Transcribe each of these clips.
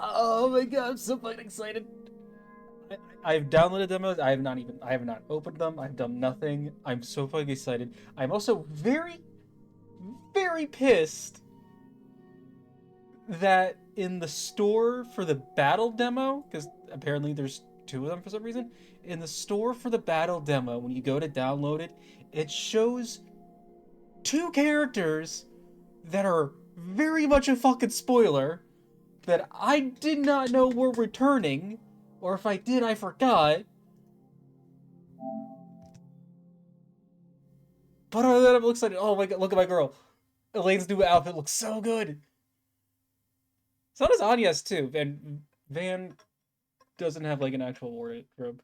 Oh my god, I'm so fucking excited. I've downloaded demos. I have not opened them. I've done nothing. I'm so fucking excited. I'm also very, very pissed that in the store for the battle demo, because apparently there's two of them for some reason, in the store for the battle demo, when you go to download it, it shows two characters that are very much a fucking spoiler that I did not know were returning, or if I did, I forgot. But other than that, I'm excited. Oh my god, look at my girl. Elaine's new outfit looks so good. So does Anya's too, and Van doesn't have like an actual wardrobe.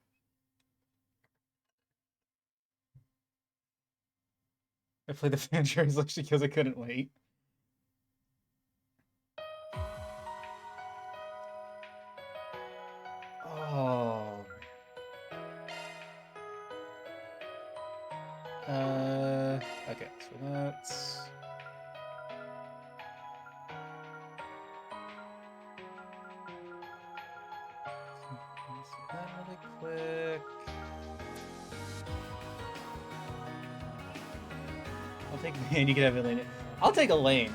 I played the fan series actually because I couldn't wait. Oh. Okay, so that's... that really quick. I'll take man. You can have Elaine. I'll take Elaine.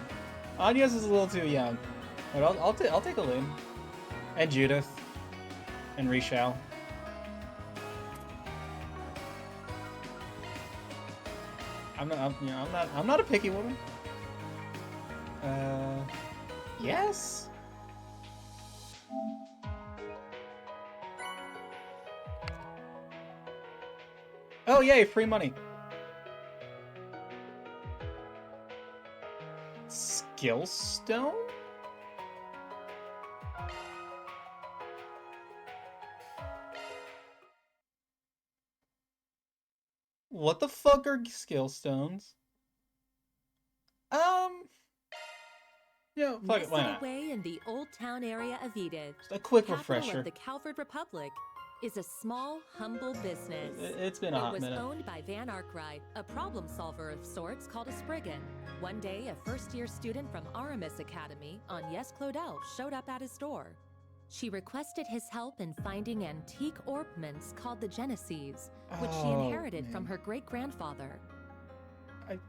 Anya's is a little too young, but I'll take Elaine and Judith and Rishal. I'm not a picky woman. Yes. Oh yay, free money. Skill stone? What the fuck are skill stones? Yeah, fuck it, why not? Away in the old town area of Edith, Just a quick capital refresher. of the Calvard Republic, is a small, humble business. It's been a hot minute. It was owned by Van Arkwright, a problem solver of sorts called a Spriggan. One day, a first-year student from Aramis Academy, Agnes Claudel, showed up at his door. She requested his help in finding antique ornaments called the Genesees, which she inherited from her great-grandfather.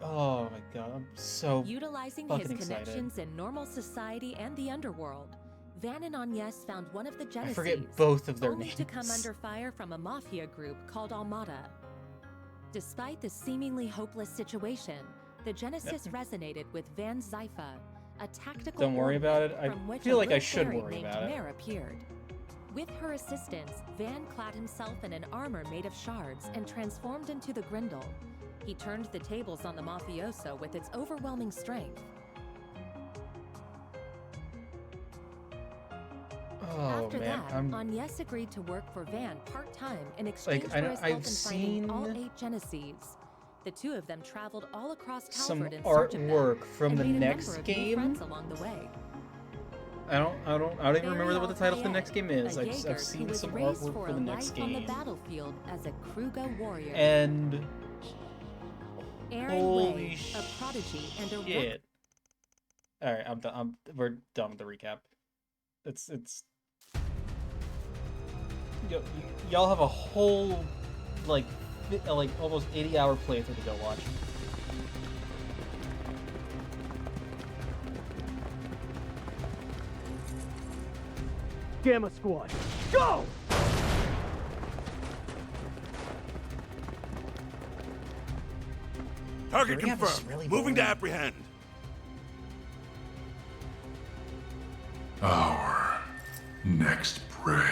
Oh my god, I'm so utilizing his connections in normal society and the underworld, Van and Agnes found one of the Genesees. I forget both of their only names. to come under fire from a mafia group called Almada. Despite the seemingly hopeless situation, the Genesis resonated with Van Zypha, a tactical. Don't worry about it. I feel like I should worry about it. Mare appeared. With her assistance, Van clad himself in an armor made of shards and transformed into the Grindel. He turned the tables on the mafioso with its overwhelming strength. Oh, After man, that, Agnes agreed to work for Van part-time in exchange for his help in finding all 8 Genesees. The two of them traveled all across Calvard in search of them, artwork from the and made next a number of game. new friends along the way. I don't even remember what the title of the next game is. I've seen some artwork for the next game. On the battlefield as a Kruga warrior. And Aaron holy Way, a prodigy and a shit! All right, I'm done. We're done with the recap. It's y'all have a whole like almost 80-hour playthrough to go watch. Gamma Squad, go! Target confirmed. Really Moving to apprehend. Our next prey.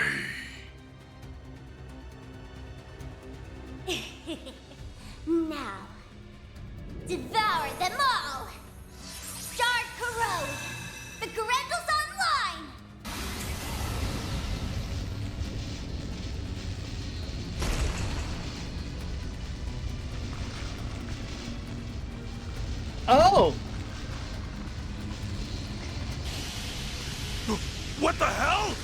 Now, devour them all! Start corrode! The Grendel's online! Oh! What the hell?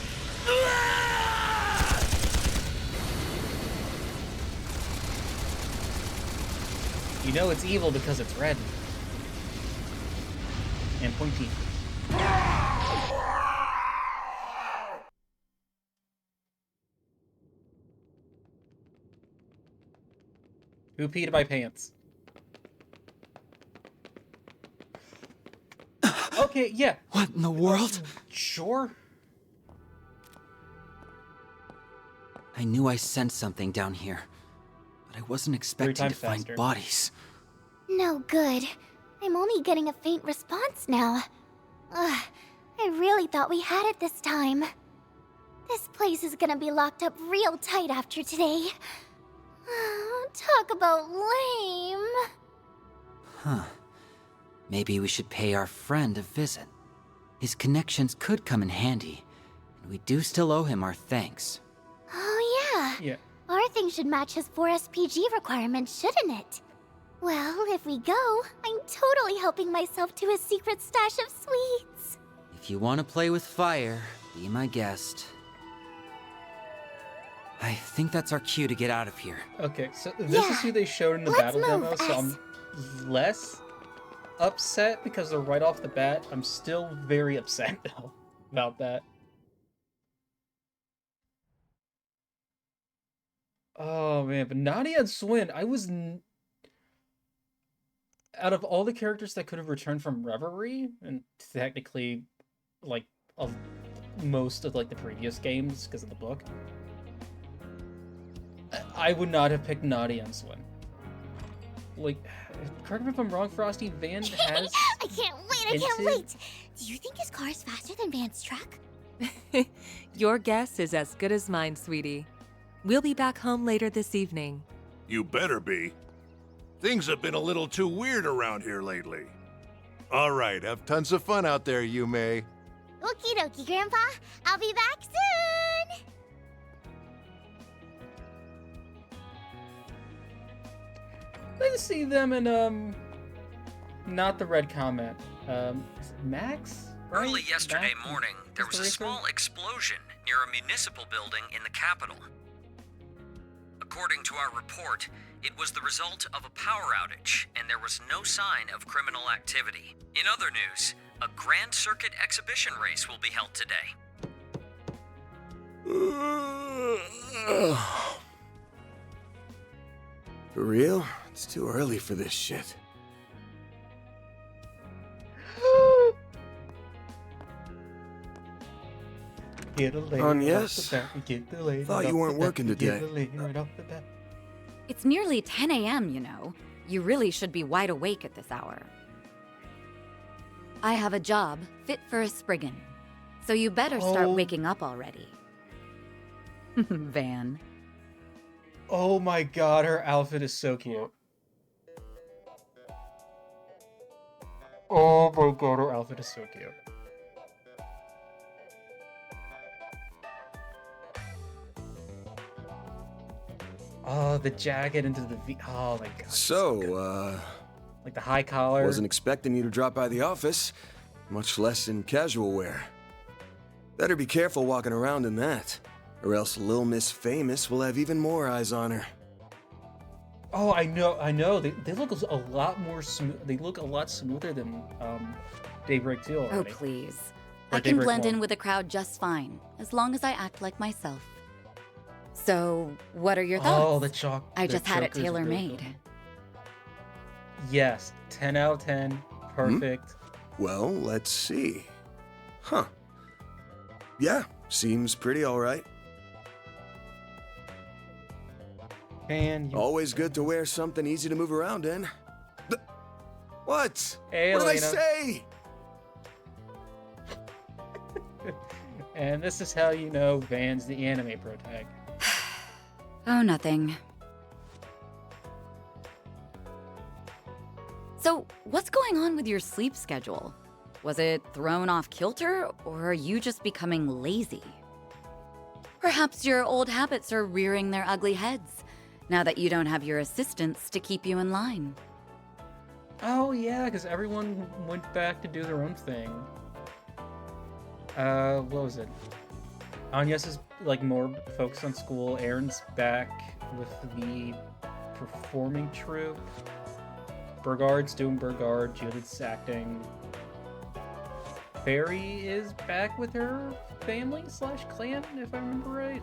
You know it's evil because it's red. And pointy. Who peed in my pants? Okay, yeah. What in the world? Sure. I knew I sensed something down here, but I wasn't expecting to times find faster. bodies. No good. I'm only getting a faint response now. Ugh, I really thought we had it this time. This place is gonna be locked up real tight after today. Talk about lame. Huh. Maybe we should pay our friend a visit. His connections could come in handy, and we do still owe him our thanks. Oh yeah. Yeah. Our thing should match his 4 SPG requirements, shouldn't it? Well, if we go, I'm totally helping myself to his secret stash of sweets. If you want to play with fire, be my guest. I think that's our cue to get out of here. Okay, so this is who they showed in the let's battle move, demo, so I'm less upset because they're right off the bat. I'm still very upset though about that. Oh man, but Nadia and Swin, out of all the characters that could have returned from Reverie, and technically, like, of most of like the previous games because of the book, I would not have picked Nadia and Swin. Like, correct me if I'm wrong, Frosty, Van has... I can't wait! Do you think his car is faster than Van's truck? Your guess is as good as mine, sweetie. We'll be back home later this evening. You better be. Things have been a little too weird around here lately. All right, have tons of fun out there, Yume. Okie dokie, Grandpa. I'll be back soon! Let's see them in, not the red comment. Is it Max? Right? Early yesterday Max? morning, there was a Mr. small explosion near a municipal building in the capital. According to our report, it was the result of a power outage, and there was no sign of criminal activity. In other news, a Grand Circuit exhibition race will be held today. For real? It's too early for this shit. Get a lady Yes? off the bat, get the lady Thought you off weren't the bat, working get today. the lady right off the bat. It's nearly 10 a.m., you know. You really should be wide awake at this hour. I have a job fit for a Spriggan, so you better start Oh. waking up already. Van. Oh my god, her outfit is so cute. Oh my god, her outfit is so cute. Oh, the jacket into the V. Oh my god. So, Like the high collar. wasn't expecting you to drop by the office, much less in casual wear. Better be careful walking around in that, or else Lil Miss Famous will have even more eyes on her. Oh, I know. They look a lot more smooth. They look a lot smoother than Daybreak 2 Oh, already. please. Or I can Daybreak blend 1. in with the crowd just fine, as long as I act like myself. So, what are your thoughts? Oh, the chalk. I the just had it Joker's really tailor-made. cool. Yes, 10 out of 10. Perfect. Well, let's see. Huh. Yeah, seems pretty alright. And you... Always good to wear something easy to move around in. What? Hey, what did I Elena. say? And this is how you know Van's the anime pro tag. Oh, nothing. So, what's going on with your sleep schedule? Was it thrown off kilter, or are you just becoming lazy? Perhaps your old habits are rearing their ugly heads, now that you don't have your assistants to keep you in line. Oh yeah, because everyone went back to do their own thing. What was it? Agnes is like more focused on school. Aaron's back with the performing troupe. Burgard's doing Burgard. Judith's acting. Fairy is back with her family / clan, if I remember right.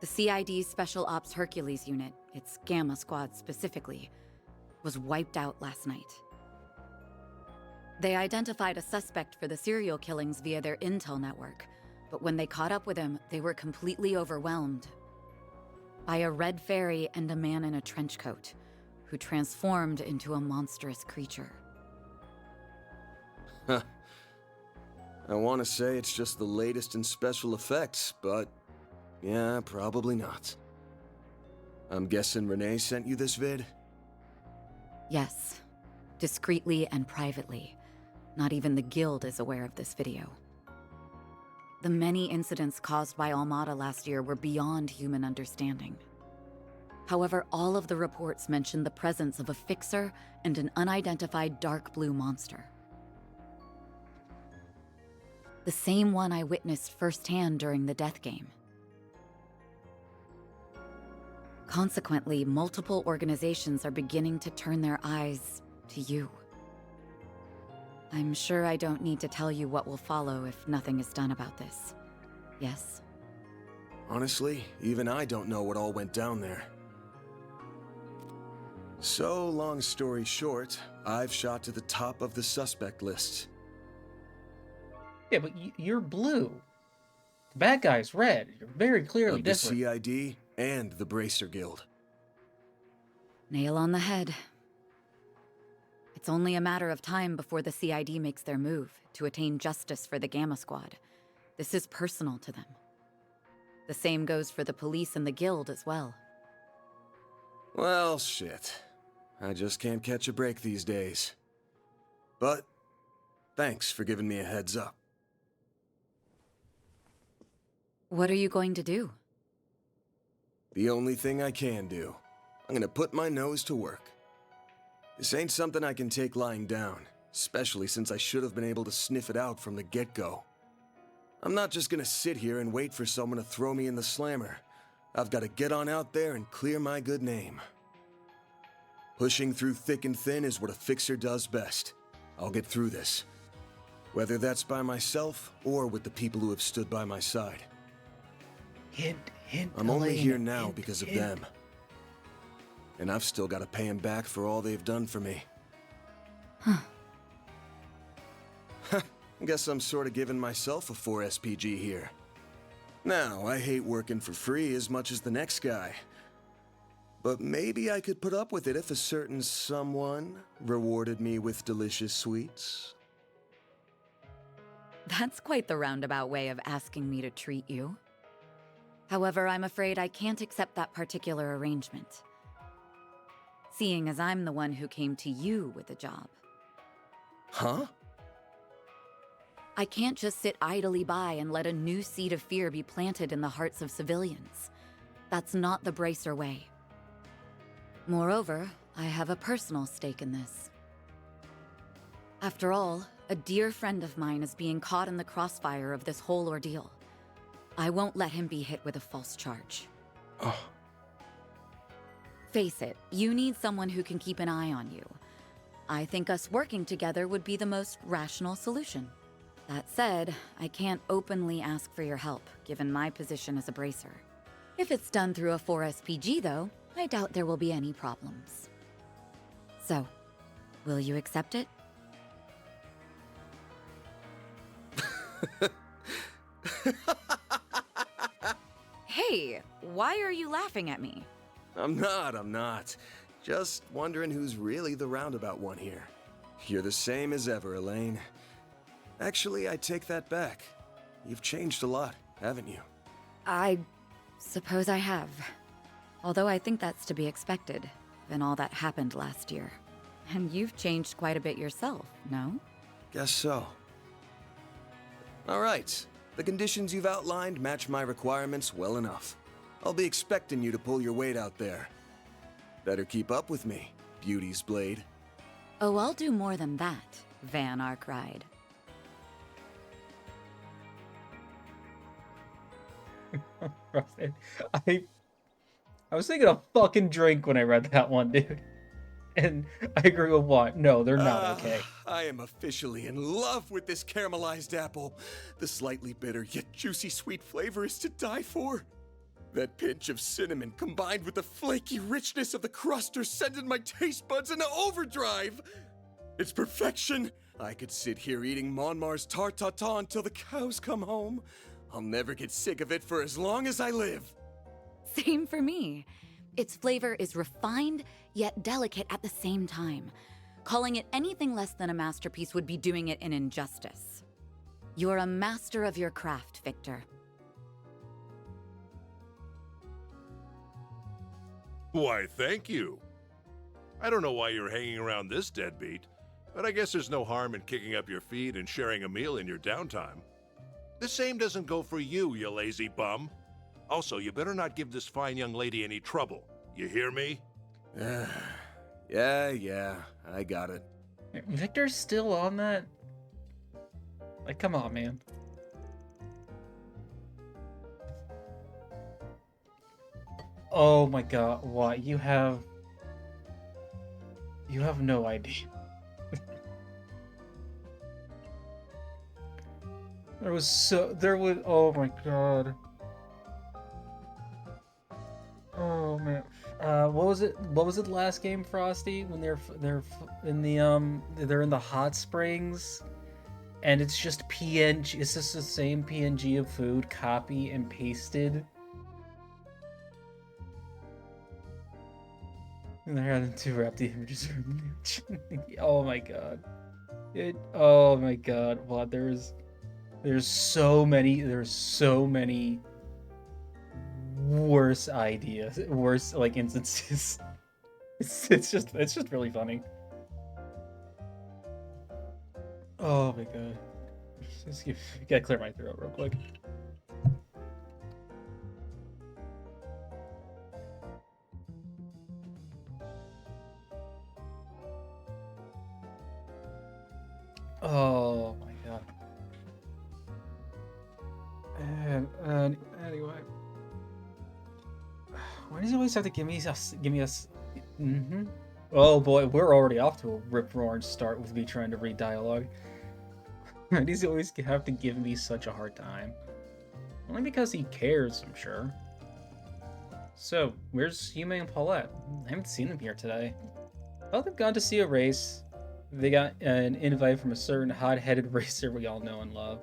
The CID's Special Ops Hercules unit, its Gamma Squad specifically, was wiped out last night. They identified a suspect for the serial killings via their intel network, but when they caught up with him, they were completely overwhelmed by a red fairy and a man in a trench coat, who transformed into a monstrous creature. Huh. I want to say it's just the latest in special effects, but yeah, probably not. I'm guessing Renee sent you this vid? Yes, discreetly and privately. Not even the Guild is aware of this video. The many incidents caused by Almada last year were beyond human understanding. However, all of the reports mentioned the presence of a fixer and an unidentified dark blue monster. The same one I witnessed firsthand during the death game. Consequently, multiple organizations are beginning to turn their eyes to you. I'm sure I don't need to tell you what will follow if nothing is done about this. Yes? Honestly, even I don't know what all went down there. So, long story short, I've shot to the top of the suspect list. Yeah, but you're blue. The bad guy's red. You're very clearly Of the different. CID and the Bracer Guild. Nail on the head. It's only a matter of time before the CID makes their move to attain justice for the Gamma Squad. This is personal to them. The same goes for the police and the Guild as well. Well, shit. I just can't catch a break these days. But, thanks for giving me a heads up. What are you going to do? The only thing I can do. I'm gonna put my nose to work. This ain't something I can take lying down, especially since I should have been able to sniff it out from the get-go. I'm not just gonna sit here and wait for someone to throw me in the slammer. I've gotta get on out there and clear my good name. Pushing through thick and thin is what a fixer does best. I'll get through this. Whether that's by myself or with the people who have stood by my side. Hint, I'm only Elaine, here now hint, because of hint. them. And I've still got to pay them back for all they've done for me. Huh. I guess I'm sort of giving myself a 4 SPG here. Now, I hate working for free as much as the next guy. But maybe I could put up with it if a certain someone rewarded me with delicious sweets. That's quite the roundabout way of asking me to treat you. However, I'm afraid I can't accept that particular arrangement. Seeing as I'm the one who came to you with the job. Huh? I can't just sit idly by and let a new seed of fear be planted in the hearts of civilians. That's not the Bracer way. Moreover, I have a personal stake in this. After all, a dear friend of mine is being caught in the crossfire of this whole ordeal. I won't let him be hit with a false charge. Oh. Face it, you need someone who can keep an eye on you. I think us working together would be the most rational solution. That said, I can't openly ask for your help, given my position as a Bracer. If it's done through a 4 SPG, though, I doubt there will be any problems. So, will you accept it? Hey, why are you laughing at me? I'm not. Just wondering who's really the roundabout one here. You're the same as ever, Elaine. Actually, I take that back. You've changed a lot, haven't you? I suppose I have. Although I think that's to be expected, given all that happened last year. And you've changed quite a bit yourself, no? Guess so. All right. The conditions you've outlined match my requirements well enough. I'll be expecting you to pull your weight out there. Better keep up with me, Beauty's Blade. Oh, I'll do more than that, Van Arkride. I was thinking of fucking drink when I read that one, dude. And I agree with Juan. No, they're not okay. I am officially in love with this caramelized apple. The slightly bitter yet juicy sweet flavor is to die for. That pinch of cinnamon combined with the flaky richness of the crust are sending my taste buds into overdrive. It's perfection. I could sit here eating Monmar's tart tatin until the cows come home. I'll never get sick of it for as long as I live. Same for me. Its flavor is refined, yet delicate at the same time. Calling it anything less than a masterpiece would be doing it an injustice. You're a master of your craft, Victor. Why, thank you. I don't know why you're hanging around this deadbeat, but I guess there's no harm in kicking up your feet and sharing a meal in your downtime. The same doesn't go for you, you lazy bum. Also, you better not give this fine young lady any trouble. You hear me? Yeah, I got it. Victor's still on that? Like, come on, man. Oh my god, what? You have no idea. Oh my god. Oh man. What was it the last game, Frosty? When they're in the hot springs, and it's just PNG. It's just the same PNG of food, copy and pasted. And they're having to wrap the images from the Oh my god. Oh my god. What? There's so many worse ideas, worse like instances. It's just really funny. Oh my god. Gotta clear my throat real quick. Oh my god. And anyway, why does he always have to give me us? Oh boy, we're already off to a rip-roaring start with me trying to read dialogue. Why does he always have to give me such a hard time? Only because he cares, I'm sure. So, where's Yume and Paulette? I haven't seen them here today. Oh, they've gone to see a race. They got an invite from a certain hot-headed racer we all know and love.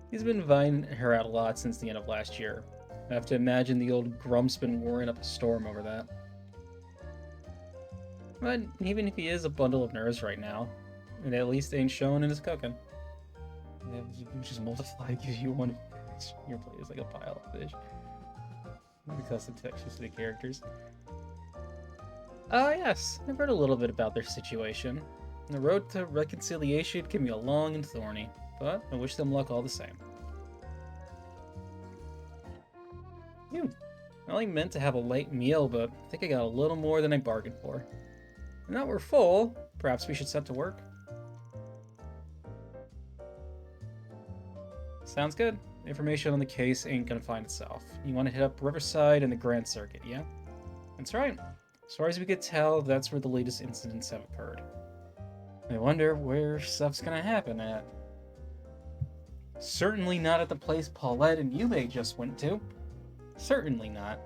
He's been inviting her out a lot since the end of last year. I have to imagine the old grump's been worrying up a storm over that. But even if he is a bundle of nerves right now, it at least ain't showing in his cooking. You just multiply gives you one fish. Your plate is like a pile of fish. The custom textures to the characters. Yes, I've heard a little bit about their situation. The road to reconciliation can be long and thorny, but I wish them luck all the same. I only meant to have a light meal, but I think I got a little more than I bargained for. And now we're full, perhaps we should set to work. Sounds good. Information on the case ain't gonna find itself. You want to hit up Riverside and the Grand Circuit, yeah? That's right. As far as we could tell, that's where the latest incidents have occurred. I wonder where stuff's gonna happen at. Certainly not at the place Paulette and Yume just went to. Certainly not.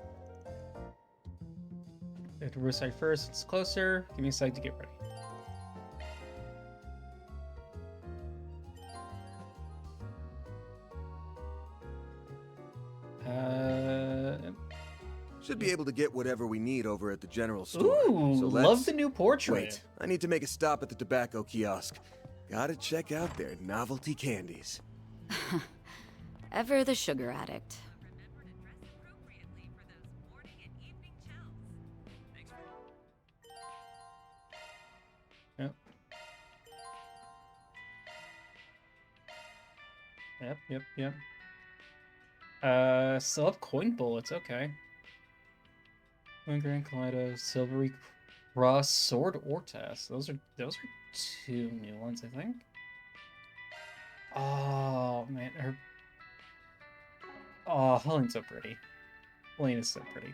At Riverside first, it's closer. Give me a sec to get ready. Should be able to get whatever we need over at the general store. Ooh, so love the new portrait. Wait, I need to make a stop at the tobacco kiosk. Gotta check out their novelty candies. Ever the sugar addict. Yep. Still have coin bullets, okay. One Grand Kaleido, Silvery Cross, Sword Ortas. Those are two new ones, I think. Oh man, Helene's so pretty. Helene is so pretty.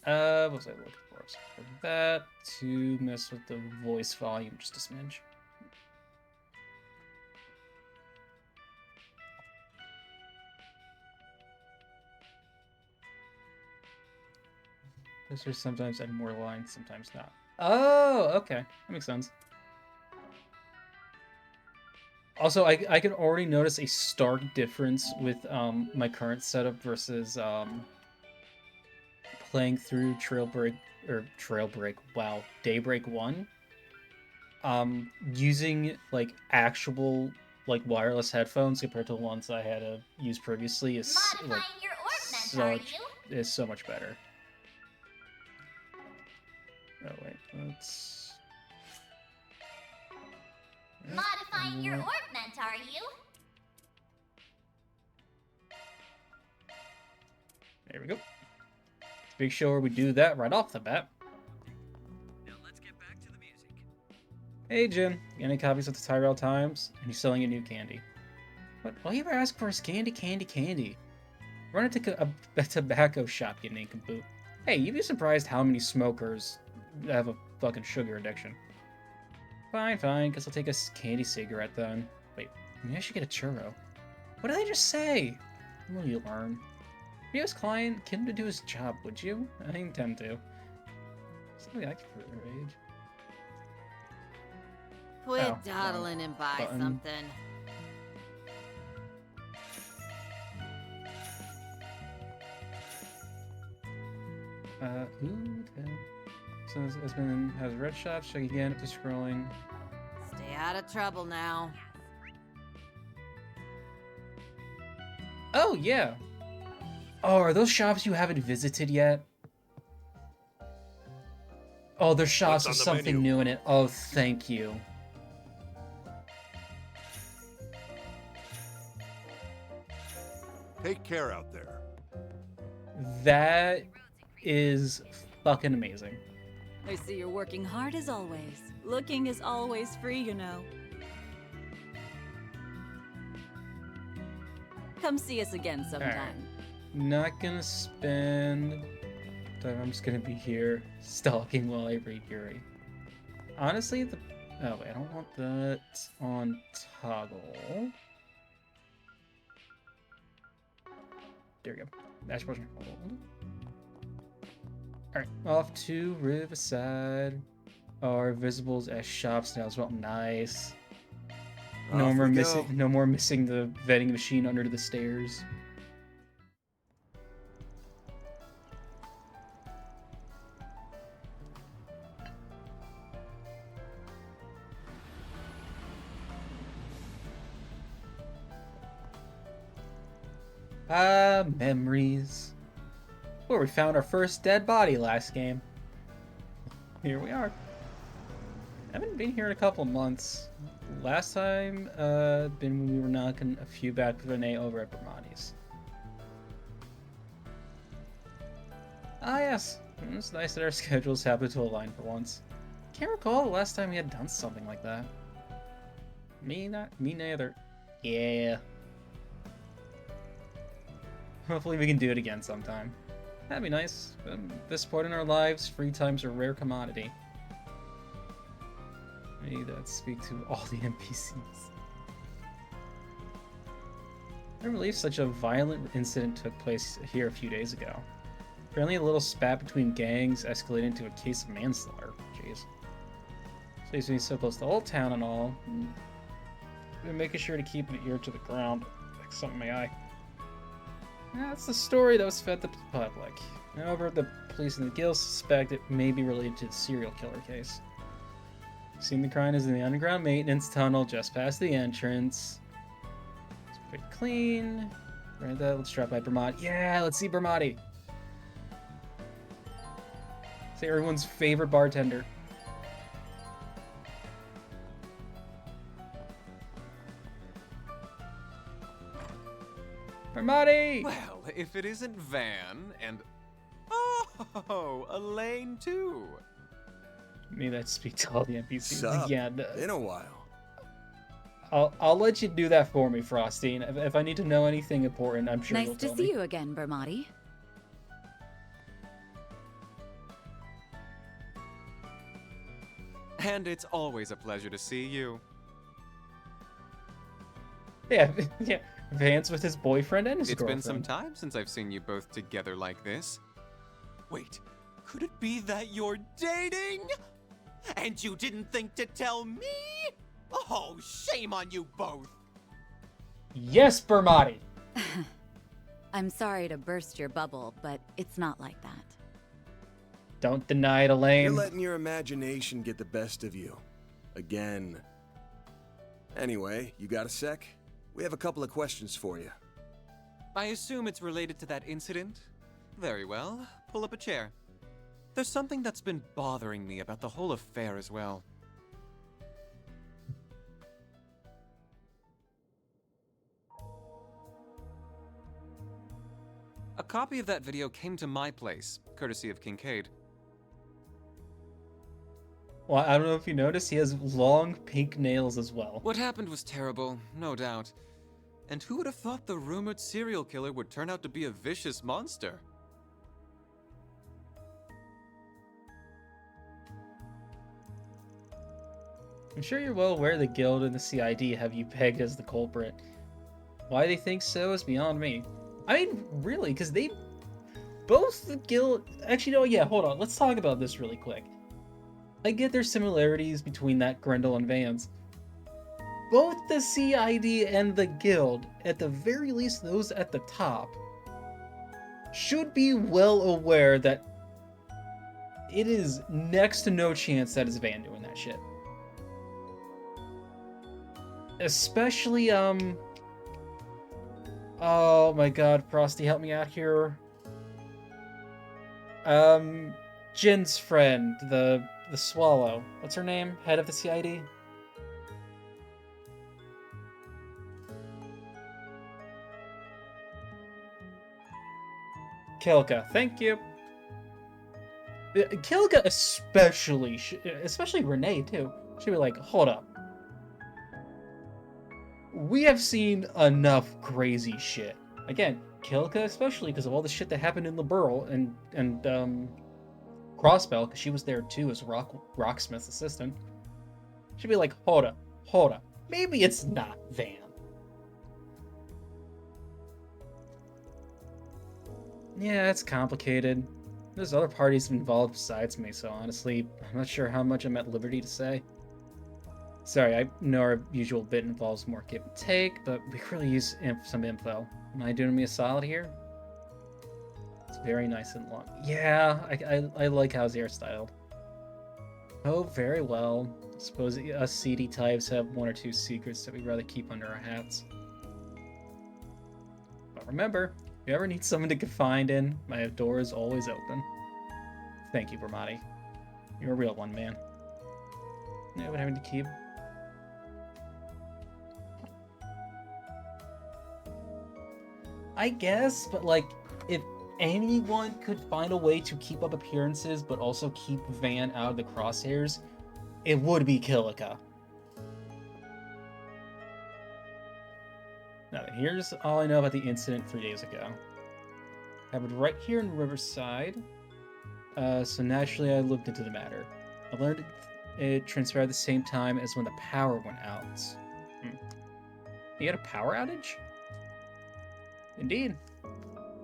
What was I looking for? So for that, to mess with the voice volume just a smidge. There's sometimes add more lines, sometimes not. Oh, okay. That makes sense. Also, I can already notice a stark difference with my current setup versus playing through wow, Daybreak 1. Using like actual like wireless headphones compared to the ones I had to use previously is like so much better. Oh wait, let's Modifying your orbment, are you? There we go. Let's make sure we do that right off the bat. Now let's get back to the music. Hey Jim, any copies of the Tyrell Times? And he's selling a new candy. What? All you ever ask for is candy. Run into a tobacco shop, you nincompoop. Hey, you'd be surprised how many smokers have a fucking sugar addiction. Fine, guess I'll take a candy cigarette then. Wait, maybe I should get a churro. What did I just say? Will you learn? If you was client, get him to do his job, would you? I intend to. Something I could for their age. Quit Oh, dawdling and buy button. something. Okay. So has red shots. Check again after scrolling. Stay out of trouble now. Oh yeah. Oh, are those shops you haven't visited yet? Oh, there's shops with What's on the something menu? new in it. Oh, thank you. Take care out there. That is fucking amazing. I see you're working hard as always. Looking is always free, you know. Come see us again sometime. Not gonna spend time. I'm just gonna be here stalking while I read Yuri. Honestly, oh wait, I don't want that on toggle. There we go. Dash portion hold. Alright, off to Riverside. Our visibles as shops now as well. Nice. No Off more we missing. go. No more missing the vending machine under the stairs. Memories. Where we found our first dead body last game. Here we are. I haven't been here in a couple months. Last time, been when we were knocking a few back with Renee over at Bramani's. Ah yes, it's nice that our schedules happen to align for once. Can't recall the last time we had done something like that. Me neither. Yeah. Hopefully we can do it again sometime. That'd be nice. At this point in our lives, free time's a rare commodity. May that speak to all the NPCs. I believe such a violent incident took place here a few days ago. Apparently a little spat between gangs escalated into a case of manslaughter. Jeez. Saves me so close to Old Town and all. Been making sure to keep an ear to the ground, like something in my eye. That's the story that was fed to the public. However, the police and the guild suspect it may be related to the serial killer case. Seen the crime is in the underground maintenance tunnel just past the entrance. It's pretty clean. Right, let's drop by Bramati. Yeah, let's see Bramati. Say everyone's favorite bartender. Bramati! Well, if it isn't Van and... Oh, Elaine too. Maybe that speak to all the NPCs. Sup? Yeah, Been a while. I'll let you do that for me, Frosty. And if I need to know anything important, I'm sure Nice you'll to tell see me. you again, Bermati. And it's always a pleasure to see you. Yeah, yeah. Vance with his boyfriend and his It's girlfriend. been some time since I've seen you both together like this. Wait, Could it be that you're dating? And you didn't think to tell me? Oh, shame on you both. Yes, Bermati. I'm sorry to burst your bubble, but it's not like that. Don't deny it, Elaine. You're letting your imagination get the best of you. Again. Anyway, you got a sec? We have a couple of questions for you. I assume it's related to that incident? Very well. Pull up a chair. There's something that's been bothering me about the whole affair as well. A copy of that video came to my place, courtesy of Kincaid. Well, I don't know if you noticed, he has long pink nails as well. What happened was terrible, no doubt. And who would have thought the rumored serial killer would turn out to be a vicious monster? I'm sure you're well aware the Guild and the CID have you pegged as the culprit. Why they think so is beyond me. I mean, really, because they... Both the Guild... Actually, no, yeah, hold on. Let's talk about this really quick. I get there's similarities between that Grendel and Vance. Both the CID and the Guild, at the very least those at the top, should be well aware that it is next to no chance that is Van doing that shit. Especially, oh my god, Frosty, help me out here. Jin's friend, the Swallow. What's her name? Head of the CID? Kilka, thank you. Kilka especially Renee too. She'd be like, hold up. We have seen enough crazy shit. Again, Kilka especially because of all the shit that happened in Liberl and Crossbell, because she was there too as Rocksmith's assistant. She'd be like, hold up. Maybe it's not Van. Yeah, it's complicated. There's other parties involved besides me, so honestly, I'm not sure how much I'm at liberty to say. Sorry, I know our usual bit involves more give and take, but we really use some info. Am I doing me a solid here? It's very nice and long. Yeah, I like how it's hairstyled. Oh, very well. I suppose us seedy types have one or two secrets that we'd rather keep under our hats. But remember, if you ever need someone to confide in, my door is always open. Thank you, Bermati. You're a real one, man. Yeah, but having to keep... I guess, but like, if anyone could find a way to keep up appearances but also keep Van out of the crosshairs, it would be Kilika. Now, here's all I know about the incident 3 days ago. Happened right here in Riverside, so naturally I looked into the matter. I learned it transpired at the same time as when the power went out. You had a power outage? Indeed.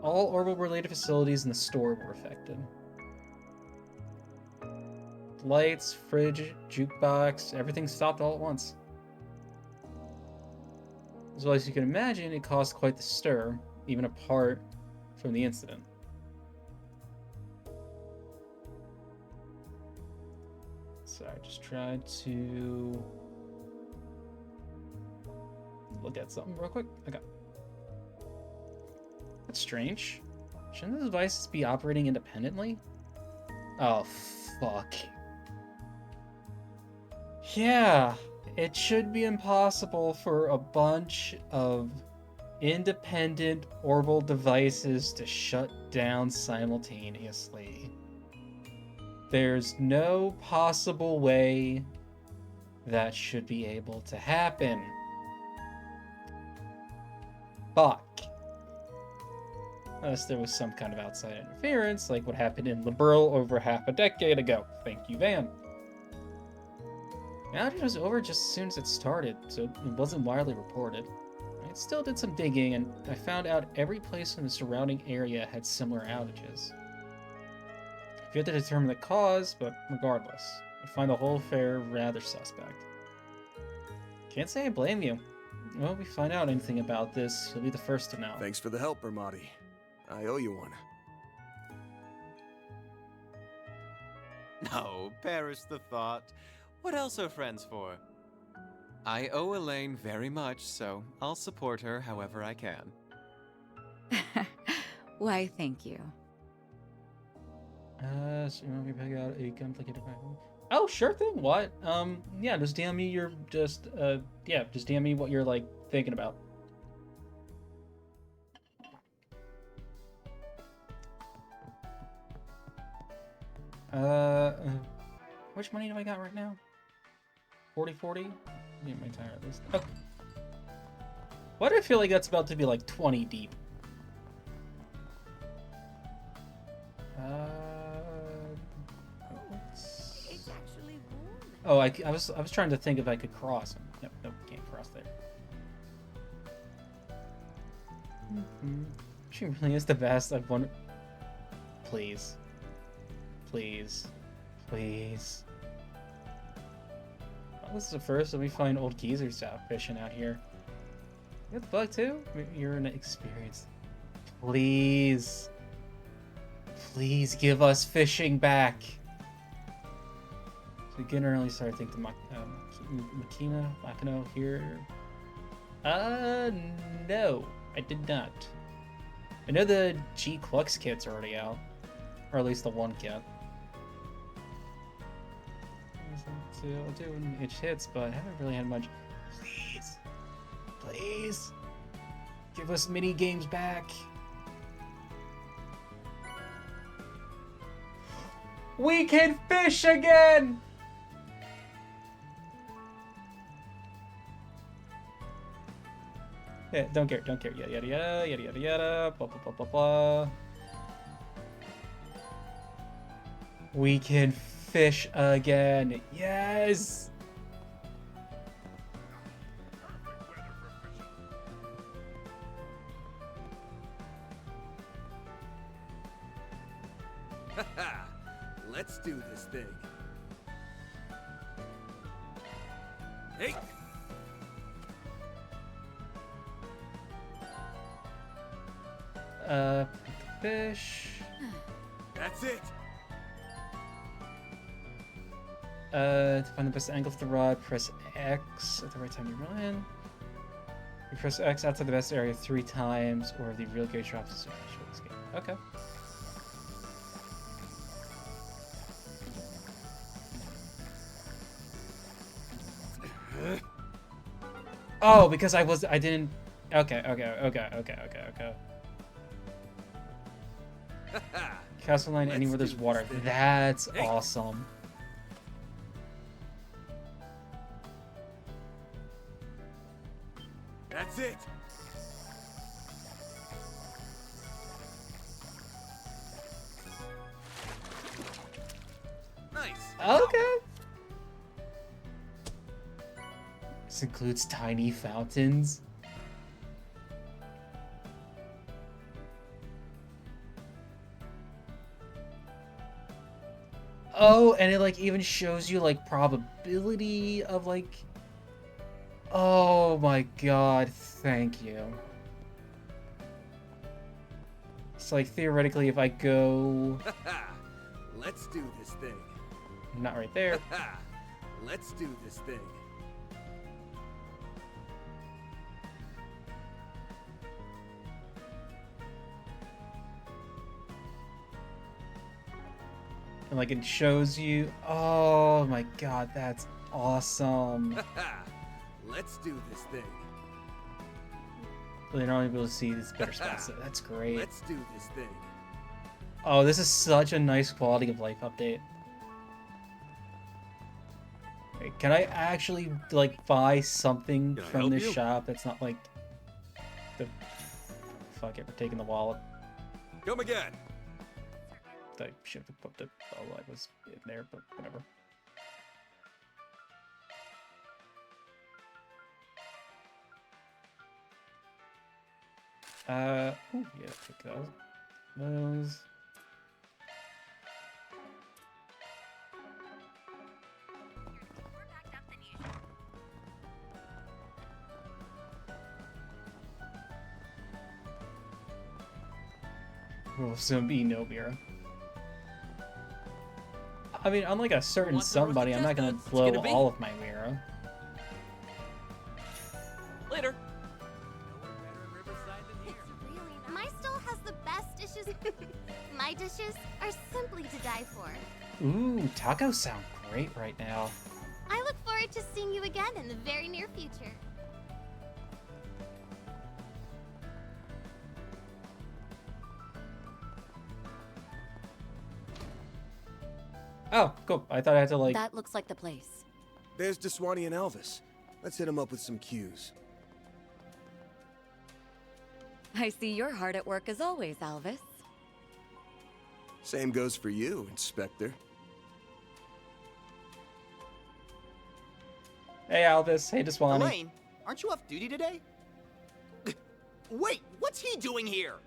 All orbital-related facilities in the store were affected. Lights, fridge, jukebox, everything stopped all at once. As well as you can imagine, it caused quite the stir, even apart from the incident. So I just tried to look at something real quick. Okay. That's strange. Shouldn't the devices be operating independently? Oh, fuck. Yeah, it should be impossible for a bunch of independent orbital devices to shut down simultaneously. There's no possible way that should be able to happen. Fuck. Unless there was some kind of outside interference, like what happened in Liberl over half a decade ago. Thank you, Van. The outage was over just as soon as it started, so it wasn't widely reported. I still did some digging, and I found out every place in the surrounding area had similar outages. We have to determine the cause, but regardless, I find the whole affair rather suspect. Can't say I blame you. Well, if we find out anything about this, you'll be the first to know. Thanks for the help, Ermati. I owe you one. No, perish the thought. What else are friends for? I owe Elaine very much, so I'll support her however I can. Why, thank you. So you want me to pick out a complicated problem? Oh, sure thing. What? Yeah, just DM me your just DM me what you're like thinking about. Which money do I got right now? 40. Yeah, my entire list. Okay. Why do I feel like that's about to be like 20 deep? It's actually warm. Oh, I was trying to think if I could cross. Nope, can't cross there. She really is the best. I've won. Please. Well, this is the first that we find old geezers out fishing out here. You got the bug too? You're an experienced. Please give us fishing back. So again, early started to think the Makino here. No, I did not. I know the G Clux kit's already out, or at least the one kit. I'll do when itch hits, but I haven't really had much. Please, give us mini games back. We can fish again! Yeah, don't care, yada yada, blah blah blah blah blah. We can fish again, yes! Let's do this thing. Hey! Fish. That's it! To find the best angle for the rod, press X at the right time you run. You press X outside the best area 3 times, or the real gauge drops to short escape. Okay. Oh, because I didn't. Okay. Castle line anywhere there's water. That's awesome. That's it! Nice! Okay. This includes tiny fountains. Oh, and it like even shows you like probability of like. Oh my god, thank you. It's like theoretically if I go. Let's do this thing. Not right there. Let's do this thing. And like it shows you. Oh my god, that's awesome. Let's do this thing. Well, you're not able to see these better spots. So that's great. Let's do this thing. Oh, this is such a nice quality of life update. Wait, can I actually like buy something Can I from help this you? shop that's not like the fuck it, we're taking the wallet. Come again. I should have put the light was in there, but whatever. Oh yeah, take those. will soon be no mirror. I mean, unlike a certain somebody, I'm not gonna blow all of my mirror. Later. My stall has the best dishes. My dishes are simply to die for. Ooh, tacos sound great right now. I look forward to seeing you again in the very near future. Oh, cool. I thought I had to, like... That looks like the place. There's Deswani and Elvis. Let's hit him up with some cues. I see you're hard at work as always, Alvis. Same goes for you, Inspector. Hey, Alvis. Hey, Deswani. Elaine, aren't you off duty today? Wait, what's he doing here?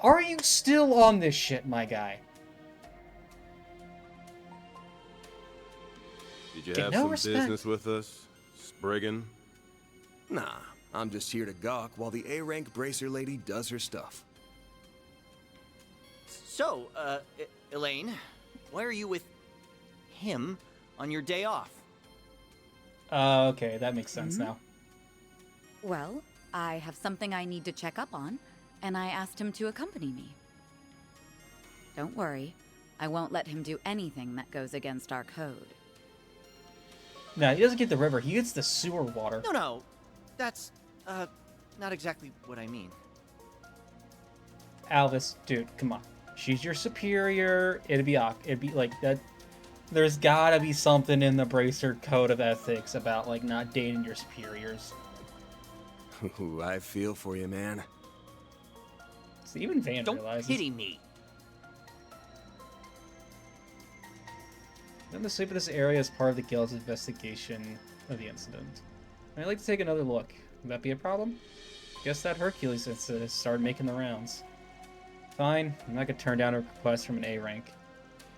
Are you still on this shit, my guy? Did you Get have no some respect. business with us, Spriggan? Nah, I'm just here to gawk while the A-rank bracer lady does her stuff. So, Elaine, why are you with him on your day off? Okay, that makes sense now. Well, I have something I need to check up on, and I asked him to accompany me. Don't worry, I won't let him do anything that goes against our code. No, he doesn't get the river. He gets the sewer water. No, that's, not exactly what I mean. Alvis, dude, come on. She's your superior. It'd be like that. There's gotta be something in the Bracer code of ethics about, like, not dating your superiors. Ooh, I feel for you, man. So even Van Don't realizes. pity me. Then the sweep of this area is part of the Guild's investigation of the incident. I'd like to take another look. Would that be a problem? Guess that Hercules incident has started making the rounds. Fine, I'm not gonna turn down a request from an A rank.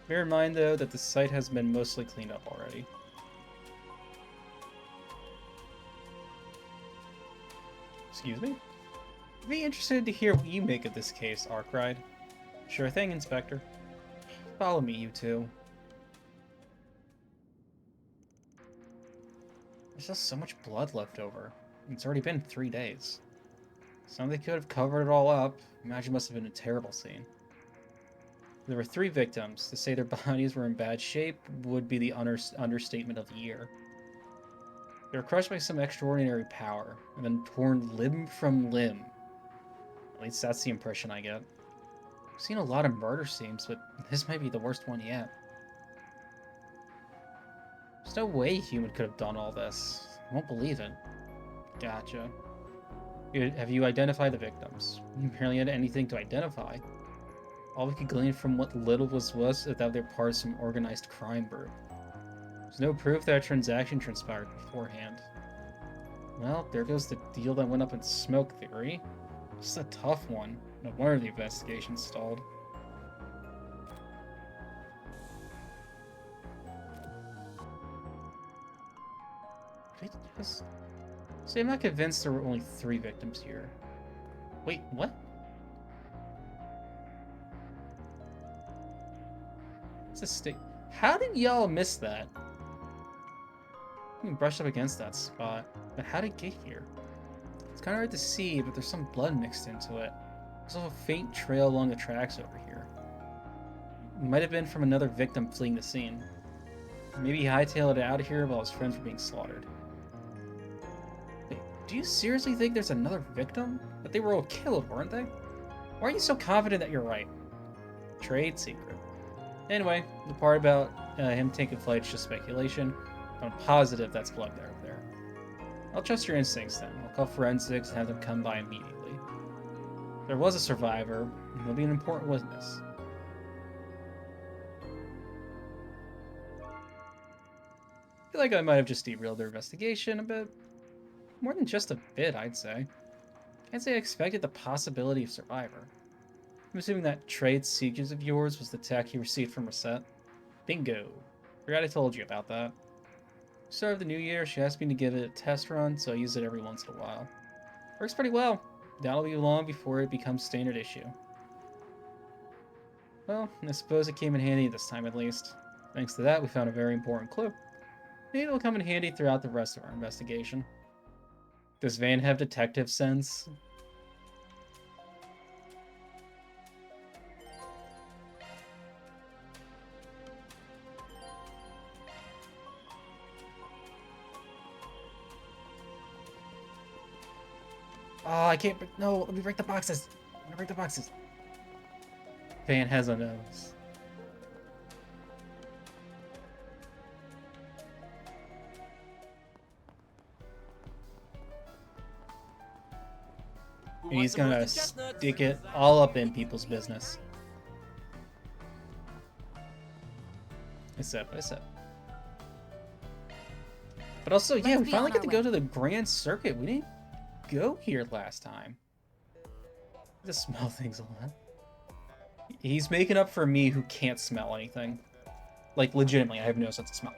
Bear in mind, though, that the site has been mostly cleaned up already. Excuse me? I'd be interested to hear what you make of this case, Arkwright. Sure thing, Inspector. Follow me, you two. There's just so much blood left over. It's already been 3 days. Somebody could have covered it all up. Imagine it must have been a terrible scene. There were 3 victims. To say their bodies were in bad shape would be the understatement of the year. They were crushed by some extraordinary power, and then torn limb from limb. At least that's the impression I get. I've seen a lot of murder scenes, but this might be the worst one yet. There's no way a human could have done all this. I won't believe it. Gotcha. Have you identified the victims? You barely had anything to identify. All we could glean from what little was that they're part of some organized crime group. There's no proof that a transaction transpired beforehand. Well, there goes the deal that went up in smoke theory. This is a tough one. No wonder the investigation stalled. See, I'm not convinced there were only 3 victims here. Wait, what? It's a stick. How did y'all miss that? I can brush up against that spot, but how did it get here? It's kind of hard to see, but there's some blood mixed into it. There's also a faint trail along the tracks over here. It might have been from another victim fleeing the scene. Maybe he hightailed it out of here while his friends were being slaughtered. Wait, do you seriously think there's another victim? But they were all killed, weren't they? Why are you so confident that you're right? Trade secret. Anyway, the part about him taking flight is just speculation. I'm positive that's blood there. I'll trust your instincts then. I'll call forensics and have them come by immediately. If there was a survivor, he'll be an important witness. I feel like I might have just derailed their investigation a bit. More than just a bit, I'd say. I'd say I expected the possibility of survivor. I'm assuming that trade secrets of yours was the tech you received from Reset. Bingo. Forgot I told you about that. Start of the new year, she asked me to give it a test run, so I use it every once in a while. Works pretty well. That'll be long before it becomes standard issue. Well, I suppose it came in handy this time at least. Thanks to that, we found a very important clue. Maybe it'll come in handy throughout the rest of our investigation. Does Van have detective sense? Oh, I can't. No, let me break the boxes. Let me break the boxes. Van has a nose. And he's gonna stick it all up in people's business. I said. But also, yeah, we finally get to go to the Grand Circuit. We didn't go here last time. I just smell things a lot. He's making up for me who can't smell anything. Like, legitimately, I have no sense of smell.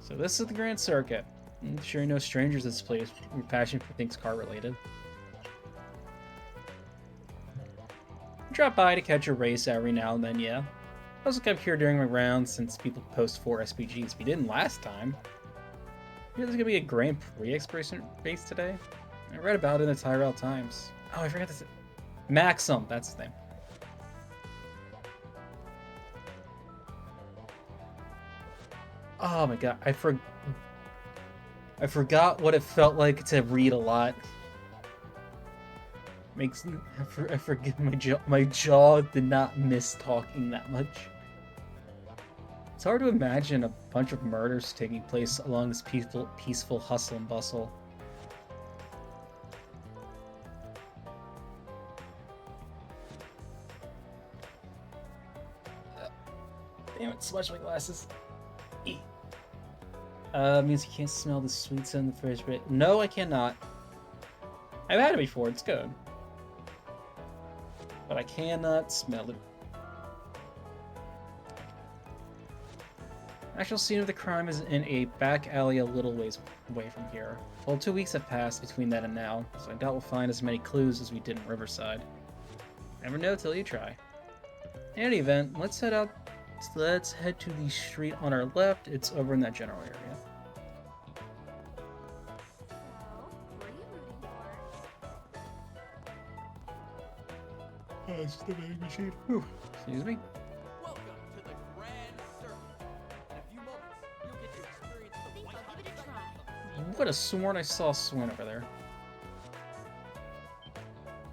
So this is the Grand Circuit. I'm sure you're no strangers to this place. Your passion for things car-related. Drop by to catch a race every now and then, yeah. I also kept here during my rounds since people post 4 SPGs. We didn't last time. There's gonna be a Grand Prix exploration race today. I read about it in the Tyrell Times. Oh, I forgot to say. Maxim, that's his name. Oh my god, I forgot what it felt like to read a lot. I forget my jaw did not miss talking that much. It's hard to imagine a bunch of murders taking place along this peaceful hustle and bustle. Damn it, smudged my glasses. Means you can't smell the sweets in the fridge, but no, I cannot. I've had it before, it's good. But I cannot smell it. Actual scene of the crime is in a back alley a little ways away from here. Well, 2 weeks have passed between then and now, so I doubt we'll find as many clues as we did in Riverside. Never know till you try. In any event, let's head to the street on our left. It's over in that general area. Oh, it's the vending machine. Whew. Excuse me. Welcome to the Grand Circuit. In a few moments, you'll get to experience the white hot chocolate. What a sworn I saw Swan over there.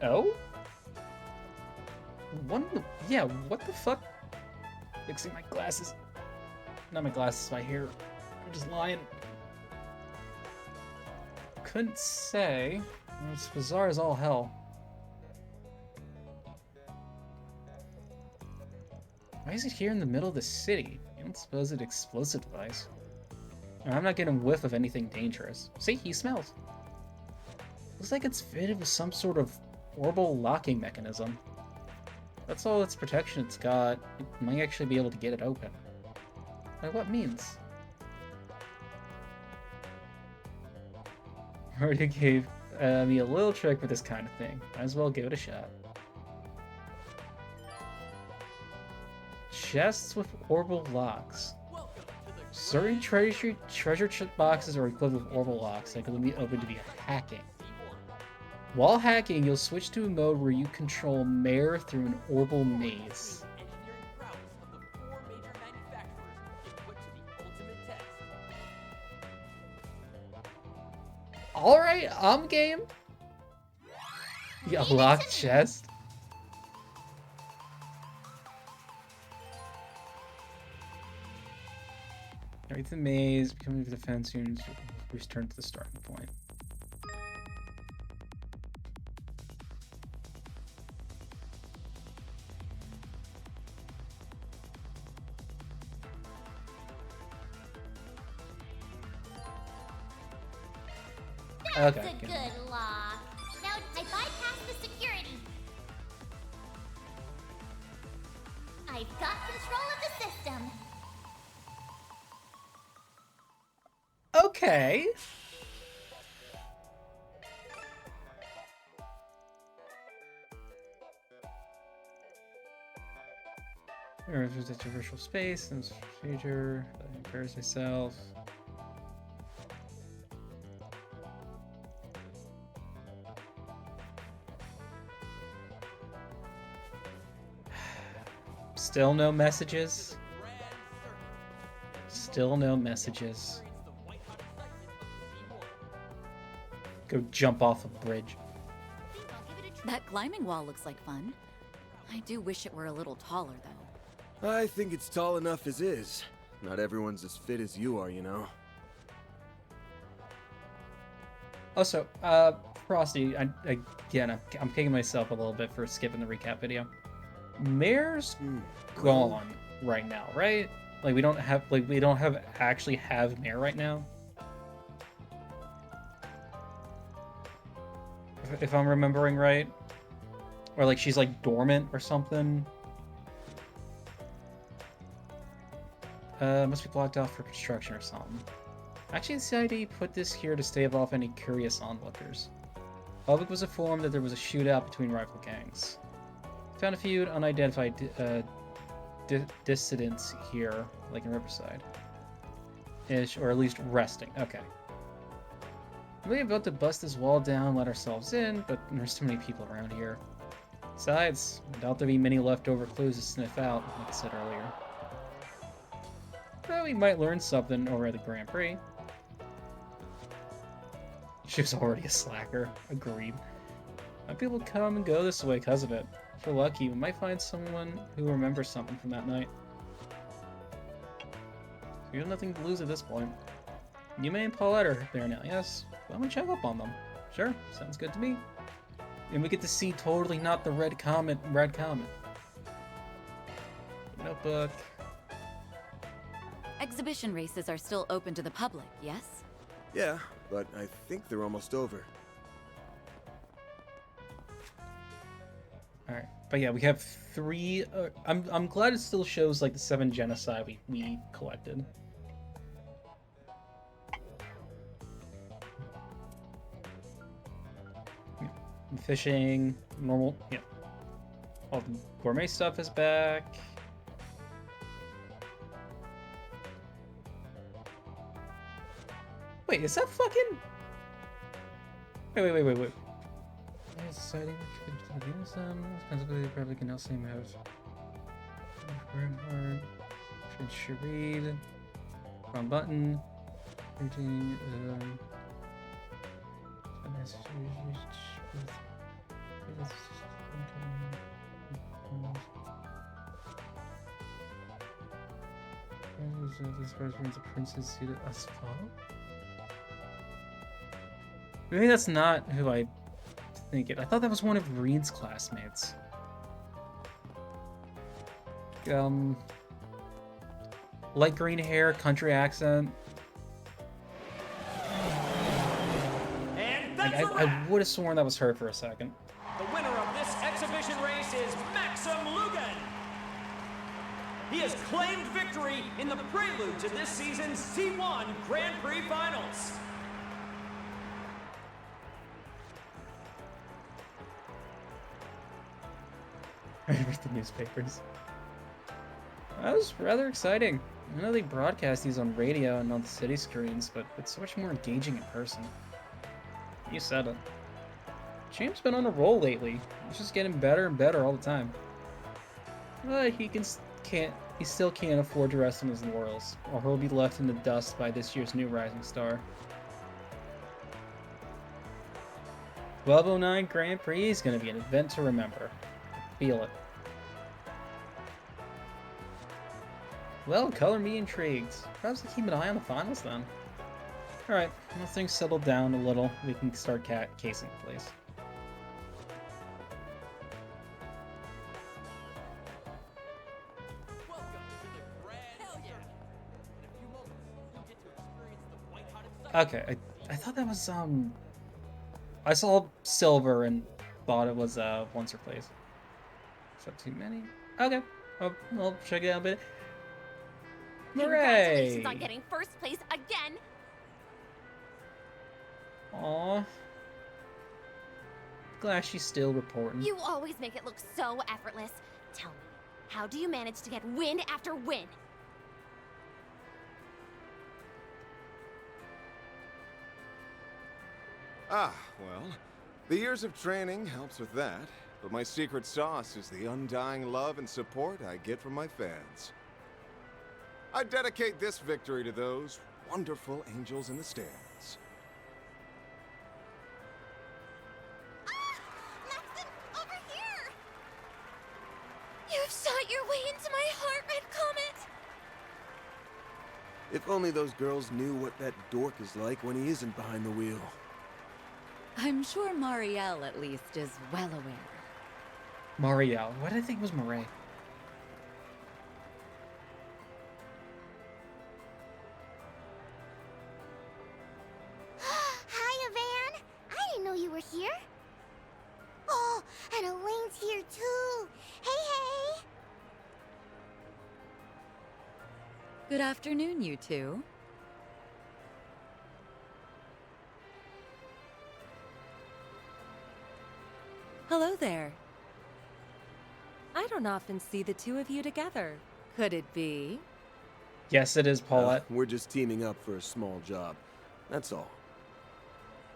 Oh? Yeah, what the fuck? Fixing my glasses. Not my glasses, my hair. I'm just lying. Couldn't say. It's bizarre as all hell. Why is it here in the middle of the city? You don't suppose it's an explosive device? I'm not getting a whiff of anything dangerous. See, he smells. Looks like it's fitted with some sort of orbital locking mechanism. That's all its protection it's got. It might actually be able to get it open. By what means? Already gave me a little trick for this kind of thing. Might as well give it a shot. Chests with orbital locks. Certain treasure boxes are equipped with orbital locks that can be opened via hacking. While hacking, you'll switch to a mode where you control Mare through an orbital maze. Alright, I'm game. You locked chest. Right to the maze, becoming the defense units, return to the starting point. That's Okay. a good lock. Now I bypassed the security. I've got control of the system. Okay. Or if it's a virtual space, and procedure, I embarrass myself. Still no messages. Still no messages. Go jump off a bridge. That climbing wall looks like fun. I do wish it were a little taller, though. I think it's tall enough as is. Not everyone's as fit as you are, you know. Also, Frosty, I'm kicking myself a little bit for skipping the recap video. Mare's gone right now, right? Like we don't actually have Mare right now. If I'm remembering right. Or like she's like dormant or something. Must be blocked off for construction or something. Actually, the CID put this here to stave off any curious onlookers. Public was informed that there was a shootout between rival gangs. Found a few unidentified dissidents here, like in Riverside. Ish, or at least resting. Okay. We're about to bust this wall down, let ourselves in, but there's too many people around here. Besides, I doubt there'll be many leftover clues to sniff out, like I said earlier. But we might learn something over at the Grand Prix. She was already a slacker. Agreed. People come and go this way because of it. If we're lucky, we might find someone who remembers something from that night. We have nothing to lose at this point. You and Paulette are there now, yes? Well, I'm gonna check up on them. Sure, sounds good to me. And we get to see totally not the red comet. Notebook. Exhibition races are still open to the public, yes? Yeah, but I think they're almost over. Alright, but yeah, we have 3... I'm glad it still shows like the 7 genocide we collected. Fishing, normal, yeah. All the gourmet stuff is back. Wait, is that fucking... Wait. Society responsibility probably can also have hard. Should read. Wrong button. This represents a princess seated as well. Maybe that's not who I think it. I thought that was one of Reed's classmates. Light green hair, country accent. And Like, that's I would have sworn that was her for a second. the winner of this exhibition race is Maxim Lugan. He has claimed victory in the prelude to this season's C1 Grand Prix Finals. I read the newspapers. That was rather exciting. I know they broadcast these on radio and on the city screens, but it's so much more engaging in person. You said it. Champ's been on a roll lately. He's just getting better and better all the time. But he still can't afford to rest on his laurels, or he'll be left in the dust by this year's new rising star. 1209 Grand Prix is going to be an event to remember. Feel it. Well, color me intrigued. Perhaps we'll keep an eye on the finals then. Alright, once things settle down a little, we can start casing the place. Okay, I thought that was, I saw silver and thought it was, once or place. Is that too many? Okay, I'll check it out a bit. Congratulations Hooray! on getting first place again! Aw. Glad she's still reporting. You always make it look so effortless. Tell me, How do you manage to get win after win? Ah, well, the years of training helps with that, but my secret sauce is the undying love and support I get from my fans. I dedicate this victory to those wonderful angels in the stands. Over here! You've shot your way into my heart, Red Comet! If only those girls knew what that dork is like when he isn't behind the wheel. I'm sure Marielle, at least, is well aware. Marielle. What did I think was Murray? Hiya, Van. I didn't know you were here. Oh, and Elaine's here too. Hey, hey. Good afternoon, you two. Hello there. I don't often see the two of you together. Could it be? Yes, it is, Paulette. We're just teaming up for a small job. That's all.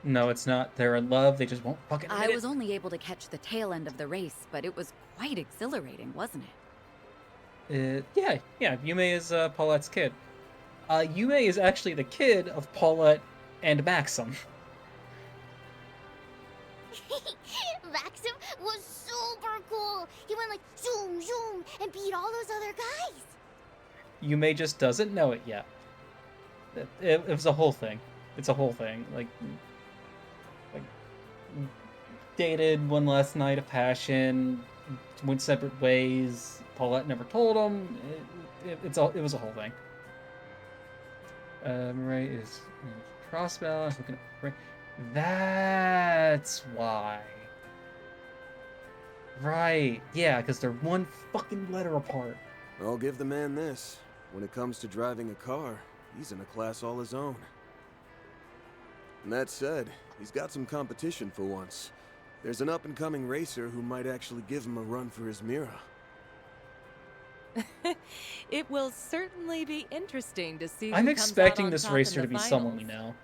No, it's not. They're in love. They just won't fucking admit I it. was only able to catch the tail end of the race, but it was quite exhilarating, wasn't it? Yeah. Yume is Paulette's kid. Yume is actually the kid of Paulette and Maxim. Maxim was super cool. He went like zoom, zoom, and beat all those other guys. Yume just doesn't know it yet. It was a whole thing. It's a whole thing. Like dated one last night of passion, went separate ways. Paulette never told him. It was a whole thing. Mirai is crossbow. Looking at that's why. Right. Yeah, because they're one fucking letter apart. I'll give the man this. When it comes to driving a car, he's in a class all his own. And that said, he's got some competition for once. There's an up-and-coming racer who might actually give him a run for his Mira. It will certainly be interesting to see. I'm who comes expecting out on this top racer in to the be someone we finals.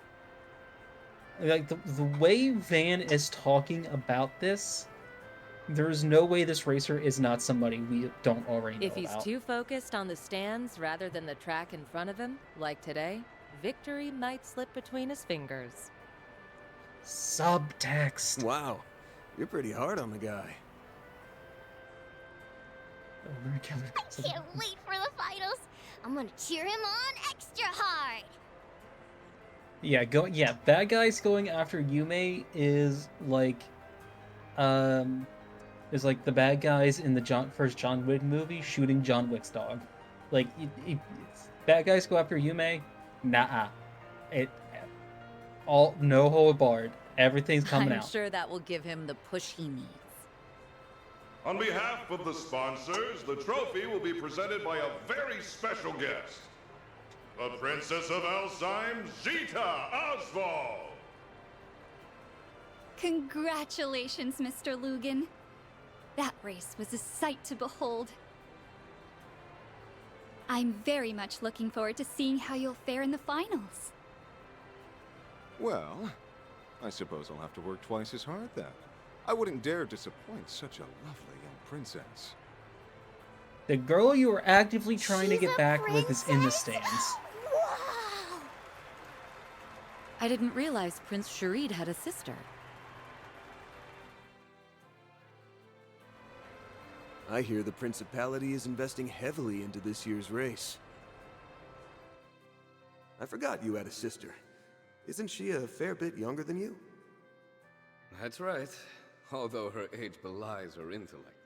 know. Like, the way Van is talking about this, there's no way this racer is not somebody we don't already know If he's about. too focused on the stands rather than the track in front of him, like today, victory might slip between his fingers. Subtext. Wow, you're pretty hard on the guy. I can't wait for the finals. I'm gonna cheer him on extra hard. Yeah, bad guys going after Yume is like the bad guys in the first John Wick movie shooting John Wick's dog. Like, bad guys go after Yume, nah. No hold barred. Everything's coming I'm out. sure that will give him the push he needs. On behalf of the sponsors, the trophy will be presented by a very special guest. The Princess of Alzheim, Zita Oswald. Congratulations, Mr. Lugan. That race was a sight to behold. I'm very much looking forward to seeing how you'll fare in the finals. Well, I suppose I'll have to work twice as hard then. I wouldn't dare disappoint such a lovely young princess. The girl you were actively trying to She's get a back with is in the stands. Wow! I didn't realize Prince Sharid had a sister. I hear the Principality is investing heavily into this year's race. I forgot you had a sister. Isn't she a fair bit younger than you? That's right, although her age belies her intellect.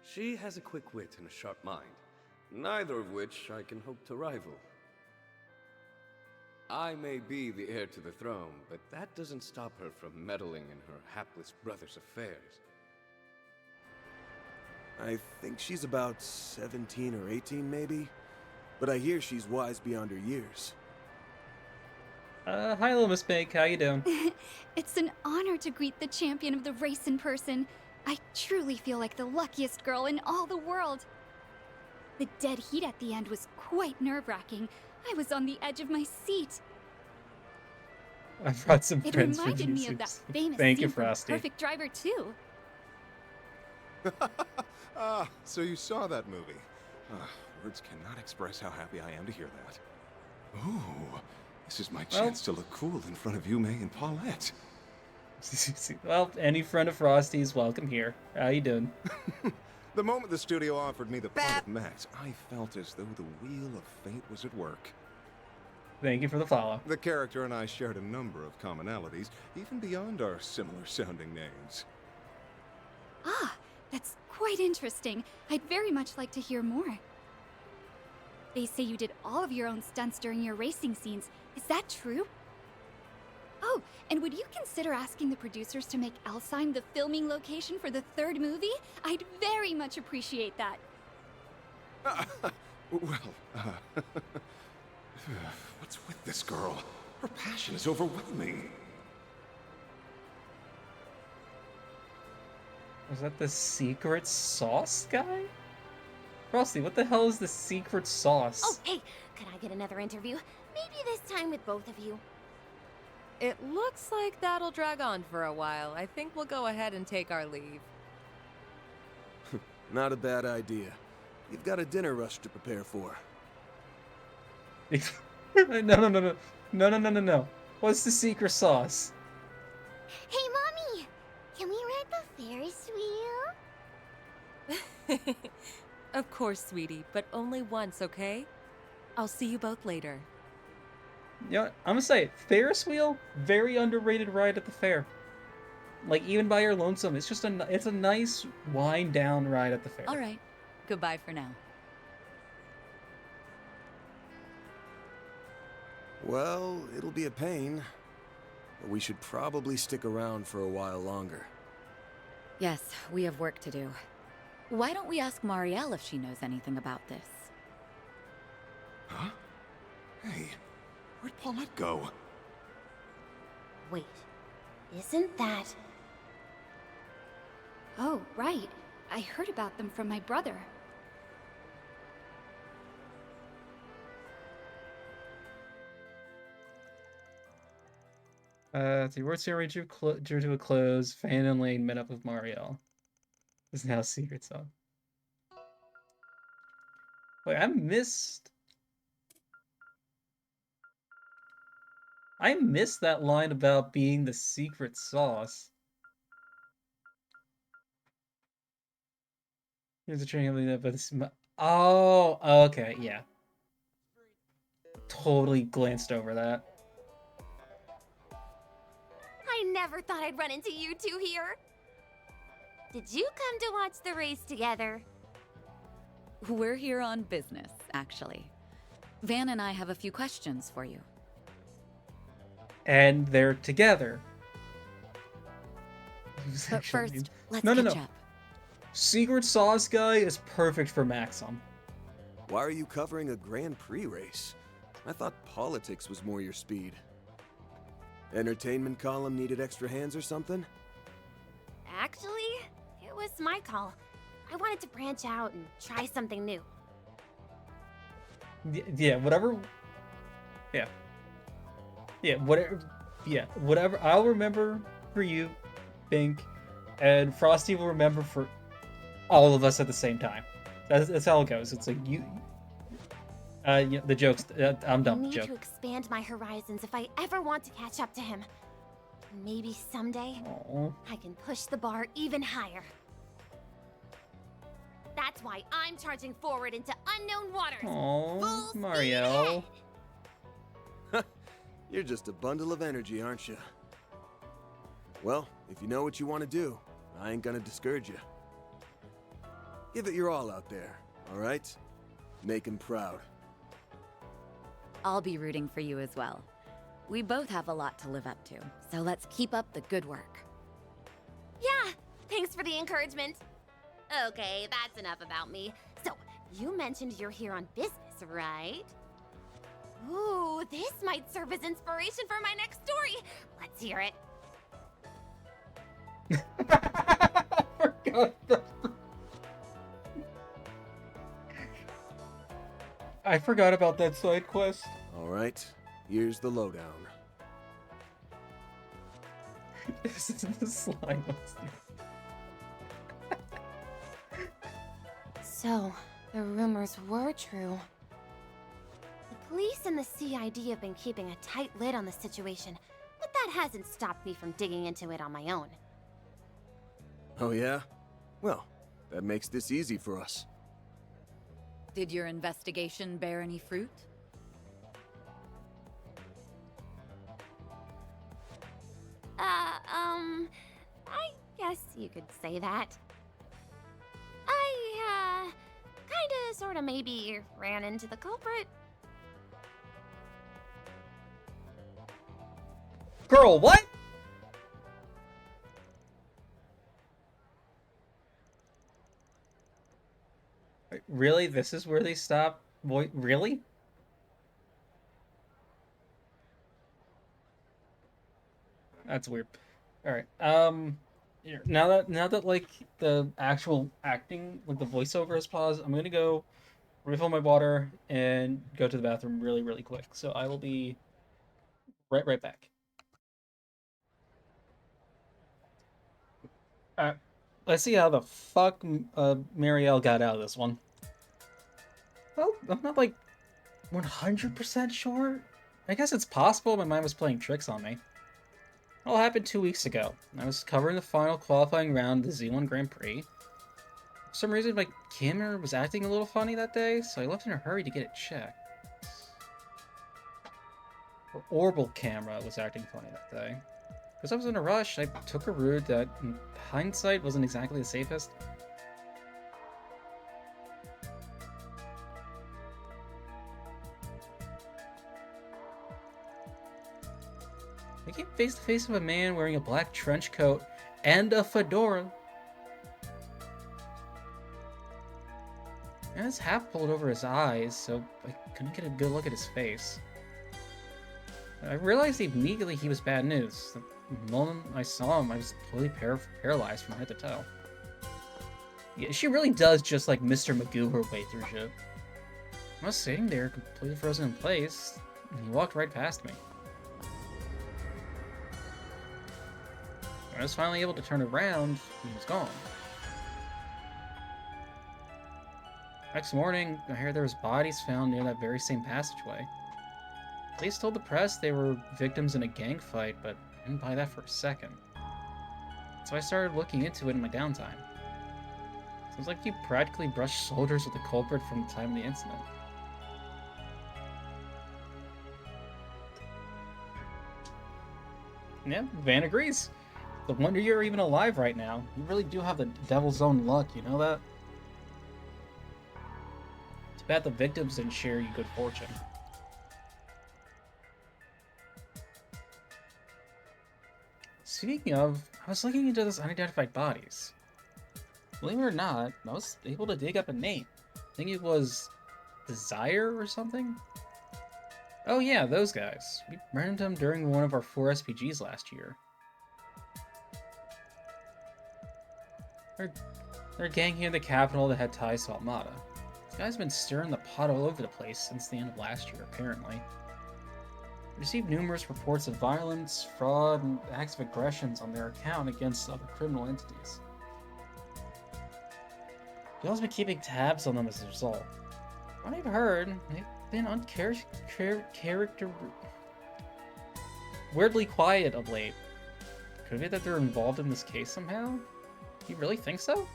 She has a quick wit and a sharp mind, neither of which I can hope to rival. I may be the heir to the throne, but that doesn't stop her from meddling in her hapless brother's affairs. I think she's about 17 or 18 maybe, but I hear she's wise beyond her years. Hi, little Miss Big. How you doing? It's an honor to greet the champion of the race in person. I truly feel like the luckiest girl in all the world. The dead heat at the end was quite nerve-wracking. I was on the edge of my seat. I brought some It friends for reminded you. me of that famous Thank you, scene from Frosty. Perfect Driver 2. Ah, so you saw that movie. Words cannot express how happy I am to hear that. Ooh, this is my chance to look cool in front of Yume and Paulette. Well, any friend of Frosty's welcome here. How you doing? The moment the studio offered me the part of Max, I felt as though the wheel of fate was at work. Thank you for the follow. The character and I shared a number of commonalities, even beyond our similar-sounding names. Ah, that's quite interesting. I'd very much like to hear more. They say you did all of your own stunts during your racing scenes. Is that true? Oh, and would you consider asking the producers to make Alsheim the filming location for the third movie? I'd very much appreciate that. What's with this girl? Her passion is overwhelming. Was that the secret sauce guy? Frosty, what the hell is the secret sauce? Oh, hey, could I get another interview? Maybe this time with both of you. It looks like that'll drag on for a while. I think we'll go ahead and take our leave. Not a bad idea. You've got a dinner rush to prepare for. No. What's the secret sauce? Hey, Mommy! Can we ride the Ferris wheel? Of course, sweetie, but only once, okay? I'll see you both later. You know what? I'm gonna say it. Ferris wheel, very underrated ride at the fair. Like, even by your lonesome, it's just it's a nice wind down ride at the fair. All right. Goodbye for now. Well, it'll be a pain. But we should probably stick around for a while longer. Yes, we have work to do. Why don't we ask Marielle if she knows anything about this? Huh? Hey, where'd Paulette go? Wait, isn't that... Oh, right. I heard about them from my brother. The World Series drew to a close. Fan and Lane met up with Marielle. This is now a secret song. Wait, I missed that line about being the secret sauce. Here's a training that, but oh, okay, yeah. Totally glanced over that. I never thought I'd run into you two here. Did you come to watch the race together? We're here on business, actually. Van and I have a few questions for you. And they're together. But first, let's no. catch up. Secret Sauce guy is perfect for Maxim. Why are you covering a Grand Prix race? I thought politics was more your speed. Entertainment column needed extra hands or something? Actually, it was my call. I wanted to branch out and try something new. Yeah, whatever. Yeah. Yeah, whatever. Yeah, whatever. I'll remember for you, Pink, and Frosty will remember for all of us at the same time. That's how it goes. It's like you know, the jokes. I'm done with I need jokes. to expand my horizons if I ever want to catch up to him. Maybe someday I can push the bar even higher. That's why I'm charging forward into unknown waters. Oh, Mario. You're just a bundle of energy, aren't you? Well, if you know what you want to do, I ain't gonna discourage you. Give it your all out there, all right? Make him proud. I'll be rooting for you as well. We both have a lot to live up to, so let's keep up the good work. Yeah, thanks for the encouragement. Okay, that's enough about me. So, you mentioned you're here on business, right? Ooh, this might serve as inspiration for my next story. Let's hear it. I forgot about that side quest. Alright, here's the lowdown. This is the slime. So, the rumors were true. The police and the CID have been keeping a tight lid on the situation, but that hasn't stopped me from digging into it on my own. Oh yeah? Well, that makes this easy for us. Did your investigation bear any fruit? I guess you could say that. I, kinda, sorta, maybe ran into the culprit. Girl, what? Really? This is where they stop? Boy, really? That's weird. All right. Here, now that like the actual acting, like the voiceover has paused, I'm gonna go refill my water and go to the bathroom really quick. So I will be right back. Let's see how the fuck Marielle got out of this one. Well, I'm not like 100% sure. I guess it's possible my mind was playing tricks on me. It all happened 2 weeks ago. I was covering the final qualifying round of the Z1 Grand Prix. For some reason, my camera was acting a little funny that day, so I left in a hurry to get it checked. Her orbital camera was acting funny that day. Because I was in a rush, I took a route that, in hindsight, wasn't exactly the safest. I came face to face with a man wearing a black trench coat and a fedora. And his hat pulled over his eyes, so I couldn't get a good look at his face. I realized immediately he was bad news. The moment I saw him, I was totally paralyzed from head to toe. Yeah, she really does just like Mr. Magoo her way through shit. I was sitting there, completely frozen in place, and he walked right past me. When I was finally able to turn around, he was gone. Next morning, I heard there was bodies found near that very same passageway. Police told the press they were victims in a gang fight, but I didn't buy that for a second. So I started looking into it in my downtime. Sounds like you practically brushed shoulders with the culprit from the time of the incident. Yeah, Van agrees. The wonder you're even alive right now. You really do have the devil's own luck, you know that? It's bad the victims didn't share you good fortune. Speaking of, I was looking into those unidentified bodies. Believe it or not, I was able to dig up a name. I think it was Desire or something? Oh yeah, those guys. We ran into them during one of our 4 SPGs last year. They're a gang here in the capital that had ties to Almada. These guys have been stirring the pot all over the place since the end of last year, apparently. We received numerous reports of violence, fraud, and acts of aggressions on their account against other criminal entities. We've also been keeping tabs on them as a result. What I've heard, they've been weirdly quiet of late. Could it be that they're involved in this case somehow? You really think so?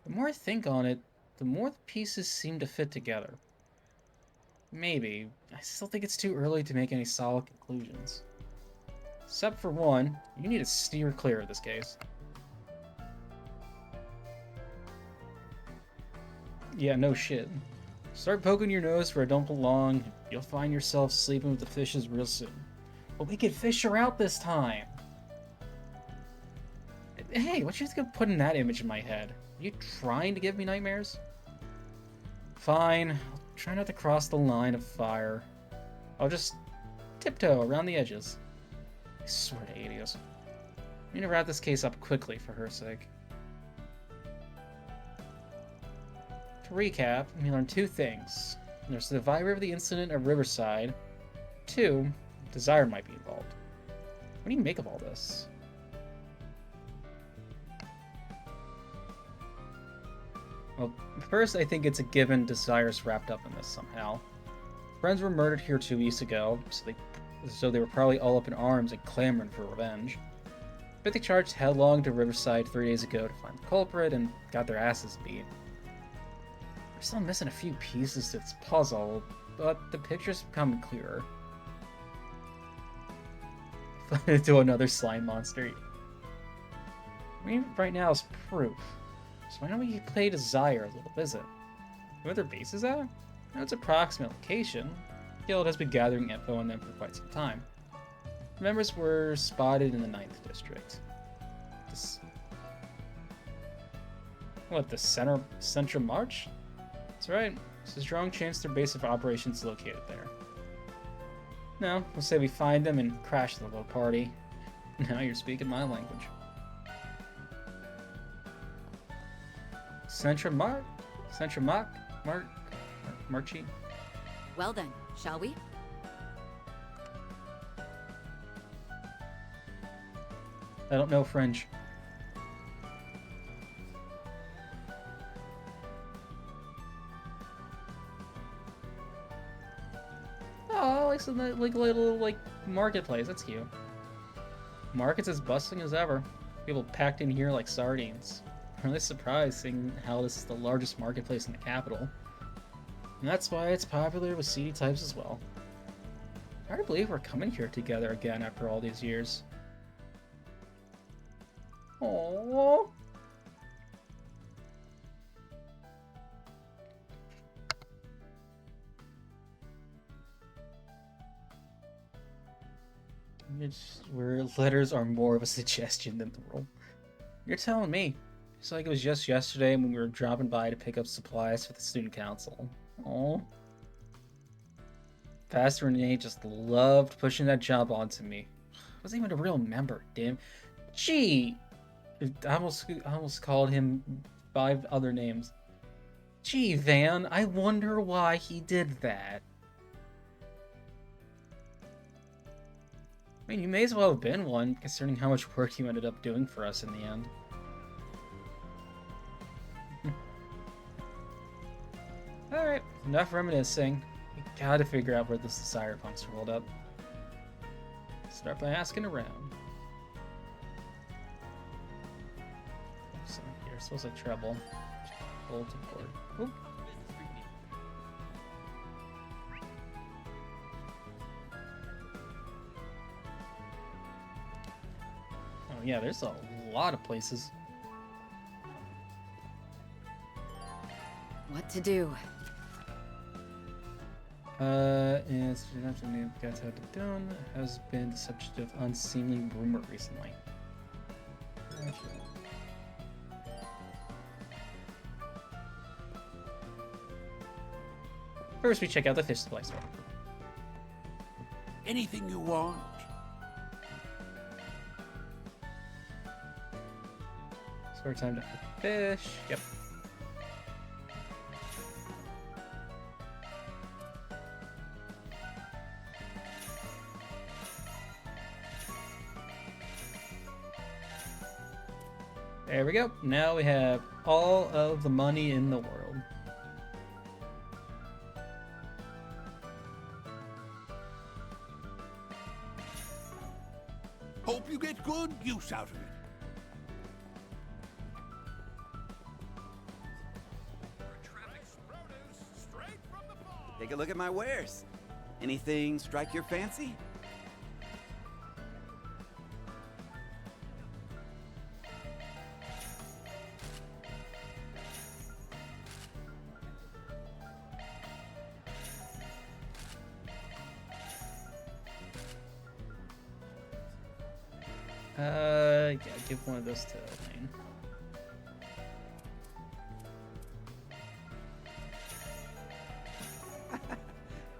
The more I think on it, the more the pieces seem to fit together. Maybe. I still think it's too early to make any solid conclusions. Except for one, you need to steer clear of this case. Yeah, no shit. Start poking your nose where it don't belong, you'll find yourself sleeping with the fishes real soon. But we can fish her out this time! Hey, what you think of putting that image in my head? Are you trying to give me nightmares? Fine, I'll try not to cross the line of fire. I'll just tiptoe around the edges. I swear to Adios. We need to wrap this case up quickly for her sake. To recap, we learned two things. There's the survivor of the incident at Riverside. 2, Desire might be involved. What do you make of all this? Well, first, I think it's a given Desire's wrapped up in this somehow. Friends were murdered here 2 weeks ago, so they were probably all up in arms and clamoring for revenge. But they charged headlong to Riverside 3 days ago to find the culprit and got their asses beat. We're still missing a few pieces to this puzzle, but the picture's becoming clearer. Into another slime monster. I mean, right now is proof. So why don't we play Desire a little visit? Where their base is at? Now its approximate location. The guild has been gathering info on them for quite some time. Members were spotted in the 9th district. The Central March? That's right. There's a strong chance their base of operations is located there. No, we'll say we find them and crash the little party. Now you're speaking my language. Marchi? Well then, shall we? I don't know French. Oh, like some little marketplace. That's cute. Market's as bustling as ever. People packed in here like sardines. I'm really surprised seeing how this is the largest marketplace in the capital. And that's why it's popular with seedy types as well. Hard to believe we're coming here together again after all these years. Aww. Where letters are more of a suggestion than the rule. You're telling me. It's like it was just yesterday when we were dropping by to pick up supplies for the student council. Aww. Pastor Renee just loved pushing that job onto me. I wasn't even a real member, damn. Gee! I almost called him 5 other names. Gee, Van, I wonder why he did that. I mean, you may as well have been one, considering how much work you ended up doing for us in the end. Alright, enough reminiscing. We gotta figure out where this Desire punks rolled up. Start by asking around. So here, smells like trouble. Bulletin board. Oop. Oh yeah, there's a lot of places. What to do? It's done has been the subject of unseemly rumor recently. First, we check out the fish supply store. Anything you want? Store time to fish. Yep. There we go. Now we have all of the money in the world. Hope you get good use out of it. Take a look at my wares. Anything strike your fancy? Yeah, give one of those to Elaine.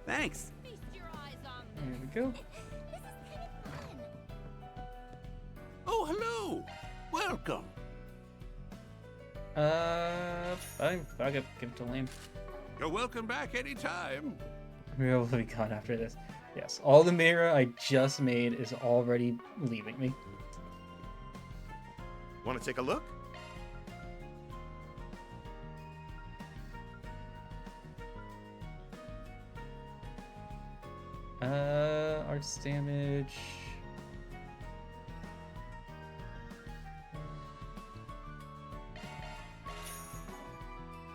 Thanks. There we go. Oh, hello. Welcome. Fine. I'll give it to Lane. You're welcome back anytime. We're able to be gone after this. Yes, all the mirror I just made is already leaving me. Want to take a look? Arts damage.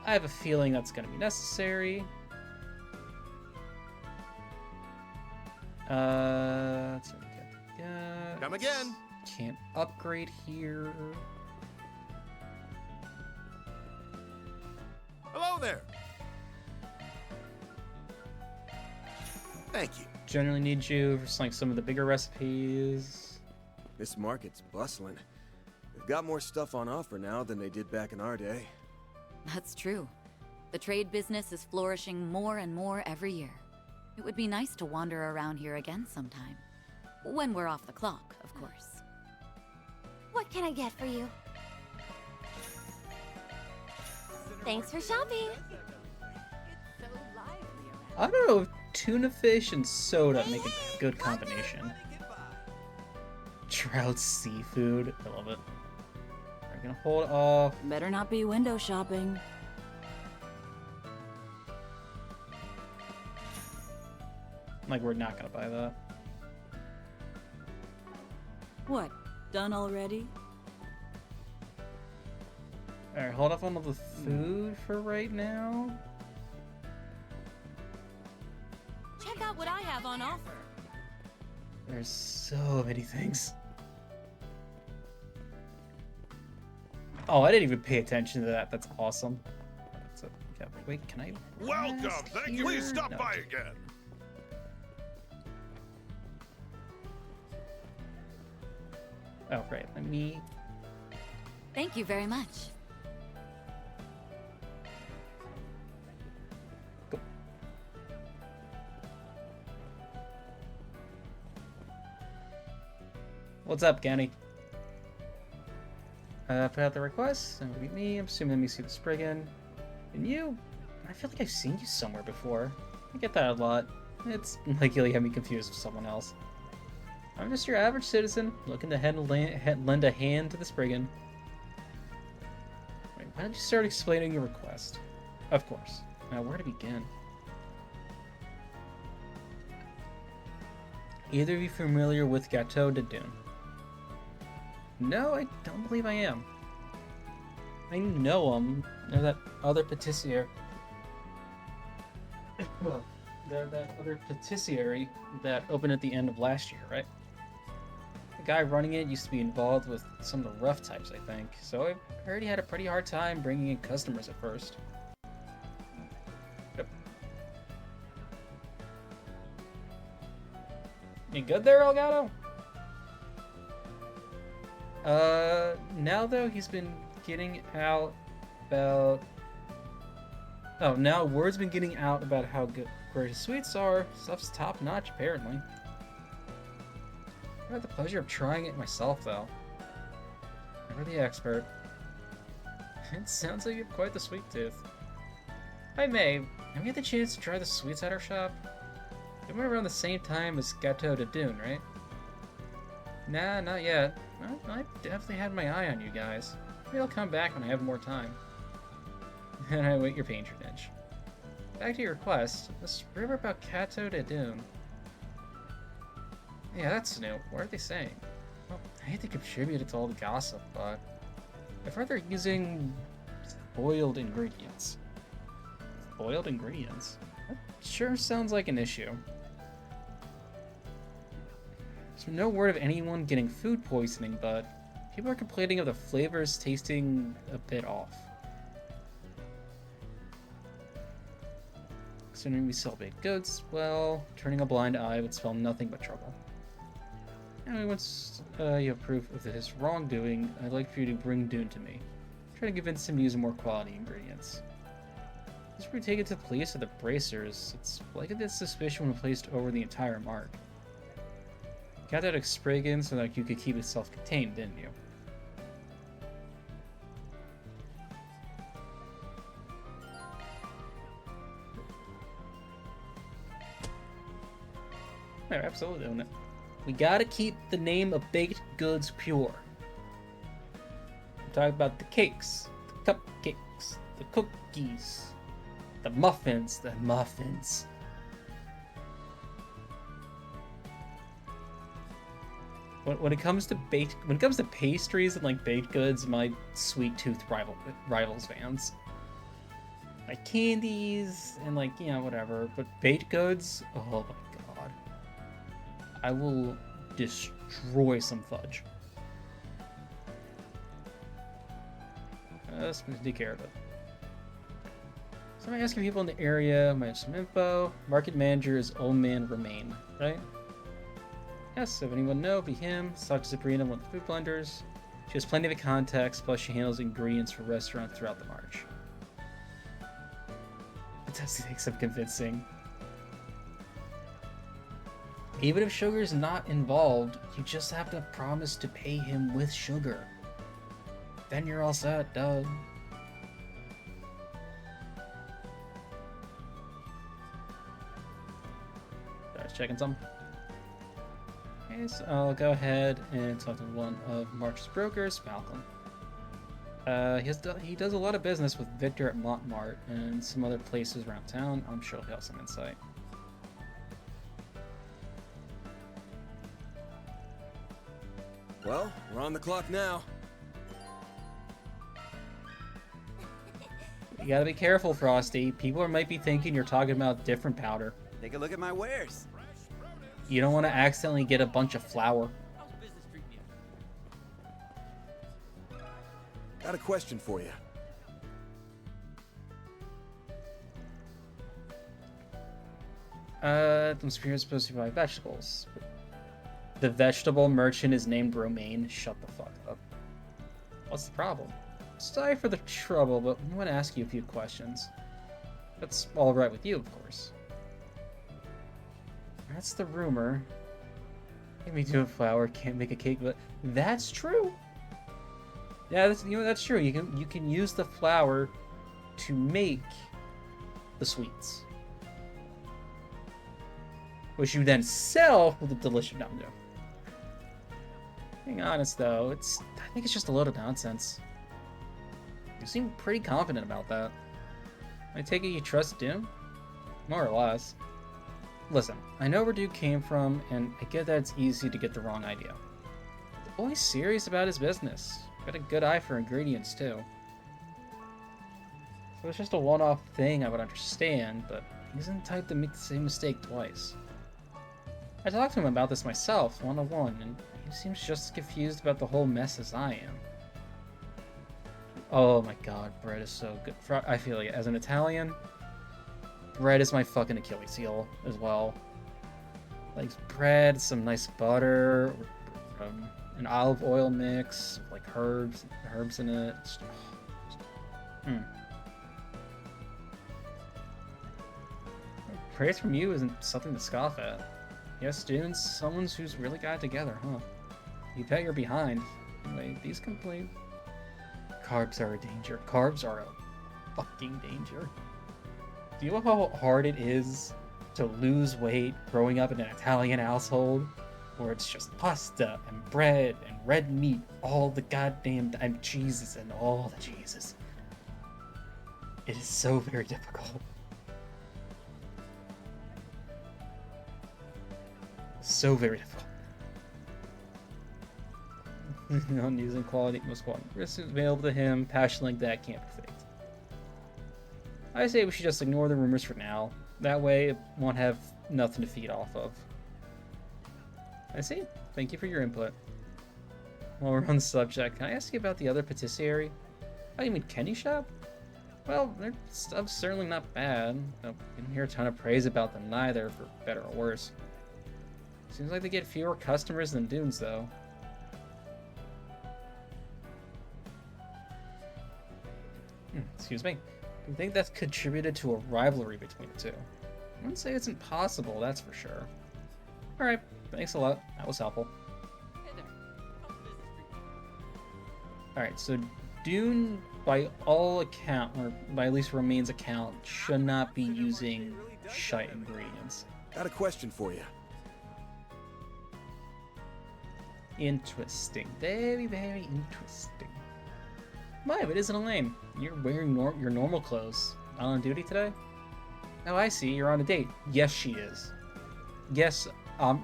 I have a feeling that's going to be necessary. Let's get Come again. Can't upgrade here. Hello there. Thank you. Generally need you for like some of the bigger recipes. This market's bustling. They've got more stuff on offer now than they did back in our day. That's true. The trade business is flourishing more and more every year. It would be nice to wander around here again sometime. When we're off the clock, of course. What can I get for you? Thanks for shopping. I don't know if tuna fish and soda make a good combination. Trout seafood. I love it. We're gonna hold off. Better not be window shopping. Like, we're not gonna buy that. What? Done already? Alright, hold off on all the food for right now. Check out what I have on offer. There's so many things. Oh, I didn't even pay attention to that. That's awesome. So, yeah, wait, can I? Welcome. Thank you. Please stop No, by okay. again. Oh, right. Let me. Thank you very much. What's up, Ganny? Put out the request, and it'll be me. I'm assuming let me see the Spriggan. And you? I feel like I've seen you somewhere before. I get that a lot. It's like you'll have me confused with someone else. I'm just your average citizen, looking to lend a hand to the Spriggan. Wait, why don't you start explaining your request? Of course. Now, where to begin? Either of you familiar with Gateau de Dune? No, I don't believe I am. I know him. They're that other patissier. They're that other patisserie that opened at the end of last year, right? The guy running it used to be involved with some of the rough types, I think. So I heard he had a pretty hard time bringing in customers at first. Yep. You good there, Elgato? Now though, he's been getting out about... Oh, now word's been getting out about how good great his sweets are. Stuff's top-notch, apparently. I had the pleasure of trying it myself, though. Never the expert. It sounds like you have quite the sweet tooth. Hi, May. Have you had the chance to try the sweets at our shop? They went around the same time as Gateau de Dune, right? Nah, not yet. I definitely had my eye on you guys. Maybe I'll come back when I have more time. And I await your patronage. Back to your request. This rumor about Gateau de Dune. Yeah, that's new. What are they saying? Well, I hate to contribute to all the gossip, but I've heard they're using boiled ingredients. Boiled ingredients? That sure sounds like an issue. There's no word of anyone getting food poisoning, but people are complaining of the flavors tasting a bit off. Considering we sell baked goods, well, turning a blind eye would spell nothing but trouble. Anyway, once you have proof of his wrongdoing, I'd like for you to bring Dune to me. Try to convince him to use more quality ingredients. Once we take it to the police or the bracers, it's likely that suspicion will be placed over the entire mark. Got that Spriggan so that you could keep it self-contained, didn't you? Yeah, absolutely own it. We gotta keep the name of baked goods pure. I'm talking about the cakes, the cupcakes, the cookies, the muffins, When it comes to pastries and like baked goods, my sweet tooth rivals Vans. Like candies and like, you know, whatever. But baked goods, oh my god. I will destroy some fudge. Let's take care of it. So I'm asking people in the area, might have some info. Market manager is Old Man Remain, right? Yes, if anyone know, be him. Talk to Sabrina, one of the food blenders. She has plenty of contacts, plus she handles ingredients for restaurants throughout the march. It does take some convincing. Even if sugar's not involved, you just have to promise to pay him with sugar. Then you're all set, duh. I was checking some. Okay, so I'll go ahead and talk to one of March's brokers, Malcolm. He does a lot of business with Victor at Montmart and some other places around town. I'm sure he'll have some insight. Well, we're on the clock now. You gotta be careful, Frosty. People might be thinking you're talking about different powder. Take a look at my wares. You don't want to accidentally get a bunch of flour. Got a question for you. I'm supposed to buy vegetables. The vegetable merchant is named Romaine. Shut the fuck up. What's the problem? Sorry for the trouble, but I want to ask you a few questions. That's all right with you, of course. That's the rumor. Can't make do a flour, can't make a cake, but that's true. Yeah, that's true. You can use the flour to make the sweets, which you then sell with a delicious. No. Being honest though, I think it's just a load of nonsense. You seem pretty confident about that. I take it you trust Doom? More or less. Listen, I know where Duke came from, and I get that it's easy to get the wrong idea. The boy's serious about his business. Got a good eye for ingredients, too. If it was just a one-off thing, I would understand, but he isn't the type to make the same mistake twice. I talked to him about this myself, one-on-one, and he seems just as confused about the whole mess as I am. Oh my god, bread is so good. I feel like, as an Italian, bread is my fucking Achilles heel as well. Like bread, some nice butter, an olive oil mix, like herbs in it. Praise from you isn't something to scoff at. Yes, Dune's someone who's really got it together, huh? You bet you're behind. Anyway, these complete. Carbs are a danger. Carbs are a fucking danger. Do you know how hard it is to lose weight growing up in an Italian household where it's just pasta and bread and red meat all the goddamn time, cheeses and all the cheeses? It is so very difficult. So very difficult. I'm using quality, most quality. Risk is available to him. Passion like that can't be faked. I say we should just ignore the rumors for now. That way, it won't have nothing to feed off of. I see. Thank you for your input. While we're on the subject, can I ask you about the other patisserie? Oh, you mean Kenny Shop? Well, their stuff's certainly not bad. I didn't hear a ton of praise about them neither, for better or worse. Seems like they get fewer customers than Dunes, though. Excuse me. Do you think that's contributed to a rivalry between the two? I wouldn't say it's impossible, that's for sure. Alright, thanks a lot. That was helpful. Alright, so Dune, by all account, or by at least Romaine's account, should not be using shite ingredients. Got a question for you. Interesting. Very, very interesting. Why, but isn't Elaine? You're wearing your normal clothes. Not on duty today? Oh, I see. You're on a date. Yes, she is. Yes,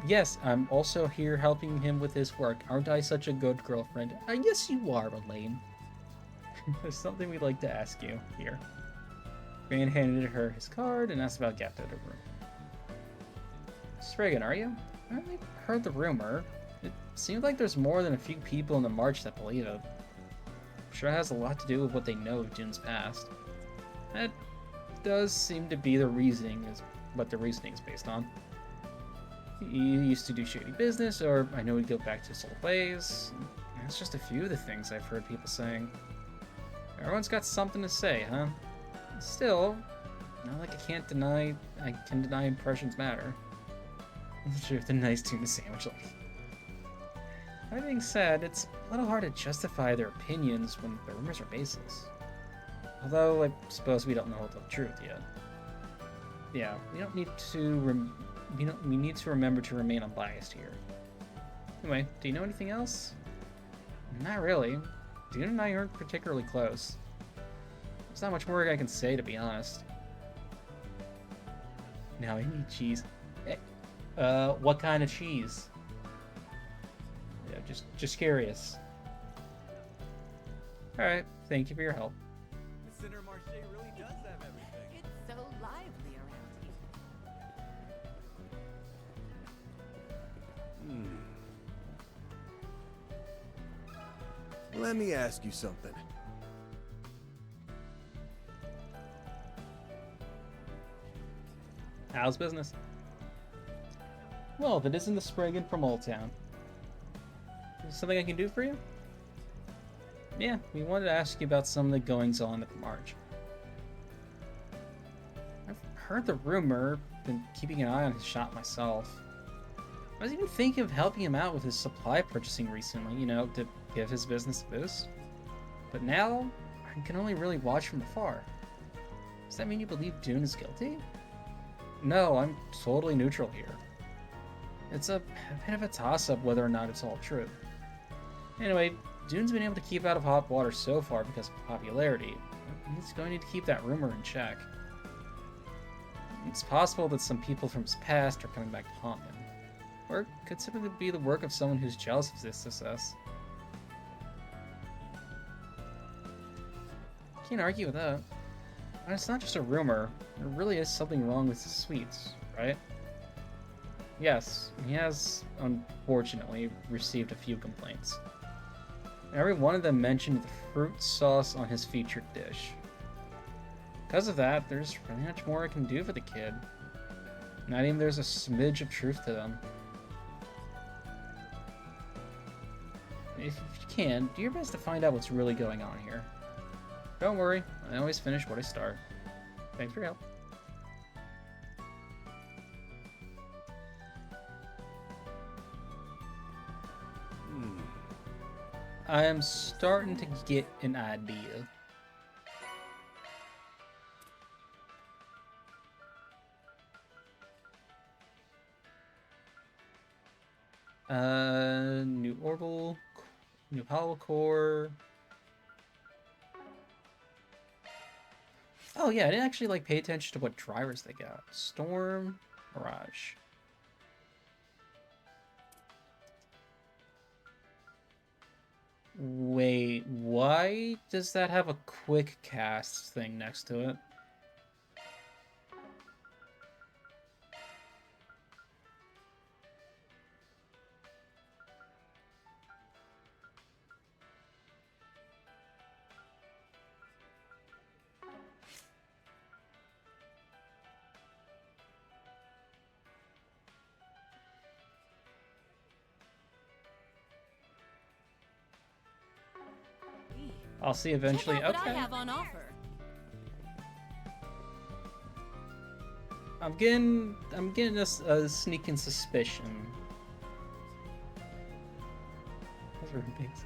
yes, I'm also here helping him with his work. Aren't I such a good girlfriend? Yes, you are, Elaine. There's something we'd like to ask you here. Gran handed her his card and asked about Gapta to the room. Spriggan, are you? I only heard the rumor. It seems like there's more than a few people in the march that believe it. I'm sure it has a lot to do with what they know of June's past. That does seem to be the reasoning, is what the reasoning is based on. He used to do shady business, or I know he'd go back to his old ways. That's just a few of the things I've heard people saying. Everyone's got something to say, huh? Still, not like I can deny impressions matter. Sure, the nice tuna sandwich. That being said, it's a little hard to justify their opinions when the rumors are baseless. Although, I suppose we don't know the truth yet. Yeah, we don't need to we need to remember to remain unbiased here. Anyway, do you know anything else? Not really. Dune and I aren't particularly close. There's not much more I can say, to be honest. Now I need cheese. What kind of cheese? Yeah, just curious. Alright, thank you for your help. The Center Marche really does have everything. It's so lively around here. Let me ask you something. How's business? Well, if it isn't the Spriggan from Old Town. Is there something I can do for you? Yeah, we wanted to ask you about some of the goings-on at the March. I've heard the rumor, been keeping an eye on his shop myself. I was even thinking of helping him out with his supply purchasing recently, you know, to give his business a boost. But now, I can only really watch from afar. Does that mean you believe Dune is guilty? No, I'm totally neutral here. It's a bit of a toss-up whether or not it's all true. Anyway, Dune's been able to keep out of hot water so far because of popularity. He's going to need to keep that rumor in check. It's possible that some people from his past are coming back to haunt him. Or it could simply be the work of someone who's jealous of his success. Can't argue with that. And it's not just a rumor. There really is something wrong with his sweets, right? Yes, he has, unfortunately, received a few complaints. Every one of them mentioned the fruit sauce on his featured dish. Because of that, there's really much more I can do for the kid. Not even there's a smidge of truth to them. If you can, do your best to find out what's really going on here. Don't worry, I always finish what I start. Thanks for your help. I am starting to get an idea. New orbital, new hollow core. Oh yeah, I didn't actually like pay attention to what drivers they got. Storm, Mirage. Wait, why does that have a quick cast thing next to it? I'll see eventually. Check out what Okay. I have on offer. I'm getting a sneaking suspicion. Those are things.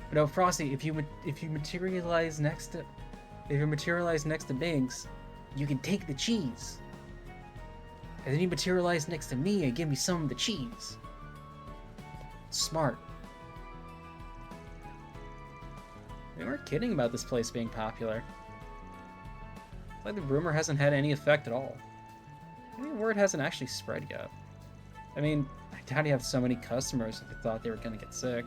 But no, Frosty, if you materialize next to Biggs, you can take the cheese. And then you materialize next to me and give me some of the cheese. Smart. They weren't kidding about this place being popular. It's like the rumor hasn't had any effect at all. Maybe word hasn't actually spread yet. I mean, I doubt you have so many customers if they thought they were gonna get sick.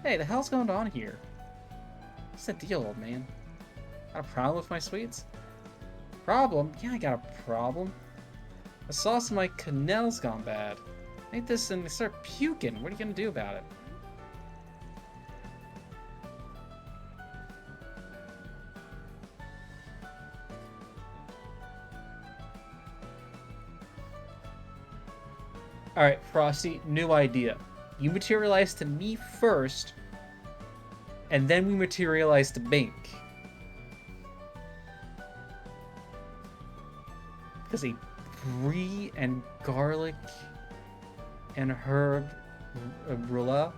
Hey, the hell's going on here? What's the deal, old man? Got a problem with my sweets? Problem? Yeah, I got a problem. The sauce in my quenelle's gone bad. I ate this and they start puking. What are you gonna do about it? Alright, Frosty, new idea. You materialize to me first, and then we materialize to Bink. Because a brie and garlic and herb roulade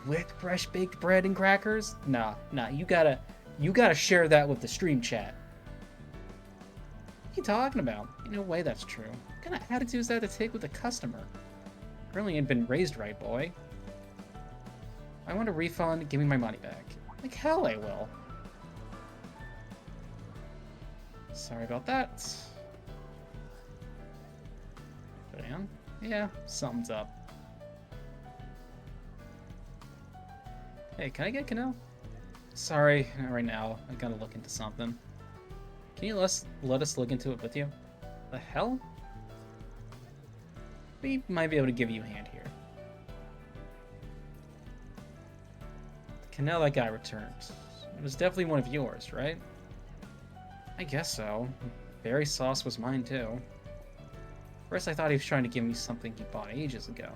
with fresh baked bread and crackers? Nah, you gotta share that with the stream chat. What are you talking about? Ain't no way that's true. What kind of attitude is that to take with a customer? Really ain't been raised right, boy. I want a refund, give me my money back. Like hell I will. Sorry about that. Go down. Yeah, something's up. Hey, can I get Canal? Sorry, not right now. I gotta look into something. Can you let us look into it with you? The hell? We might be able to give you a hand here. The canal that guy returned. It was definitely one of yours, right? I guess so. Berry sauce was mine too. First I thought he was trying to give me something he bought ages ago.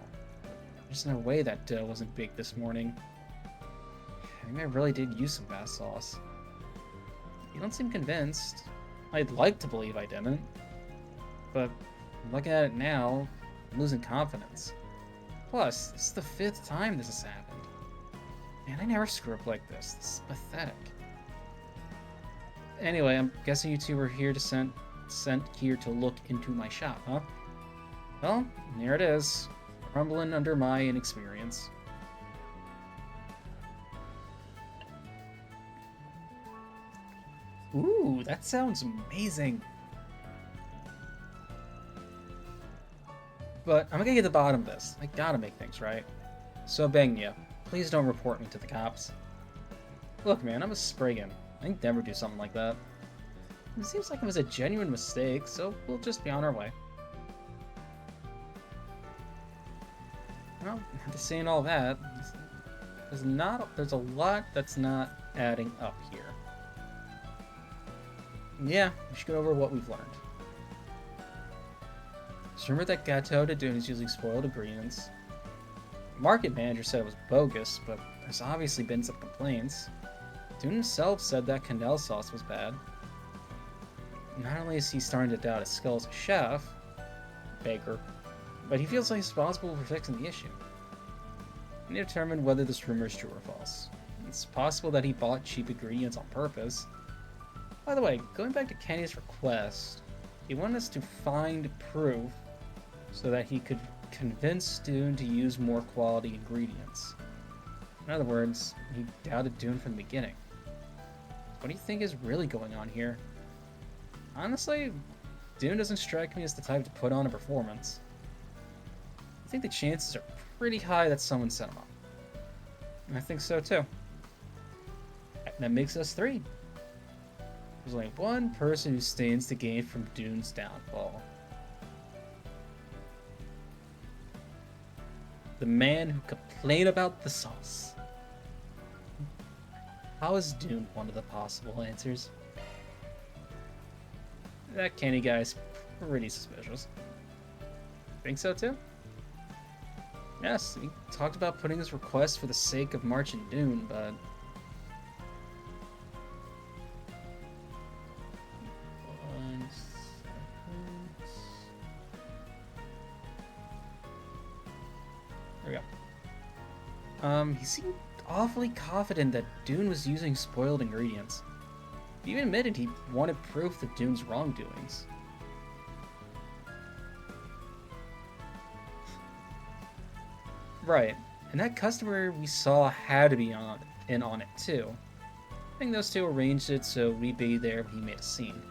There's no way that dough wasn't baked this morning. I think I really did use some bad sauce. You don't seem convinced. I'd like to believe I didn't. But looking at it now, I'm losing confidence. Plus, this is the 5th time this has happened. Man, I never screw up like this. This is pathetic. Anyway, I'm guessing you two were here to sent here to look into my shop, huh? Well, there it is. Crumbling under my inexperience. Ooh, that sounds amazing. But I'm gonna get to the bottom of this. I gotta make things right. So Bengnia, please don't report me to the cops. Look, man, I'm a Spriggan. I'd never do something like that. It seems like it was a genuine mistake, so we'll just be on our way. Well, after saying all that, there's a lot that's not adding up here. Yeah, we should go over what we've learned. Just remember that Gateau de Dune is using spoiled ingredients. The market manager said it was bogus, but there's obviously been some complaints. Dune himself said that quenelle sauce was bad. Not only is he starting to doubt his skill as a chef, baker, but he feels like he's responsible for fixing the issue. We need to determine whether this rumor is true or false. It's possible that he bought cheap ingredients on purpose. By the way, going back to Kenny's request, he wanted us to find proof so that he could convince Dune to use more quality ingredients. In other words, he doubted Dune from the beginning. What do you think is really going on here? Honestly, Dune doesn't strike me as the type to put on a performance. I think the chances are pretty high that someone set him up. And I think so too. That makes us 3. There's only one person who stands to gain from Dune's downfall. The man who complained about the sauce. How is Dune one of the possible answers? That Kenny guy's pretty suspicious. Think so too? Yes, he talked about putting his request for the sake of marching Dune, but... There we go. He seemed awfully confident that Dune was using spoiled ingredients. He even admitted he wanted proof of Dune's wrongdoings. Right, and that customer we saw had to be on it too. I think those two arranged it so we'd be there when he made a scene.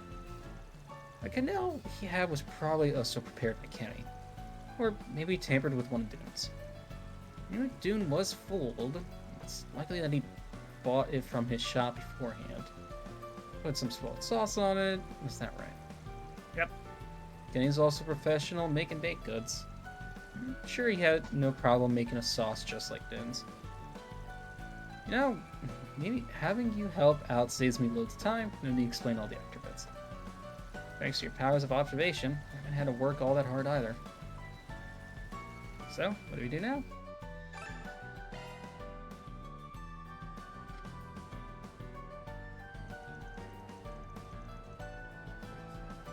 The canal he had was probably also prepared by Kenny, or maybe tampered with one of Dune's. You know, Dune was fooled. It's likely that he bought it from his shop beforehand. Put some spoiled sauce on it. Was that right? Yep. Kenny's also professional making baked goods. I'm sure he had no problem making a sauce just like Dune's. You know, maybe having you help out saves me loads of time, and me explain all the extra bits. Thanks to your powers of observation, I haven't had to work all that hard either. So, what do we do now?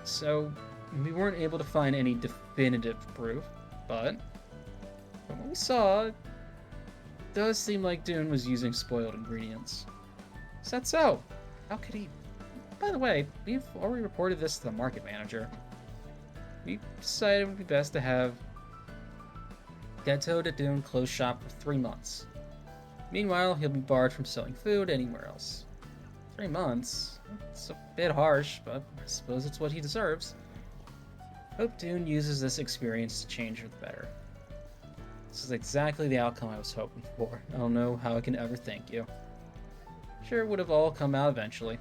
So, we weren't able to find any definitive proof, but from what we saw, it does seem like Dune was using spoiled ingredients. Is that so? How could he? By the way, we've already reported this to the market manager. We decided it would be best to have Ghetto de Dune close shop for 3 months. Meanwhile, he'll be barred from selling food anywhere else. 3 months? It's a bit harsh, but I suppose it's what he deserves. Hope Dune uses this experience to change for the better. This is exactly the outcome I was hoping for. I don't know how I can ever thank you. Sure, it would have all come out eventually.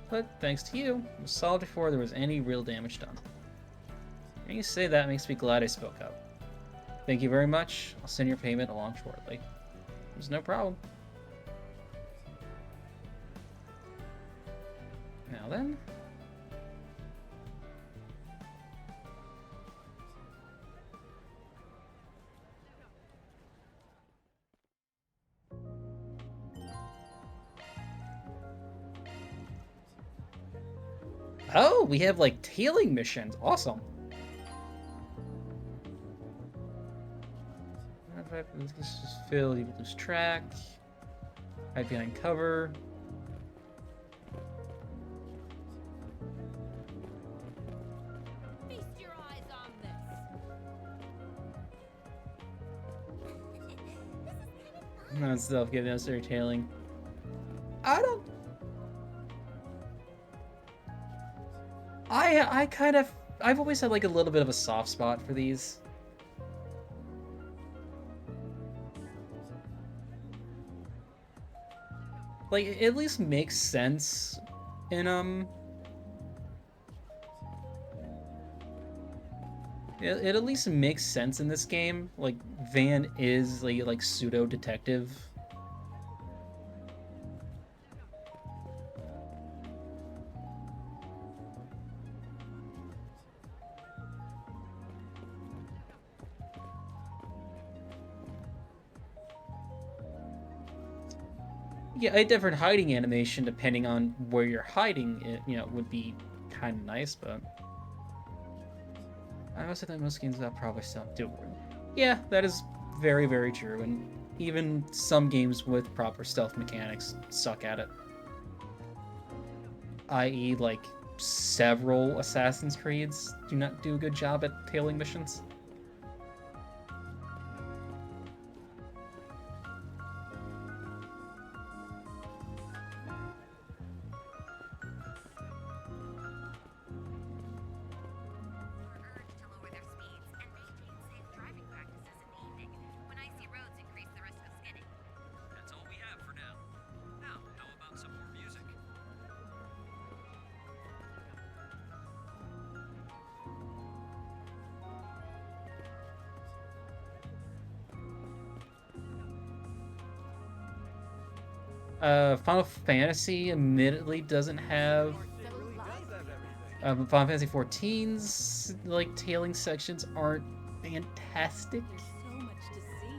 But thanks to you, it was solved before there was any real damage done. Hearing you say that makes me glad I spoke up. Thank you very much. I'll send your payment along shortly. There's no problem. Now then. Oh, we have like tailing missions. Awesome. This is filled, you lose track. Hide behind cover. Feast your eyes on this. Not stuff, get necessary tailing. I've always had like a little bit of a soft spot for these. Like, it at least makes sense in, it at least makes sense in this game. Like, Van is like pseudo-detective. Yeah, a different hiding animation depending on where you're hiding it, you know, would be kind of nice, but I also think most games that probably still do it. Yeah, that is very, very true, and even some games with proper stealth mechanics suck at it. I.e., like, several Assassin's Creeds do not do a good job at tailing missions. Final Fantasy admittedly doesn't have Final Fantasy 14's like tailing sections aren't fantastic. So much to see.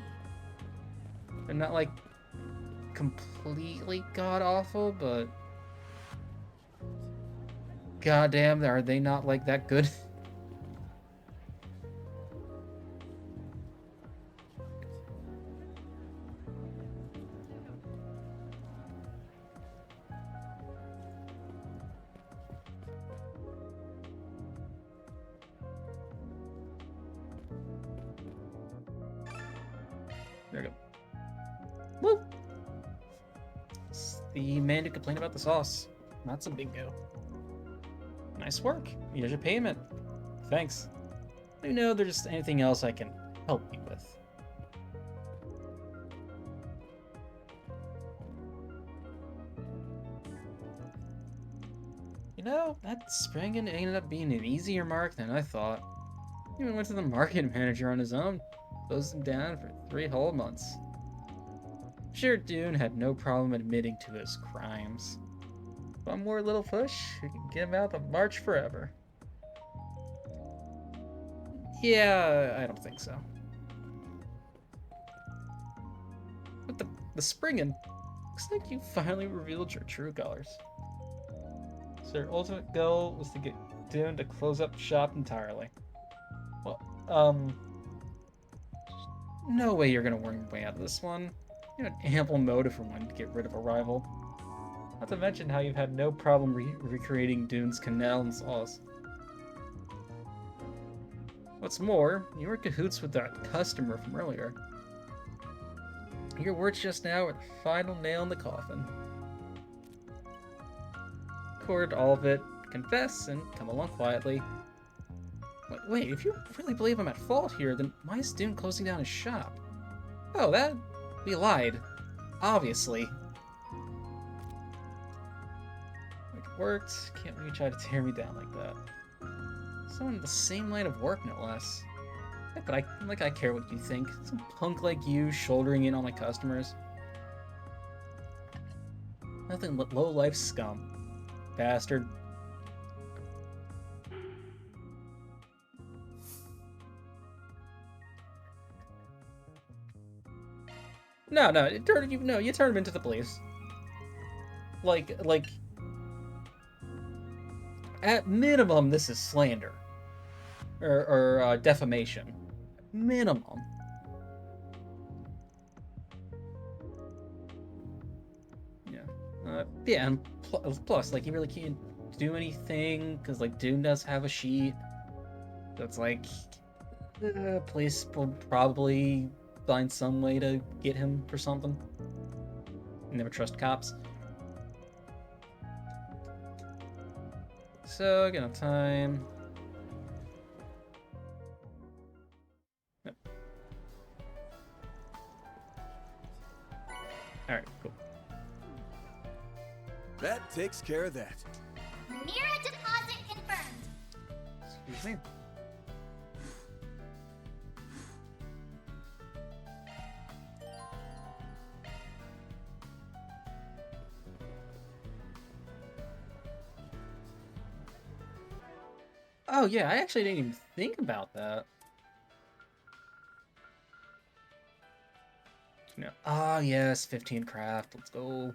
They're not like completely god awful, but goddamn, are they not like that good? the man who complained about the sauce. That's a big go. Nice work. Here's your payment. Thanks. Let me know if there's anything else I can help you with. You know, that Spriggan ended up being an easier mark than I thought. He even went to the market manager on his own, closed him down for 3 whole months. I'm sure Dune had no problem admitting to his crimes. One more little push, we can get him out of March forever. Yeah, I don't think so. But the Spriggan, looks like you finally revealed your true colors. So your ultimate goal was to get Dune to close up shop entirely. Well, no way you're gonna worm your way out of this one. You had ample motive for wanting to get rid of a rival. Not to mention how you've had no problem recreating Dune's canal and sauce. What's more, you were in cahoots with that customer from earlier. Your words just now were the final nail in the coffin. Record all of it, confess, and come along quietly. Wait, if you really believe I'm at fault here, then why is Dune closing down his shop? Oh, we lied. Obviously. Like it worked, can't believe you try to tear me down like that. Someone in the same line of work, no less. Yeah, but I care what you think. Some punk like you shouldering in on my customers. Nothing but low-life scum. Bastard. No, you turn him into the police. Like, at minimum, this is slander. Or defamation. Minimum. Yeah, and plus, like, you really can't do anything, because, like, Dune does have a sheet. That's like, police will probably find some way to get him for something. Never trust cops. So, again, on time. Yep. Alright, cool. That takes care of that. Mira deposit confirmed. Excuse me. Oh yeah, I actually didn't even think about that. No. Ah, yes, 15 craft. Let's go.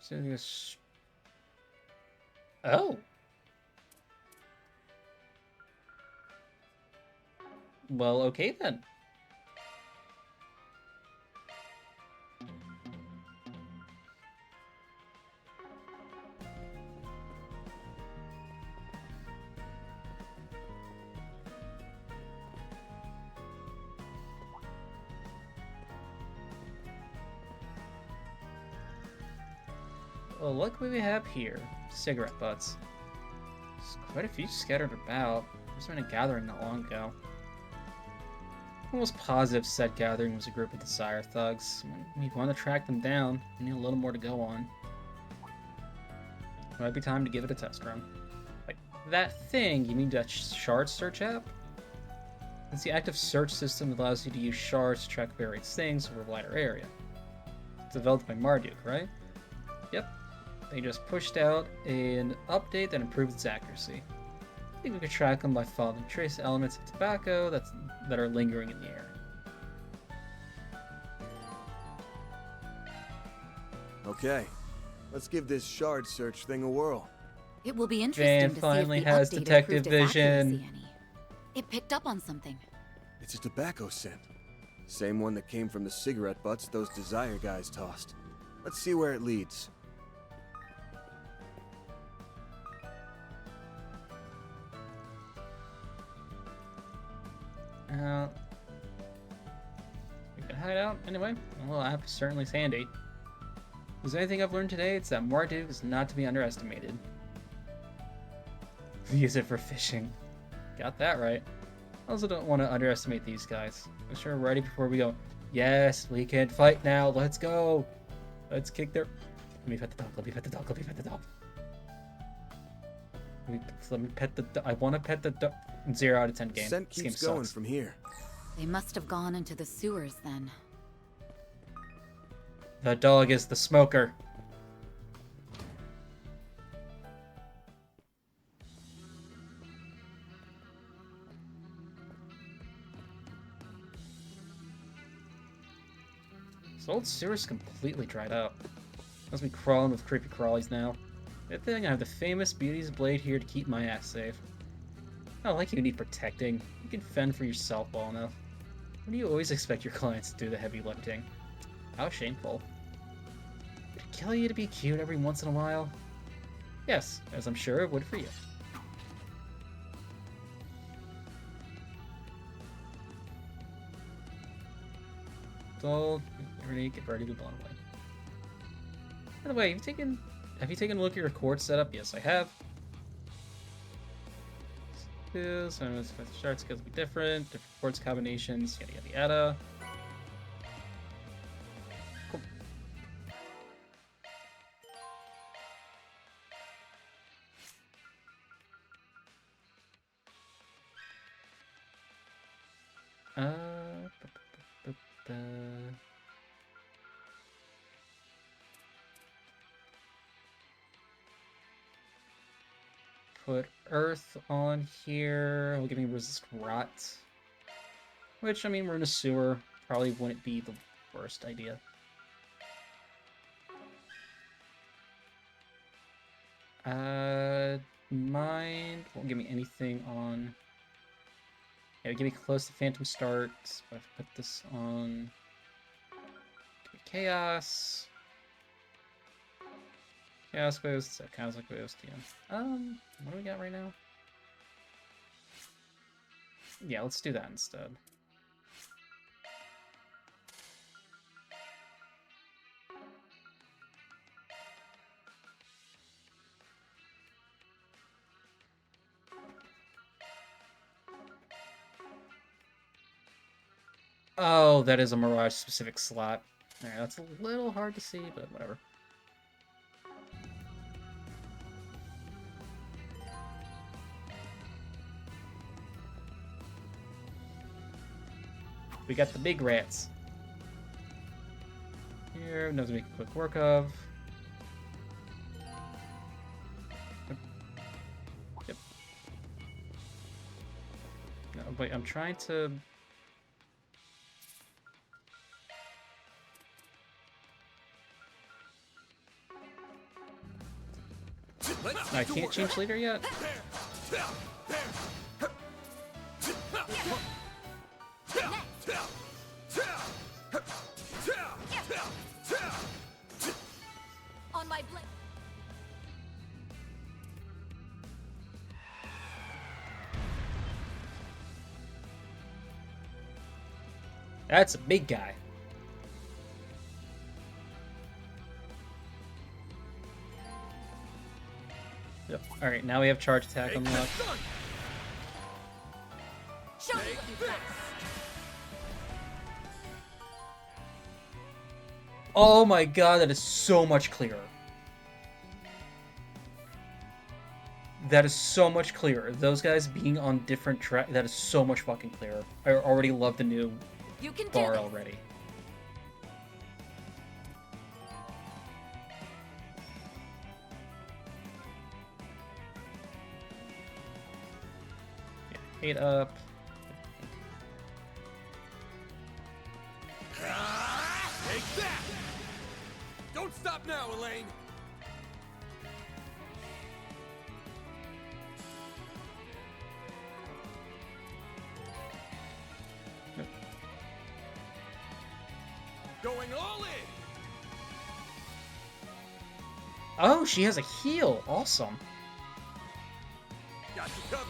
So this. Oh. Well, okay then. Well, look what we have here. Cigarette butts. There's quite a few scattered about. There's been a gathering not long ago. Almost positive said gathering was a group of the Sire thugs. When you want to track them down, you need a little more to go on. It might be time to give it a test run. Like, that thing, you mean that shard search app? It's the active search system that allows you to use shards to track various things over a wider area. It's developed by Marduk, right? Yep. They just pushed out an update that improved its accuracy. I think we could track them by following trace elements of tobacco that are lingering in the air. Okay, let's give this shard search thing a whirl. It will be interesting to see finally if the has update detective improved its vision. accuracy any. It picked up on something. It's a tobacco scent. Same one that came from the cigarette butts those Desire guys tossed. Let's see where it leads. hideout, anyway. Well, app certainly is handy. If there's anything I've learned today, it's that Marduk is not to be underestimated. Use it for fishing. Got that right. I also don't want to underestimate these guys. I'm sure ready before we go. Yes, we can fight now. Let's go. Let's kick their... Let me pet the dog. Let me pet the dog. Let me pet the dog. Let me pet the dog. I want to pet the dog. 0 out of 10 game. Scent This game keeps going sucks. from here. They must have gone into the sewers then. The dog is the smoker. This old sewer's completely dried up. Must be crawling with creepy crawlies now. Good thing I have the famous Beauty's Blade here to keep my ass safe. Not like you need protecting. You can fend for yourself well enough. Why do you always expect your clients to do the heavy lifting? How shameful. Would it kill you to be cute every once in a while? Yes, as I'm sure it would for you. So, get ready to be blown away. By the way, have you taken a look at your chord setup? Yes, I have. So charts skills will be different chords combinations, yada yada yada. Cool. Put earth on here. We'll give me resist rot. Which, I mean, we're in a sewer. Probably wouldn't be the worst idea. Mind won't give me anything on... Yeah, give me close to Phantom Start. But if I put this on... Give me Chaos. Chaos Boost, Cosmic Boost, yeah. What do we got right now? Yeah, let's do that instead. Oh, that is a Mirage specific slot. Alright, that's a little hard to see, but whatever. We got the big rats. Here, nothing we can quick work of. Yep. No, wait, I'm trying to... I can't change leader yet? On my blade. That's a big guy. Yep. Alright, now we have charge attack unlocked. Show me what you got. Oh my god, that is so much clearer. That is so much clearer. Those guys being on different track, that is so much fucking clearer. I already love the new bar already. Yeah, 8 up. Take that! Don't stop now, Elaine! Going all in! Oh, she has a heal. Awesome. Got you covered.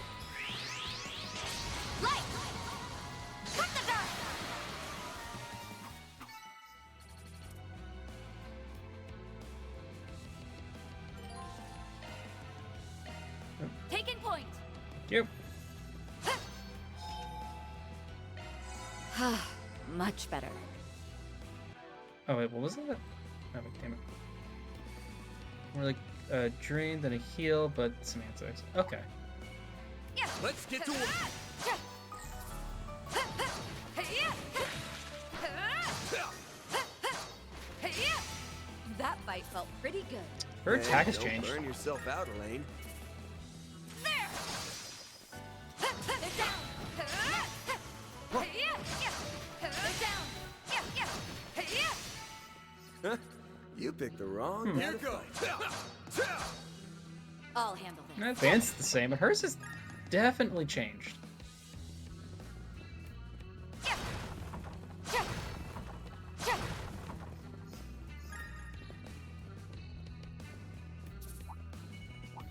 Light! Cut the dirt! Yep. Much better. Oh wait, what was that? Oh, wait, damn it. More like a drain than a heal, but semantics. Okay. Let's get to work. That fight felt pretty good. Her attack has Don't changed. burn yourself out, Elaine. Huh? You picked the wrong Here goes. I'll handle this. That Van's the same, but hers has definitely changed.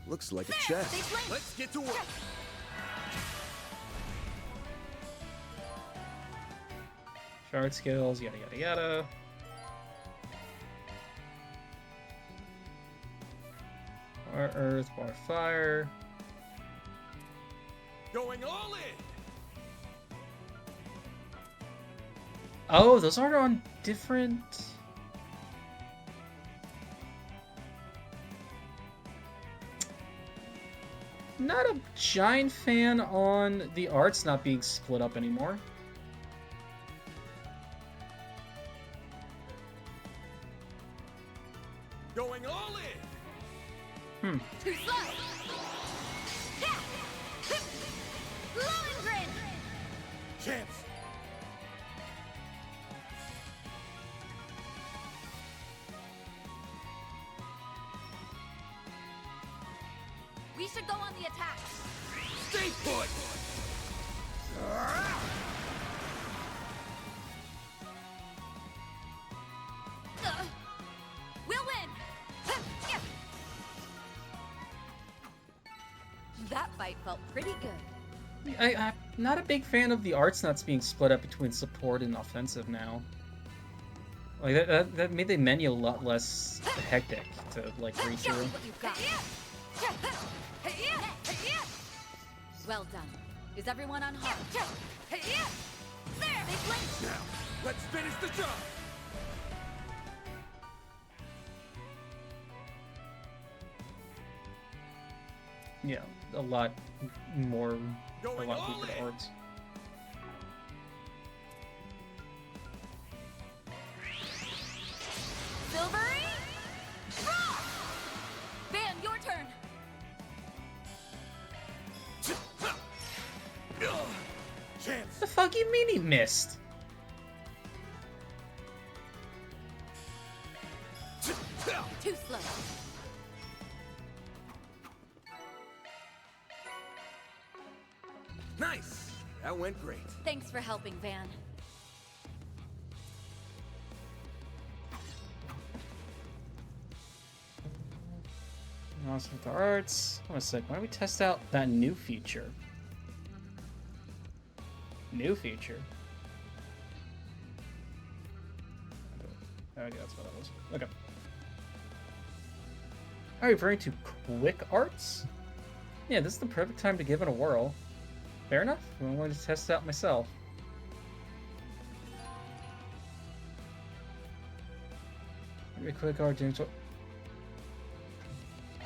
Looks like a chest. Let's get to work. Shard skills, yada yada yada. Bar earth, bar fire. Going all in. Oh, those are on different. Not a giant fan on the arts not being split up anymore. Going all in. Too slow. Lohengrin. Chance. We should go on the attack. Stay put. We'll win. That fight felt pretty good. I'm not a big fan of the arts nuts being split up between support and offensive now. Like that made the menu a lot less hectic to like read Show me through. what you've got. Well done. Is everyone unharmed? Now, let's finish the job. Yeah, a lot more, a Going lot all deeper in. arts. Silvery. Frost. Van, your turn. Chance. The fuck you mean he missed? Too slow. Nice. That went great. Thanks for helping, Van. Awesome with the arts. Hold on a sec. Why don't we test out that new feature? New feature. Okay, that's what that was. Okay. Are you referring to quick arts? Yeah, this is the perfect time to give it a whirl. Fair enough. I wanted to test it out myself. Maybe a quick art doing so.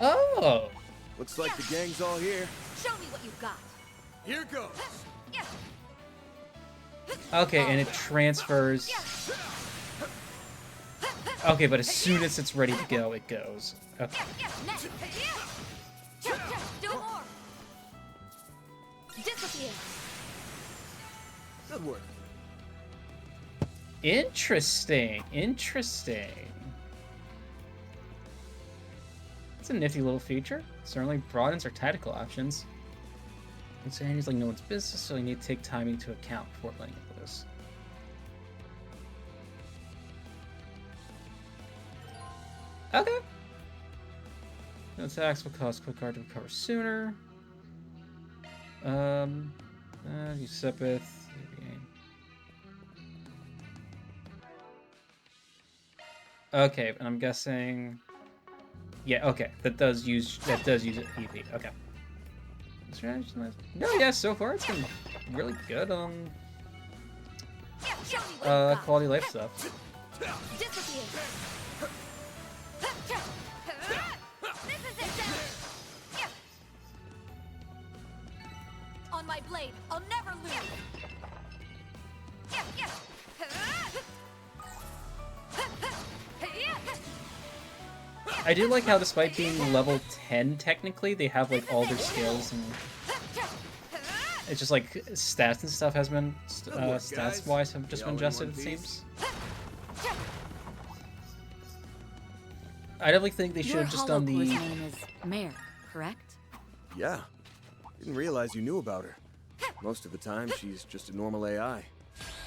Oh! Looks like the gang's all here. Show me what you've got. Here goes. Okay, and it transfers. Okay, but as soon as it's ready to go, it goes. Okay. Next. Do more. Disappear. Good work. Interesting. Interesting. It's a nifty little feature. Certainly broadens our tactical options. Insanity is like no one's business, so you need to take timing into account before letting it loose. Okay. No attacks will cause quick guard to recover sooner. You Sepith. Okay, and I'm guessing. Yeah, okay. That does use it EV. Okay. No, yeah, so far it's been really good on quality of life stuff. On my blade, I'll never lose. I do like how, despite being level 10 technically, they have like all their skills, and it's just like stats and stuff has been stats wise have just been adjusted, it seems. I definitely think they should have just done the. Your name is Mare, correct? Yeah. Didn't realize you knew about her. Most of the time, she's just a normal AI.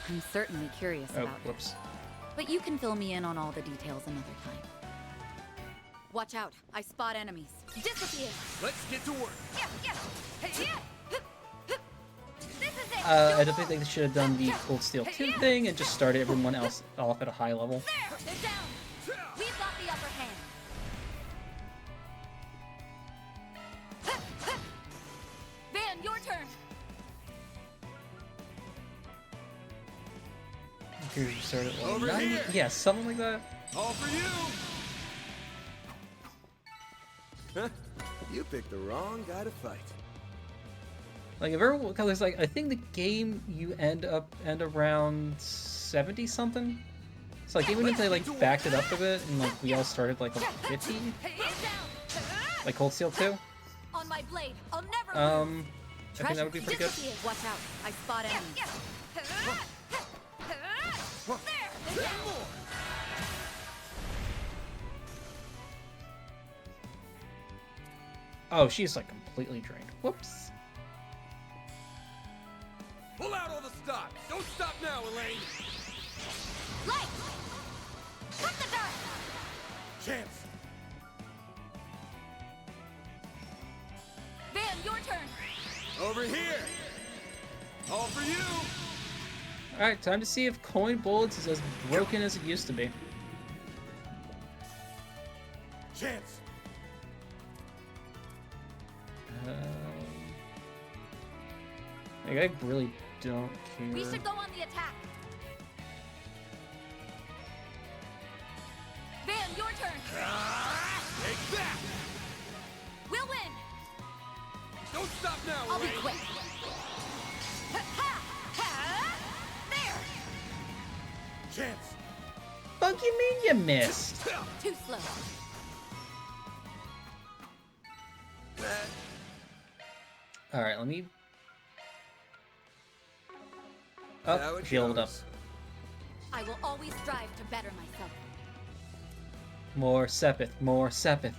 I'm certainly curious about whoops. her. But you can fill me in on all the details another time. Watch out, I spot enemies. Disappear. Let's get to work. I definitely think they should have done the Cold Steel 2 thing and just started everyone else off at a high level. They're down. We've got the upper hand. Van, your turn. You started at Over 90? here. Yeah, something like that. All for you. You picked the wrong guy to fight. Like if everyone, cause like I think the game you end around 70 something. So like even if they like backed it up a bit and like we all started like 50, like Cold Steel 2. On my blade, I'll never I think that would be pretty good. Watch out, I spot enemies. Oh, she's like completely drained. Whoops. Pull out all the stops. Don't stop now, Elaine. Light. Cut the dark. Chance. Van, your turn. Over here. All for you. Alright, time to see if Coin Bullets is as broken as it used to be. Chance. Like, I really don't care. We should go on the attack. Van, your turn. Take that. We'll win. Don't stop now, I'll be Elaine. quick. There. Chance. Fuck you mean you missed? Too slow. Alright, let me... Oh, healed up. I will always strive to better myself. More Sepith, more Sepith.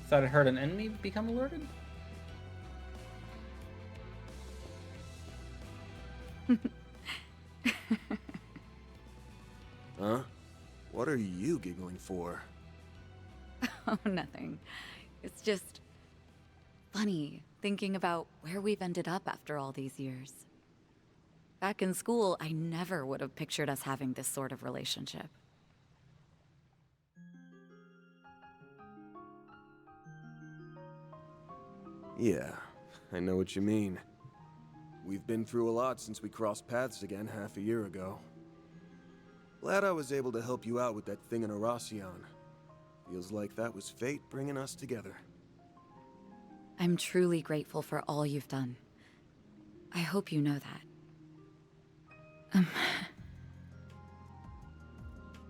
Thought I heard an enemy become alerted? Huh? What are you giggling for? Oh, nothing. It's just funny thinking about where we've ended up after all these years. Back in school, I never would have pictured us having this sort of relationship. Yeah, I know what you mean. We've been through a lot since we crossed paths again half a year ago. Glad I was able to help you out with that thing in Aracion. Feels like that was fate bringing us together. I'm truly grateful for all you've done. I hope you know that.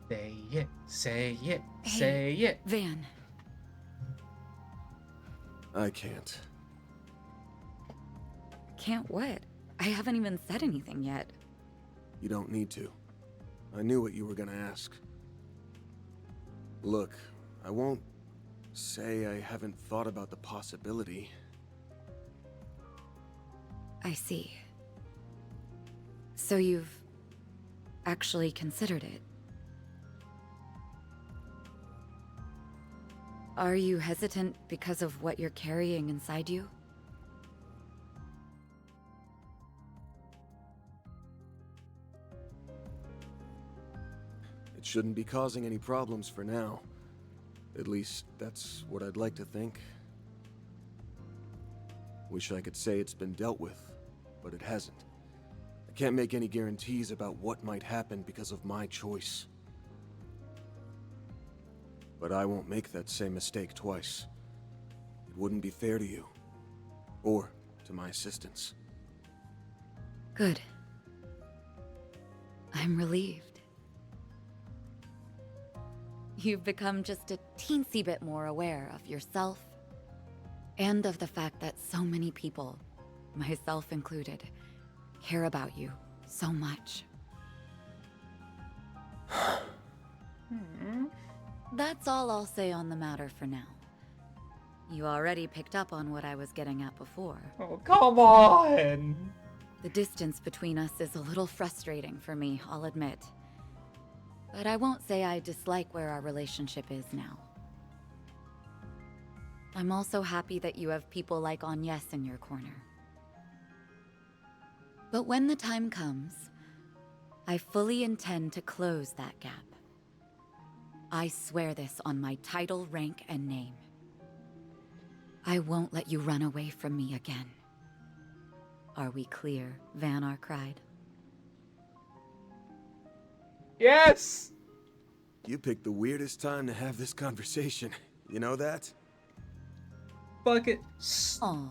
Say it, say it, Hey, say it. Van. I can't. Can't what? I haven't even said anything yet. You don't need to. I knew what you were gonna ask. Look, I won't say I haven't thought about the possibility. I see. So you've actually considered it. Are you hesitant because of what you're carrying inside you? It shouldn't be causing any problems for now. At least, that's what I'd like to think. Wish I could say it's been dealt with, but it hasn't. I can't make any guarantees about what might happen because of my choice. But I won't make that same mistake twice. It wouldn't be fair to you, or to my assistants. Good. I'm relieved. You've become just a teensy bit more aware of yourself, and of the fact that so many people, myself included, care about you so much. That's all I'll say on the matter for now. You already picked up on what I was getting at before. Oh, come on! The distance between us is a little frustrating for me, I'll admit. But I won't say I dislike where our relationship is now. I'm also happy that you have people like Agnes in your corner. But when the time comes, I fully intend to close that gap. I swear this on my title, rank, and name. I won't let you run away from me again. Are we clear, Van Arkride? Yes! You picked the weirdest time to have this conversation. You know that? Bucket. Aw,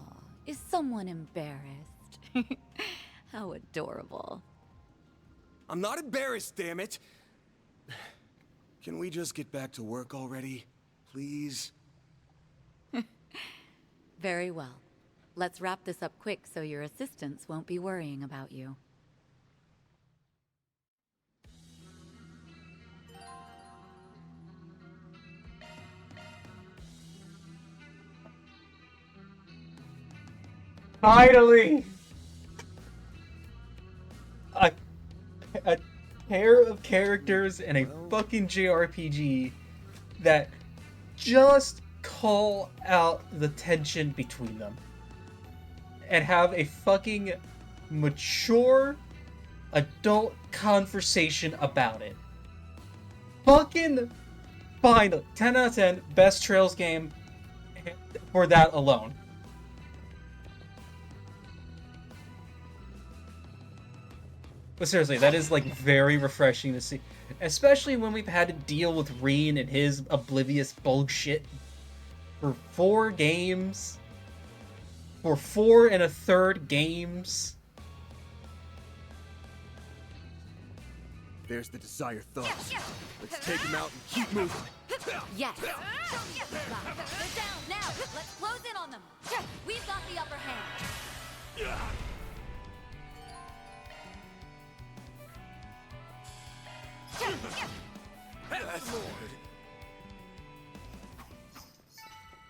is someone embarrassed? How adorable. I'm not embarrassed, damn it! Can we just get back to work already? Please? Very well. Let's wrap this up quick so your assistants won't be worrying about you. Finally! A pair of characters in a fucking JRPG that just call out the tension between them and have a fucking mature adult conversation about it. Fucking fine. 10 out of 10, best Trails game for that alone. But seriously, that is like very refreshing to see. Especially when we've had to deal with Reen and his oblivious bullshit for 4 games. For 4 1/3 games. There's the desired thoughts. Let's take him out and keep moving. Yes. They're down now. Let's close in on them. We've got the upper hand.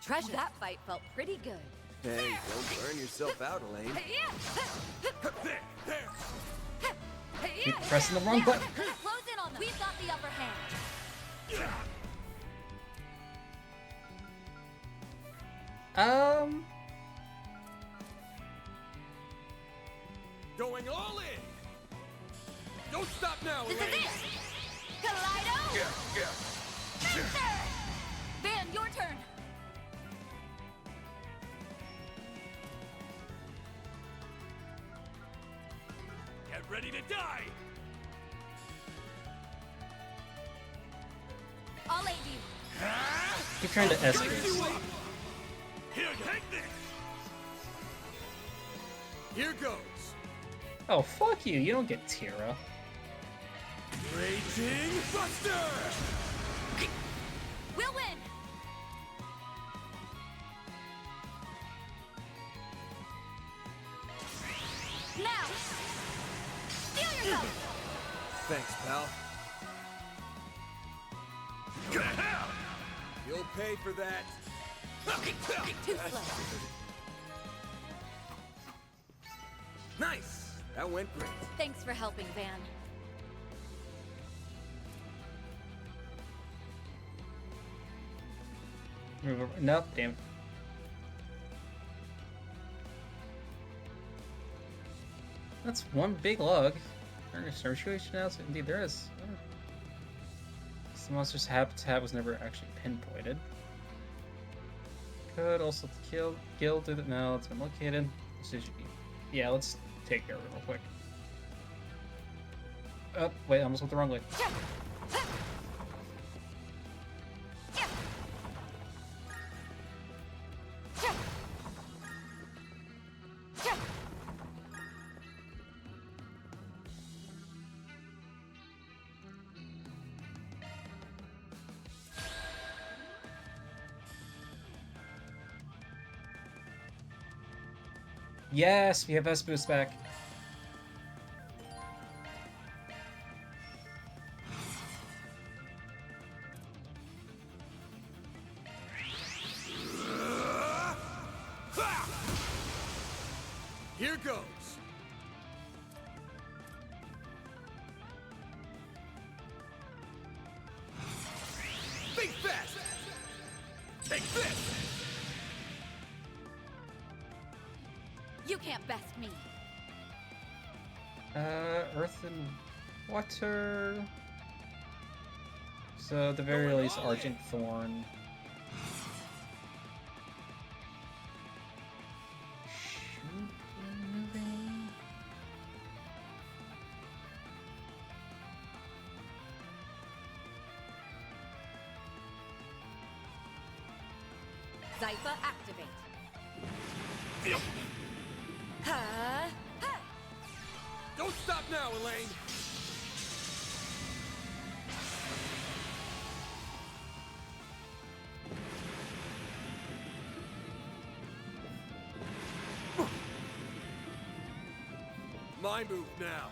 Treasure. That fight felt pretty good. Hey, don't burn yourself out, Elaine. Keep pressing the wrong button. Close in on them. We've got the upper hand. Going all in! Don't stop now, This Elaine! is it! Kaleido! Yeah. Van, your turn! Get ready to die! I'll aid you. Keep trying to escalate. Here, take this! Here goes! Oh, fuck you. You don't get Tira. Raging Buster! We'll win! Now! Steal yourself! Thanks, pal. You'll pay for that. Too slow. Nice! That went great. Thanks for helping, Van. Nope, damn it. That's one big log. There's situation else. Indeed, there is. The monster's habitat was never actually pinpointed. Could also kill through the... No, it's been located. Yeah, let's take care of it real quick. Oh, wait, I almost went the wrong way. Yes, we have S-Boost back. Here goes. Think fast. Take this. You can't best me. Earth and water. So at the very least, Argent Thorn. Zypha activate. Don't stop now, Elaine. My move now.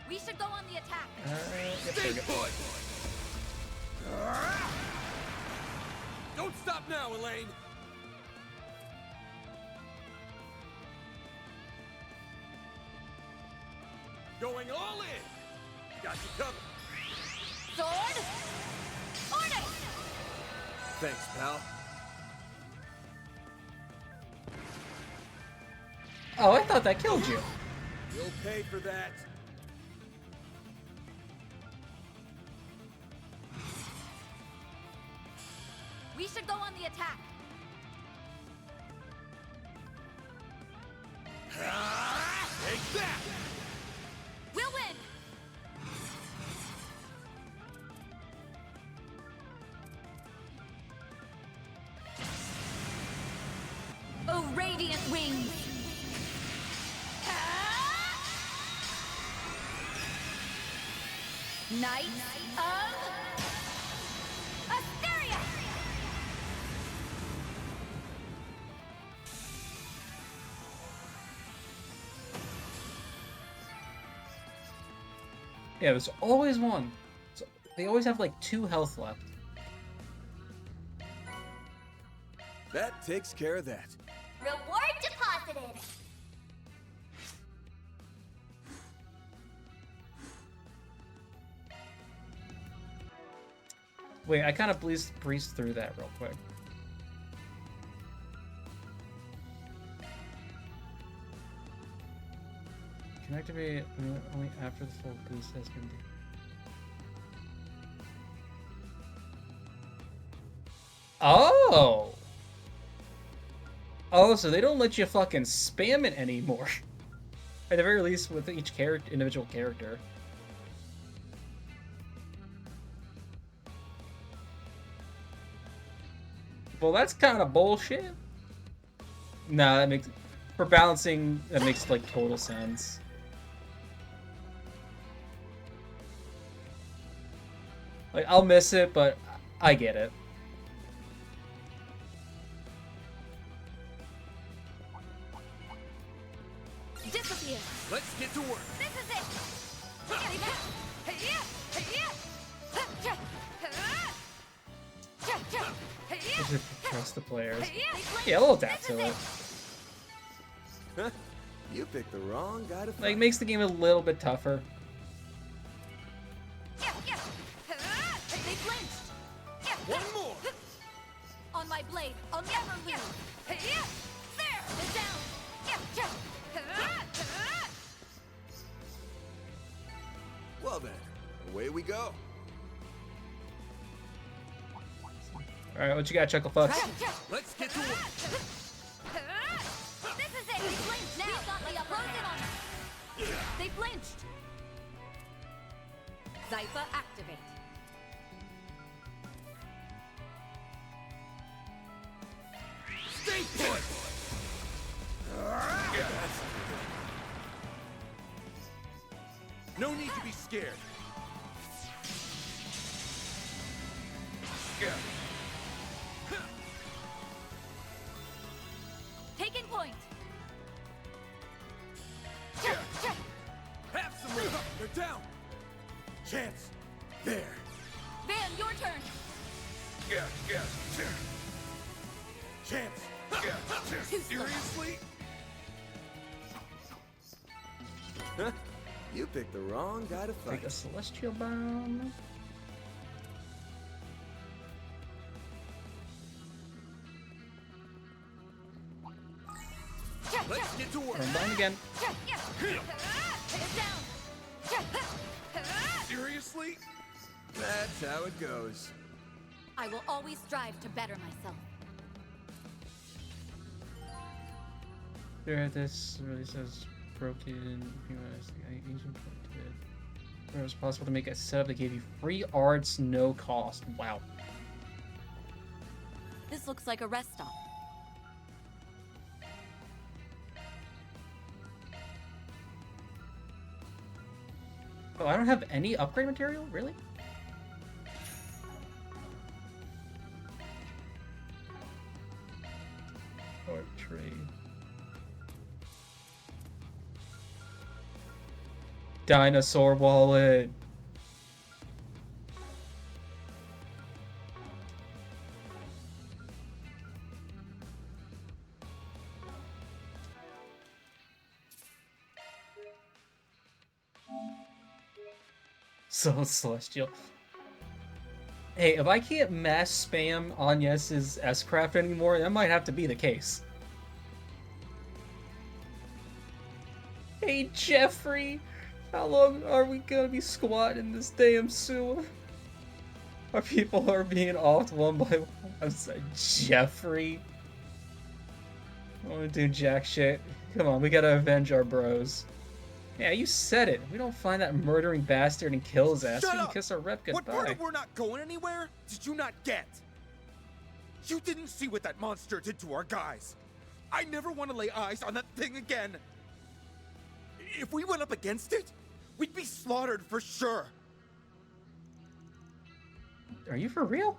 We should go on the attack. Stay put. Don't stop now, Elaine. Going all in. Got you covered. Sword. Order. Thanks, pal. Oh, I thought that killed you. You'll pay for that. We should go on the attack. Take that. We'll win. Oh, radiant wings. Knight of Asteria. Yeah, there's always one. So they always have like 2 health left. That takes care of that. Reward deposited. Wait, I kind of breezed through that real quick. Can activate only after the full boost has been. Oh! Oh, so they don't let you fucking spam it anymore. At the very least, with each individual character. Well, that's kind of bullshit. Nah, that makes... For balancing, that makes, like, total sense. Like, I'll miss it, but I get it. Disappear. Let's get to work. This is it. I should trust the players. Yeah, a little tap to it. You picked the wrong guy to fight. Like, makes the game a little bit tougher. They flinched. One more. On my blade, I'll never lose. There, it's down. Well then, away we go. Alright, what you got, Chucklefuss? Let's get to work. This is it! We flinched now! Got the upper hand. They flinched. Zypha activate. Stay put! No need to be scared. Taking point. Have some room. They're down. Chance. There. Van, your turn. Chance. Seriously? Huh? You picked the wrong guy to fight. Like a celestial bomb. Let's get to work. Bomb again. Seriously? That's how it goes. I will always strive to better myself. There, this really says broken. Asian did. It was possible to make a setup that gave you free arts, no cost. Wow. This looks like a rest stop. Oh, I don't have any upgrade material? Really? Art trade. Dinosaur wallet. So celestial. Hey, if I can't mass spam Agnes's S-Craft anymore, that might have to be the case. Hey, Jeffrey! How long are we gonna be squatting in this damn sewer? Our people are being offed one by one. I'm sorry, Jeffrey. I wanna do jack shit. Come on, we gotta avenge our bros. Yeah, you said it. We don't find that murdering bastard and kill his ass. Shut We can up! kiss our rep What goodbye. part of we're not going anywhere did you not get? You didn't see what that monster did to our guys. I never want to lay eyes on that thing again. If we went up against it, we'd be slaughtered for sure. Are you for real?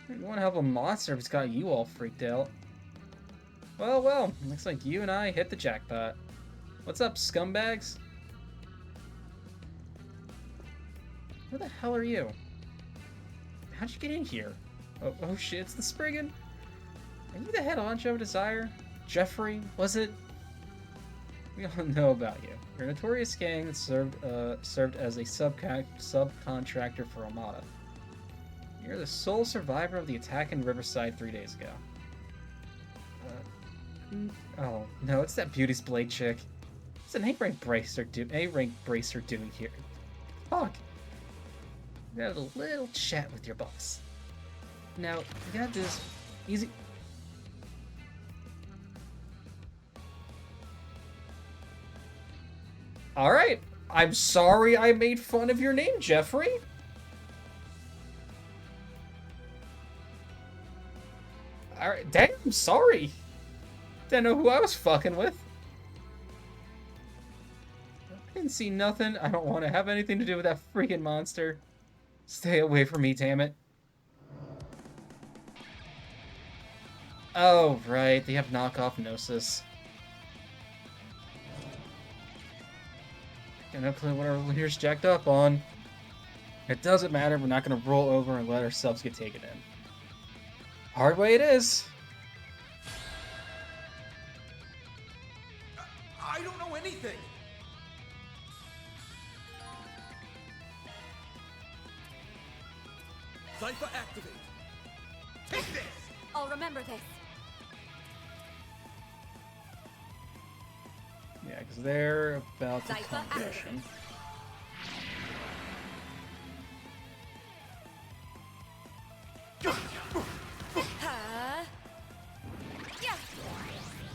You want to help a monster if it's got you all freaked out. Well, looks like you and I hit the jackpot. What's up, scumbags? Who the hell are you? How'd you get in here? Oh shit, it's the Spriggan? Are you the head honcho of Desire? Jeffrey, was it? We all know about you. You're a notorious gang that served as a subcontractor for Armada. You're the sole survivor of the attack in Riverside 3 days ago. Oh, no, it's that Beauty's Blade chick. What's an A-rank bracer doing here? Fuck. We had a little chat with your boss. Now, you got this easy... Alright, I'm sorry I made fun of your name, Jeffrey. Alright, damn, I'm sorry. Didn't know who I was fucking with. I didn't see nothing. I don't want to have anything to do with that freaking monster. Stay away from me, damn it. Oh, right, they have knockoff Gnosis. Got no clue what our leader's jacked up on. It doesn't matter, we're not going to roll over and let ourselves get taken in. Hard way it is. I don't know anything. Zypha activate. Take this. I'll remember this. because they're about to come mission.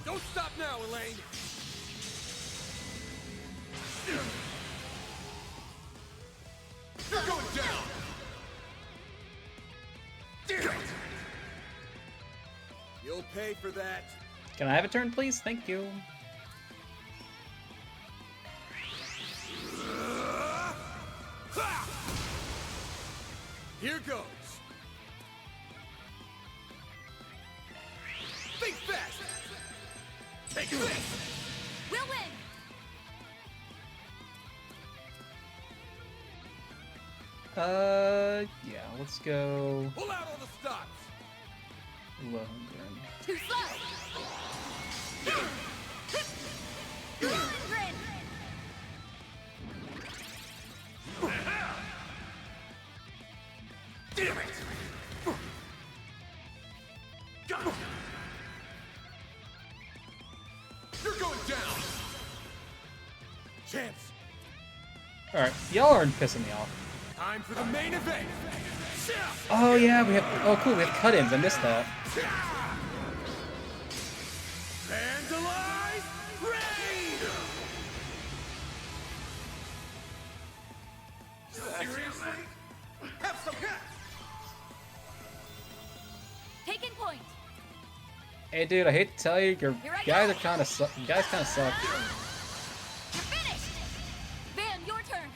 Don't stop now, Elaine! You're going down! Damn it! You'll pay for that. Can I have a turn, please? Thank you. Here goes. Think fast! Take this! We'll win! Yeah, let's go. Pull out all the stops! Lohengrin. Too slow! Lohengrin! Damn it! You're going down! Chance! Alright, y'all aren't pissing me off. Time for the main event! Oh yeah, we have. Oh cool, we have cut-ins. I missed that. Vandalize Raid! Seriously? Have some gas! Taking point! Hey dude, I hate to tell you, your Here I guys go. are kind of you guys kind of suck. You're finished! Van, your turn!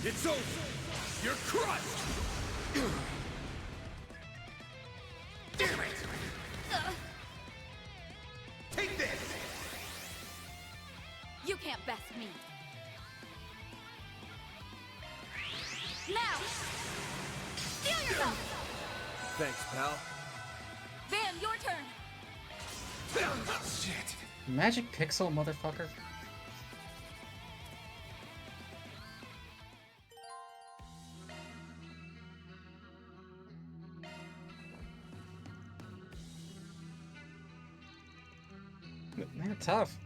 It's over! You're crushed! Damn it! Take this! You can't best me. Now! Steal yourself! Thanks, pal. Van, your turn! Shit! Magic Pixel, motherfucker. Man, tough.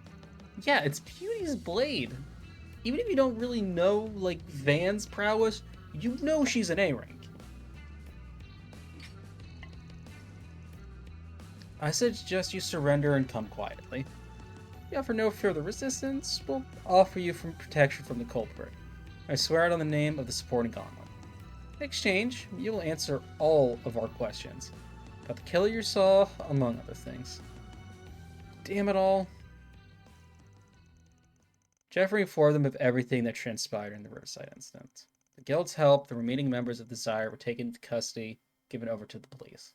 Yeah, it's Beauty's blade. Even if you don't really know, like, Van's prowess, you know she's an A rank. I suggest you surrender and come quietly. If you offer no further resistance, we'll offer you protection from the culprit. I swear it on the name of the supporting gauntlet. In exchange, you will answer all of our questions about the killer you saw, among other things. Damn it all. Jeffrey informed them of everything that transpired in the Riverside incident. The guild's help, the remaining members of Desire were taken into custody, given over to the police.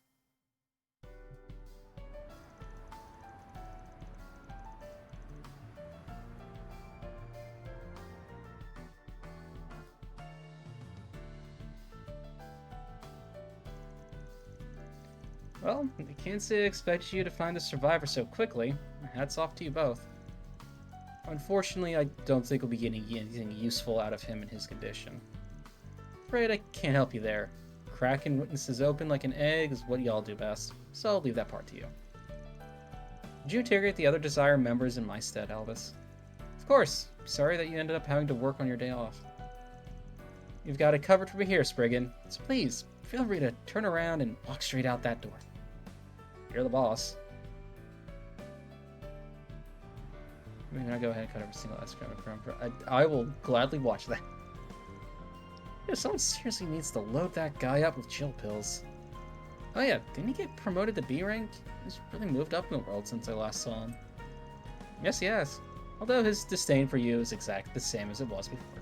Well, I can't say I expected you to find the survivor so quickly. Hats off to you both. Unfortunately, I don't think we'll be getting anything useful out of him in his condition. Afraid I can't help you there. Cracking witnesses open like an egg is what y'all do best, so I'll leave that part to you. Did you interrogate the other Desire members in my stead, Elvis? Of course. Sorry that you ended up having to work on your day off. You've got it covered from here, Spriggan, so please, feel free to turn around and walk straight out that door. You're the boss. I'm gonna go ahead and cut every single escrow. I will gladly watch that. Yeah, someone seriously needs to load that guy up with chill pills. Oh yeah, didn't he get promoted to B rank? He's really moved up in the world since I last saw him. Yes, he has. Although his disdain for you is exactly the same as it was before.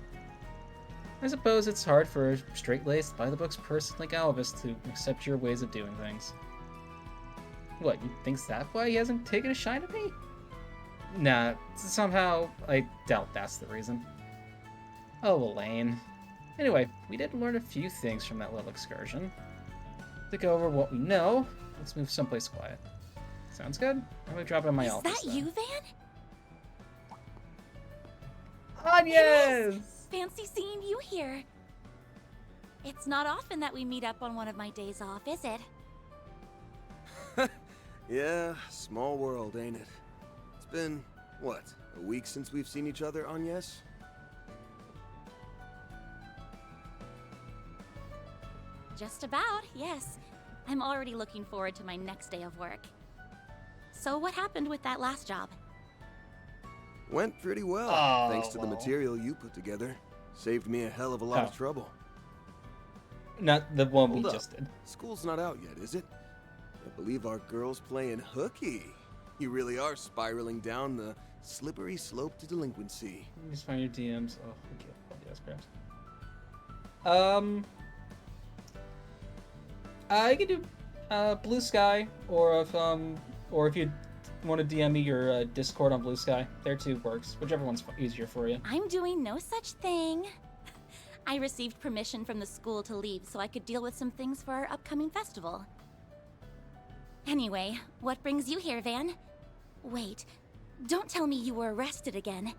I suppose it's hard for a straight-laced, by-the-books person like Elvis to accept your ways of doing things. What, you think that's why he hasn't taken a shine at me? Nah, somehow I doubt that's the reason. Oh, Elaine. Anyway, we did learn a few things from that little excursion. To go over what we know, let's move someplace quiet. Sounds good? I'm gonna drop it in my office. Is that you, Van? Agnes! Fancy seeing you here. It's not often that we meet up on one of my days off, is it? Yeah, small world, ain't it? It's been, what, a week since we've seen each other, Agnes? Just about, yes. I'm already looking forward to my next day of work. So what happened with that last job? Went pretty well, Oh, thanks to the well. material you put together. Saved me a hell of a lot of trouble. Not the one Hold we up. just did. School's not out yet, is it? I believe our girl's playing hooky. You really are spiraling down the slippery slope to delinquency. Just find your DMs. Oh, okay. Yes, perhaps. I could do Blue Sky, or if you want to DM me your Discord on Blue Sky, there too works. Whichever one's easier for you. I'm doing no such thing. I received permission from the school to leave so I could deal with some things for our upcoming festival. Anyway, what brings you here, Van? Wait, don't tell me you were arrested again.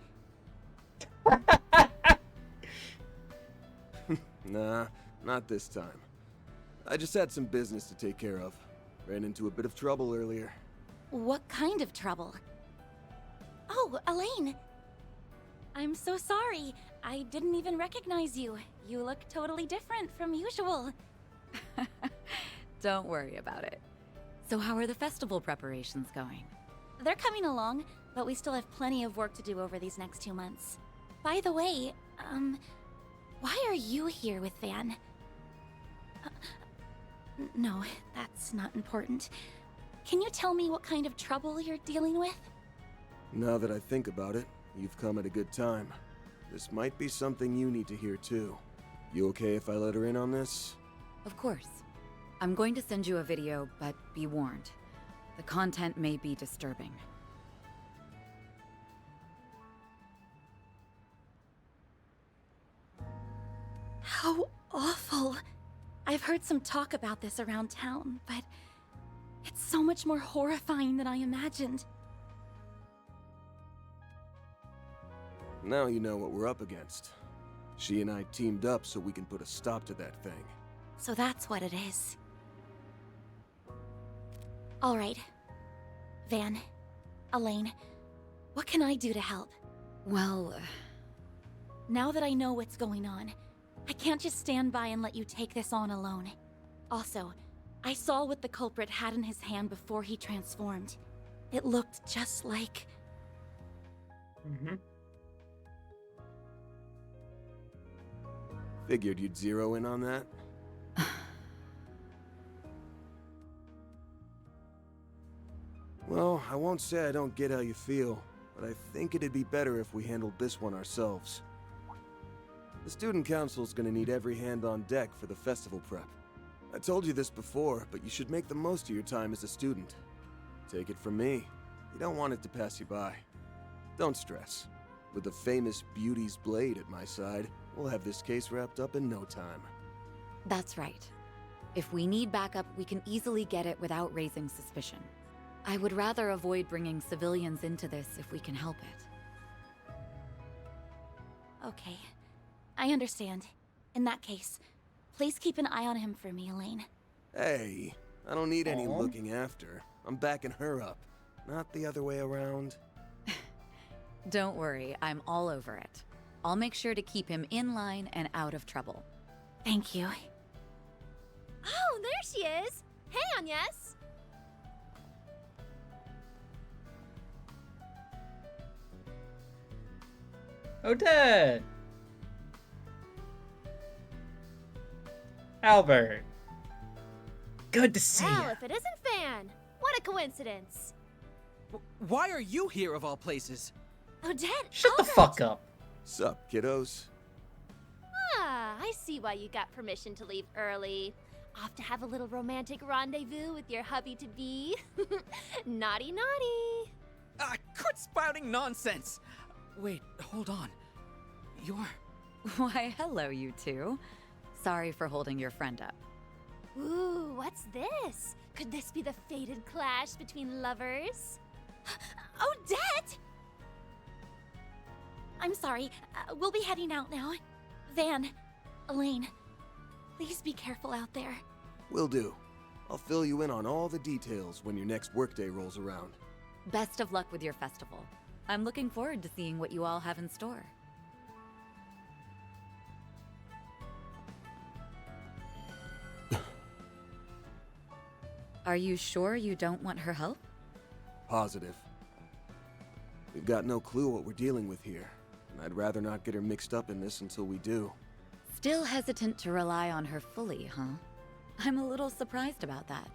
Nah, not this time. I just had some business to take care of. Ran into a bit of trouble earlier. What kind of trouble? Oh, Elaine! I'm so sorry. I didn't even recognize you. You look totally different from usual. Don't worry about it. So how are the festival preparations going? They're coming along, but we still have plenty of work to do over these next 2 months. By the way, why are you here with Van? No, that's not important. Can you tell me what kind of trouble you're dealing with? Now that I think about it, you've come at a good time. This might be something you need to hear too. You okay if I let her in on this? Of course. I'm going to send you a video, but be warned. The content may be disturbing. How awful. I've heard some talk about this around town, but it's so much more horrifying than I imagined. Now you know what we're up against. She and I teamed up so we can put a stop to that thing. So that's what it is. All right. Van, Elaine, what can I do to help? Well, now that I know what's going on, I can't just stand by and let you take this on alone. Also, I saw what the culprit had in his hand before he transformed. It looked just like... Figured you'd zero in on that. Well, I won't say I don't get how you feel, but I think it'd be better if we handled this one ourselves. The student council's gonna need every hand on deck for the festival prep. I told you this before, but you should make the most of your time as a student. Take it from me, you don't want it to pass you by. Don't stress. With the famous Beauty's Blade at my side, we'll have this case wrapped up in no time. that's right. If we need backup, we can easily get it without raising suspicion. I would rather avoid bringing civilians into this if we can help it. Okay, I understand. In that case, please keep an eye on him for me, Elaine. Hey, I don't need any Aw. looking after. I'm backing her up, not the other way around. Don't worry, I'm all over it. I'll make sure to keep him in line and out of trouble. Thank you. Oh, there she is! Hey, Agnes! Odette! Albert! Good to see Well, you. if it isn't Fan! What a coincidence! Why are you here of all places? Odette! Shut the fuck up. Sup, kiddos? Ah, I see why you got permission to leave early. Off to have a little romantic rendezvous with your hubby-to-be. Naughty, naughty. Quit spouting nonsense! Wait, hold on. You're... Why, hello, you two. Sorry for holding your friend up. Ooh, what's this? Could this be the fated clash between lovers? Odette! I'm sorry. We'll be heading out now. Van, Elaine, please be careful out there. Will do. I'll fill you in on all the details when your next workday rolls around. Best of luck with your festival. I'm looking forward to seeing what you all have in store. Are you sure you don't want her help? Positive. We've got no clue what we're dealing with here, and I'd rather not get her mixed up in this until we do. Still hesitant to rely on her fully, huh? I'm a little surprised about that,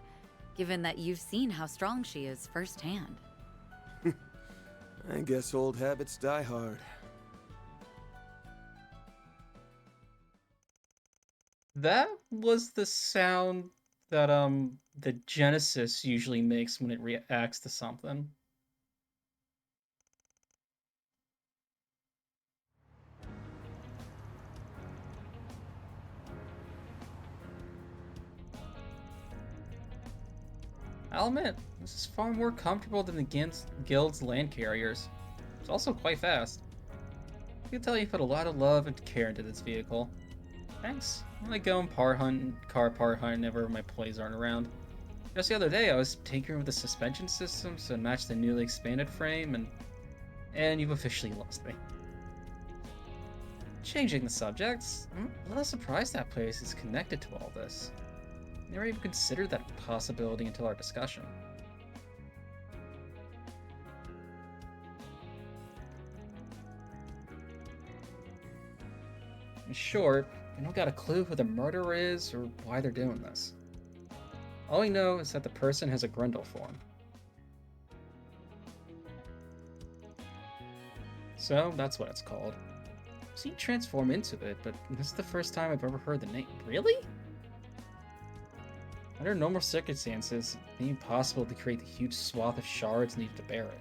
given that you've seen how strong she is firsthand. I guess old habits die hard. That was the sound that the Genesis usually makes when it reacts to something. I'll admit, this is far more comfortable than the Guild's land carriers. It's also quite fast. I can tell you put a lot of love and care into this vehicle. Thanks. I like going car part hunt whenever my plays aren't around. Just the other day, I was tinkering with the suspension system to match the newly expanded frame, and you've officially lost me. Changing the subjects, I'm a little surprised that place is connected to all this. Never even considered that possibility until our discussion. In short, I don't got a clue who the murderer is or why they're doing this. All we know is that the person has a Grendel form. So, that's what it's called. I've seen transform into it, but this is the first time I've ever heard the name. Really? Under normal circumstances, it ain't possible to create the huge swath of shards needed to bear it.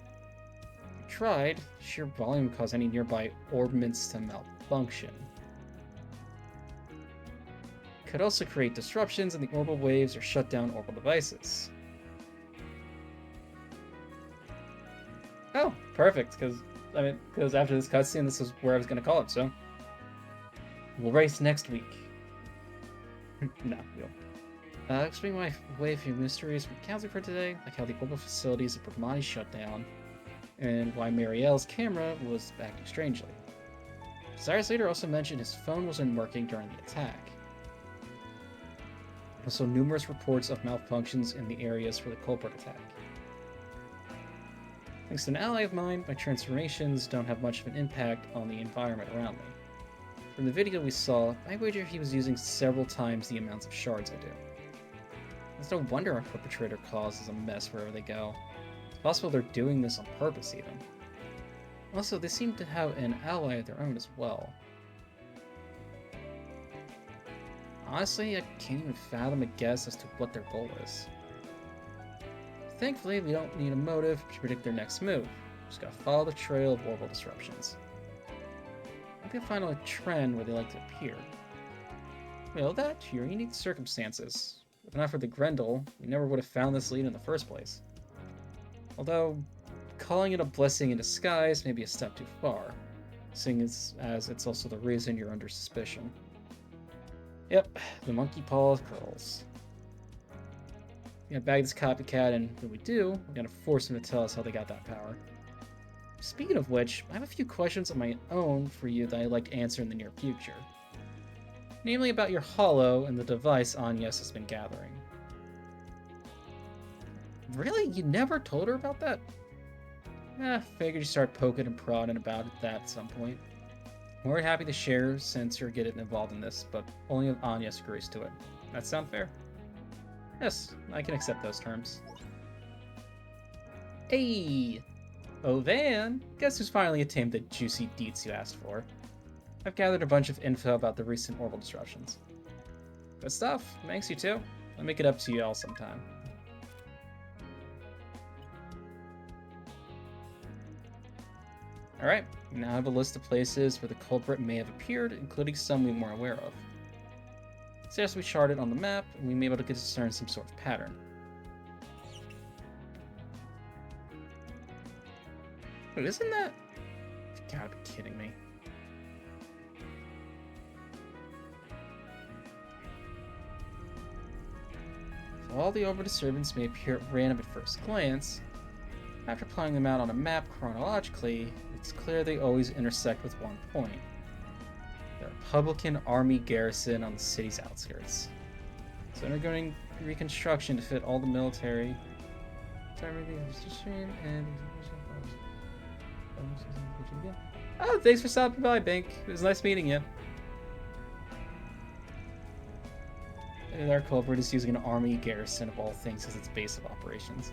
If you tried, sheer volume would cause any nearby orbments to malfunction. It could also create disruptions in the orbital waves or shut down orbital devices. Oh, perfect, because after this cutscene, this is where I was going to call it, so. We'll race next week. No, we won't. Explain my way a few mysteries from counseling for today, like how the orbital facilities at Brahmani shut down, and why Marielle's camera was acting strangely. Cyrus later also mentioned his phone wasn't working during the attack. Also, numerous reports of malfunctions in the areas for the culprit attack. Thanks to an ally of mine, my transformations don't have much of an impact on the environment around me. From the video we saw, I wager he was using several times the amounts of shards I do. It's no wonder our perpetrator causes a mess wherever they go. It's possible they're doing this on purpose, even. Also, they seem to have an ally of their own as well. Honestly, I can't even fathom a guess as to what their goal is. Thankfully, we don't need a motive to predict their next move. Just gotta follow the trail of orbital disruptions. I can find a trend where they like to appear. Well, that to your unique circumstances. If not for the Grendel, we never would have found this lead in the first place. Although, calling it a blessing in disguise may be a step too far, seeing as it's also the reason you're under suspicion. Yep, the monkey paw curls. We gotta bag this copycat, and when we do, we're gonna force him to tell us how they got that power. Speaking of which, I have a few questions of my own for you that I'd like to answer in the near future. Namely about your holo and the device Agnes has been gathering. Really? You never told her about that? Figured you start poking and prodding about that at some point. We're happy to share since you're getting involved in this, but only if Agnes agrees to it. That sound fair? Yes, I can accept those terms. Hey! Oh, Van! Guess who's finally attained the juicy deets you asked for? I've gathered a bunch of info about the recent orbital disruptions. Good stuff. Thanks, you too. I'll make it up to you all sometime. Alright, we now have a list of places where the culprit may have appeared, including some we weren't aware of. So as we charted on the map, and we may be able to discern some sort of pattern. Wait, isn't that... You gotta be kidding me. While the orbital disturbance may appear at random at first glance, after plotting them out on a map chronologically, it's clear they always intersect with one point: the Republican Army garrison on the city's outskirts. It's undergoing reconstruction to fit all the military. Oh, thanks for stopping by, Bink. It was nice meeting you. And our culprit is using an army garrison of all things as its base of operations.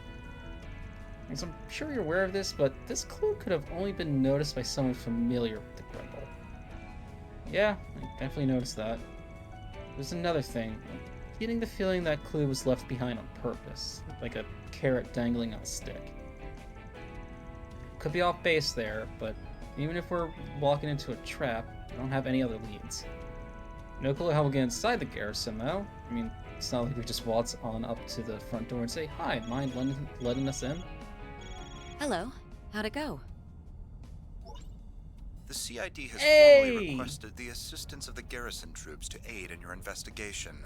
And so I'm sure you're aware of this, but this clue could have only been noticed by someone familiar with the Grimble. Yeah, I definitely noticed that. There's another thing. I'm getting the feeling that clue was left behind on purpose, like a carrot dangling on a stick. Could be off base there, but even if we're walking into a trap, I don't have any other leads. No clue how we'll get inside the garrison, though. I mean, it's not like we just waltz on up to the front door and say, "Hi, mind letting us in?" Hello. How'd it go? The CID has Hey! formally requested the assistance of the garrison troops to aid in your investigation.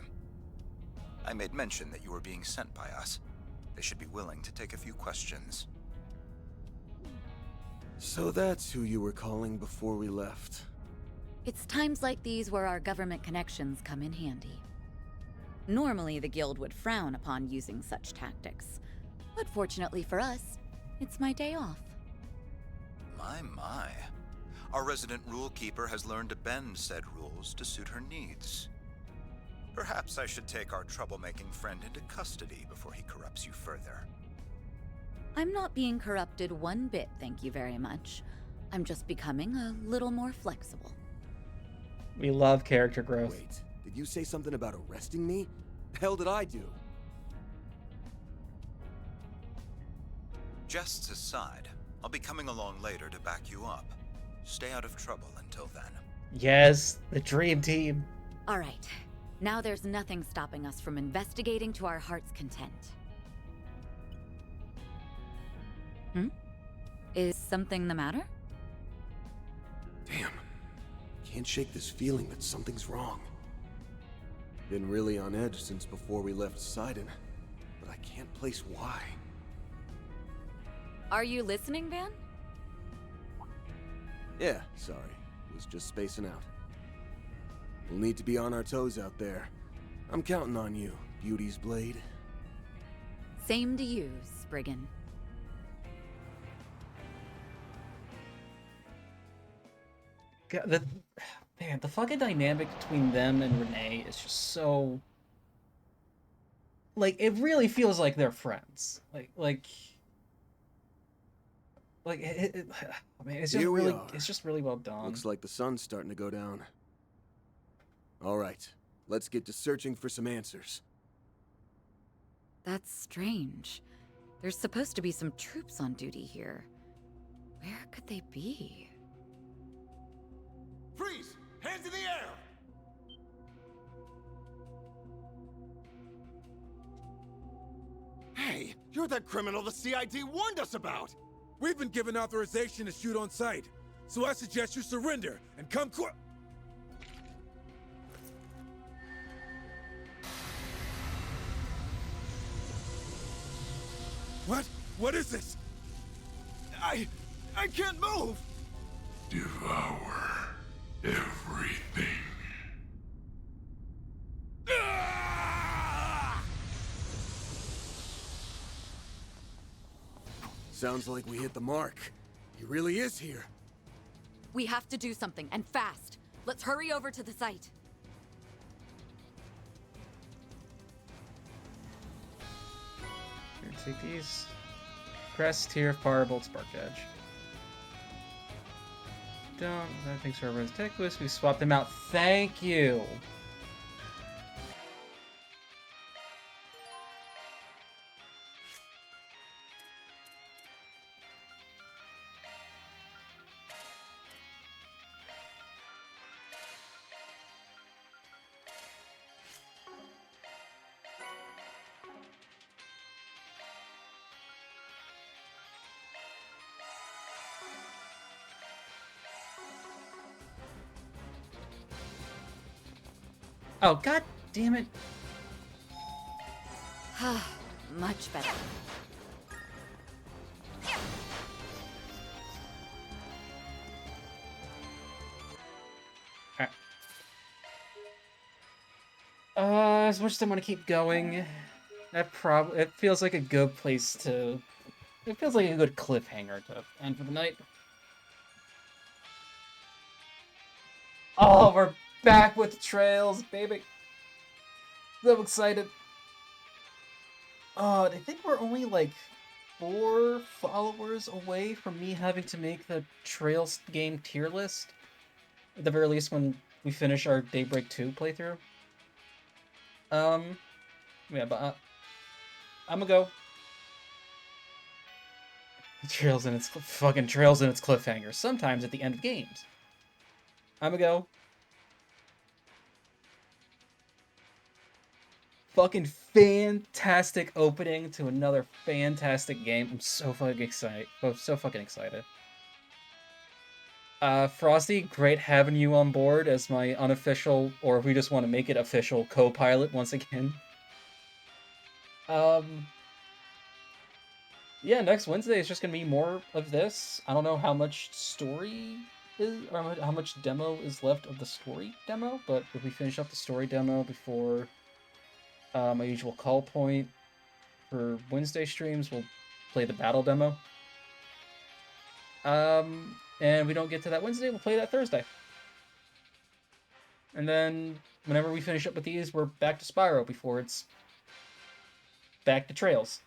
I made mention that you were being sent by us. They should be willing to take a few questions. So that's who you were calling before we left. It's times like these where our government connections come in handy. Normally, the Guild would frown upon using such tactics, but fortunately for us, it's my day off. My. Our resident rule keeper has learned to bend said rules to suit her needs. Perhaps I should take our troublemaking friend into custody before he corrupts you further. I'm not being corrupted one bit, thank you very much. I'm just becoming a little more flexible. We love character growth. Wait, did you say something about arresting me? The hell did I do? Jests aside, I'll be coming along later to back you up. Stay out of trouble until then. Yes, the dream team. All right, now there's nothing stopping us from investigating to our heart's content. Is something the matter? Damn. Can't shake this feeling that something's wrong. Been really on edge since before we left Sidon, but I can't place why. Are you listening, Van? Yeah, sorry. Was just spacing out. We'll need to be on our toes out there. I'm counting on you, Beauty's Blade. Same to you, Spriggan. God, the fucking dynamic between them and Renee is just so... Like, it really feels like they're friends. I mean, it's just really well done. Looks like the sun's starting to go down. All right, let's get to searching for some answers. That's strange. There's supposed to be some troops on duty here. Where could they be? Freeze! Hands in the air! Hey, you're that criminal the CID warned us about! We've been given authorization to shoot on sight, so I suggest you surrender and come What? What is this? I can't move! Devour everything. Sounds like we hit the mark. He really is here. We have to do something, and fast. Let's hurry over to the site. Here, take these. Crest, Tear, Firebolt, Spark Edge. Don't. That thinks our runs tech boost. We swapped them out. Thank you. Oh, god damn it. Much better. As much as I want to keep going, it feels like a good place to. It feels like a good cliffhanger to end for the night. Oh, we're back with trails, baby. So excited. I think we're only like 4 followers away from me having to make the Trails game tier list. At the very least, when we finish our Daybreak 2 playthrough. Yeah, but I'm gonna go. Trails in its cliffhanger. Sometimes at the end of games. I'm gonna go. Fucking fantastic opening to another fantastic game. I'm so fucking excited. Oh, so fucking excited. Frosty, great having you on board as my unofficial, or if we just want to make it official, co-pilot once again. Yeah, next Wednesday is just gonna be more of this. I don't know how much story is, or how much demo is left of the story demo, but if we finish up the story demo before my usual call point for Wednesday streams, we'll play the battle demo. And we don't get to that Wednesday, we'll play that Thursday. And then whenever we finish up with these, we're back to Spyro before it's back to Trails.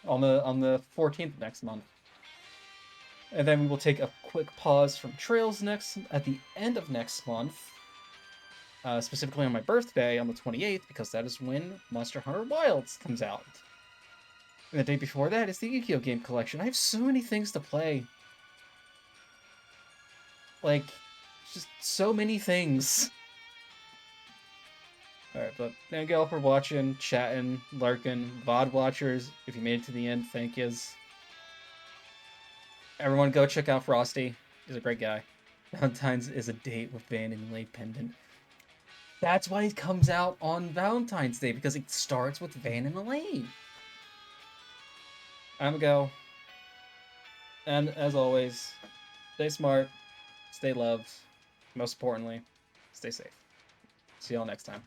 On the 14th next month. And then we will take a quick pause from Trails at the end of next month. Specifically on my birthday on the 28th, because that is when Monster Hunter Wilds comes out. And the day before that is the Ikkyo game collection. I have so many things to play. Like, just so many things. Alright, but thank you all for watching, chatting, lurking, VOD watchers. If you made it to the end, thank yous. Everyone go check out Frosty. He's a great guy. Valentine's is a date with Van and Lay Pendant. That's why it comes out on Valentine's Day, because it starts with Van and Elaine. I'm gonna go. And as always, stay smart, stay loved, most importantly, stay safe. See y'all next time.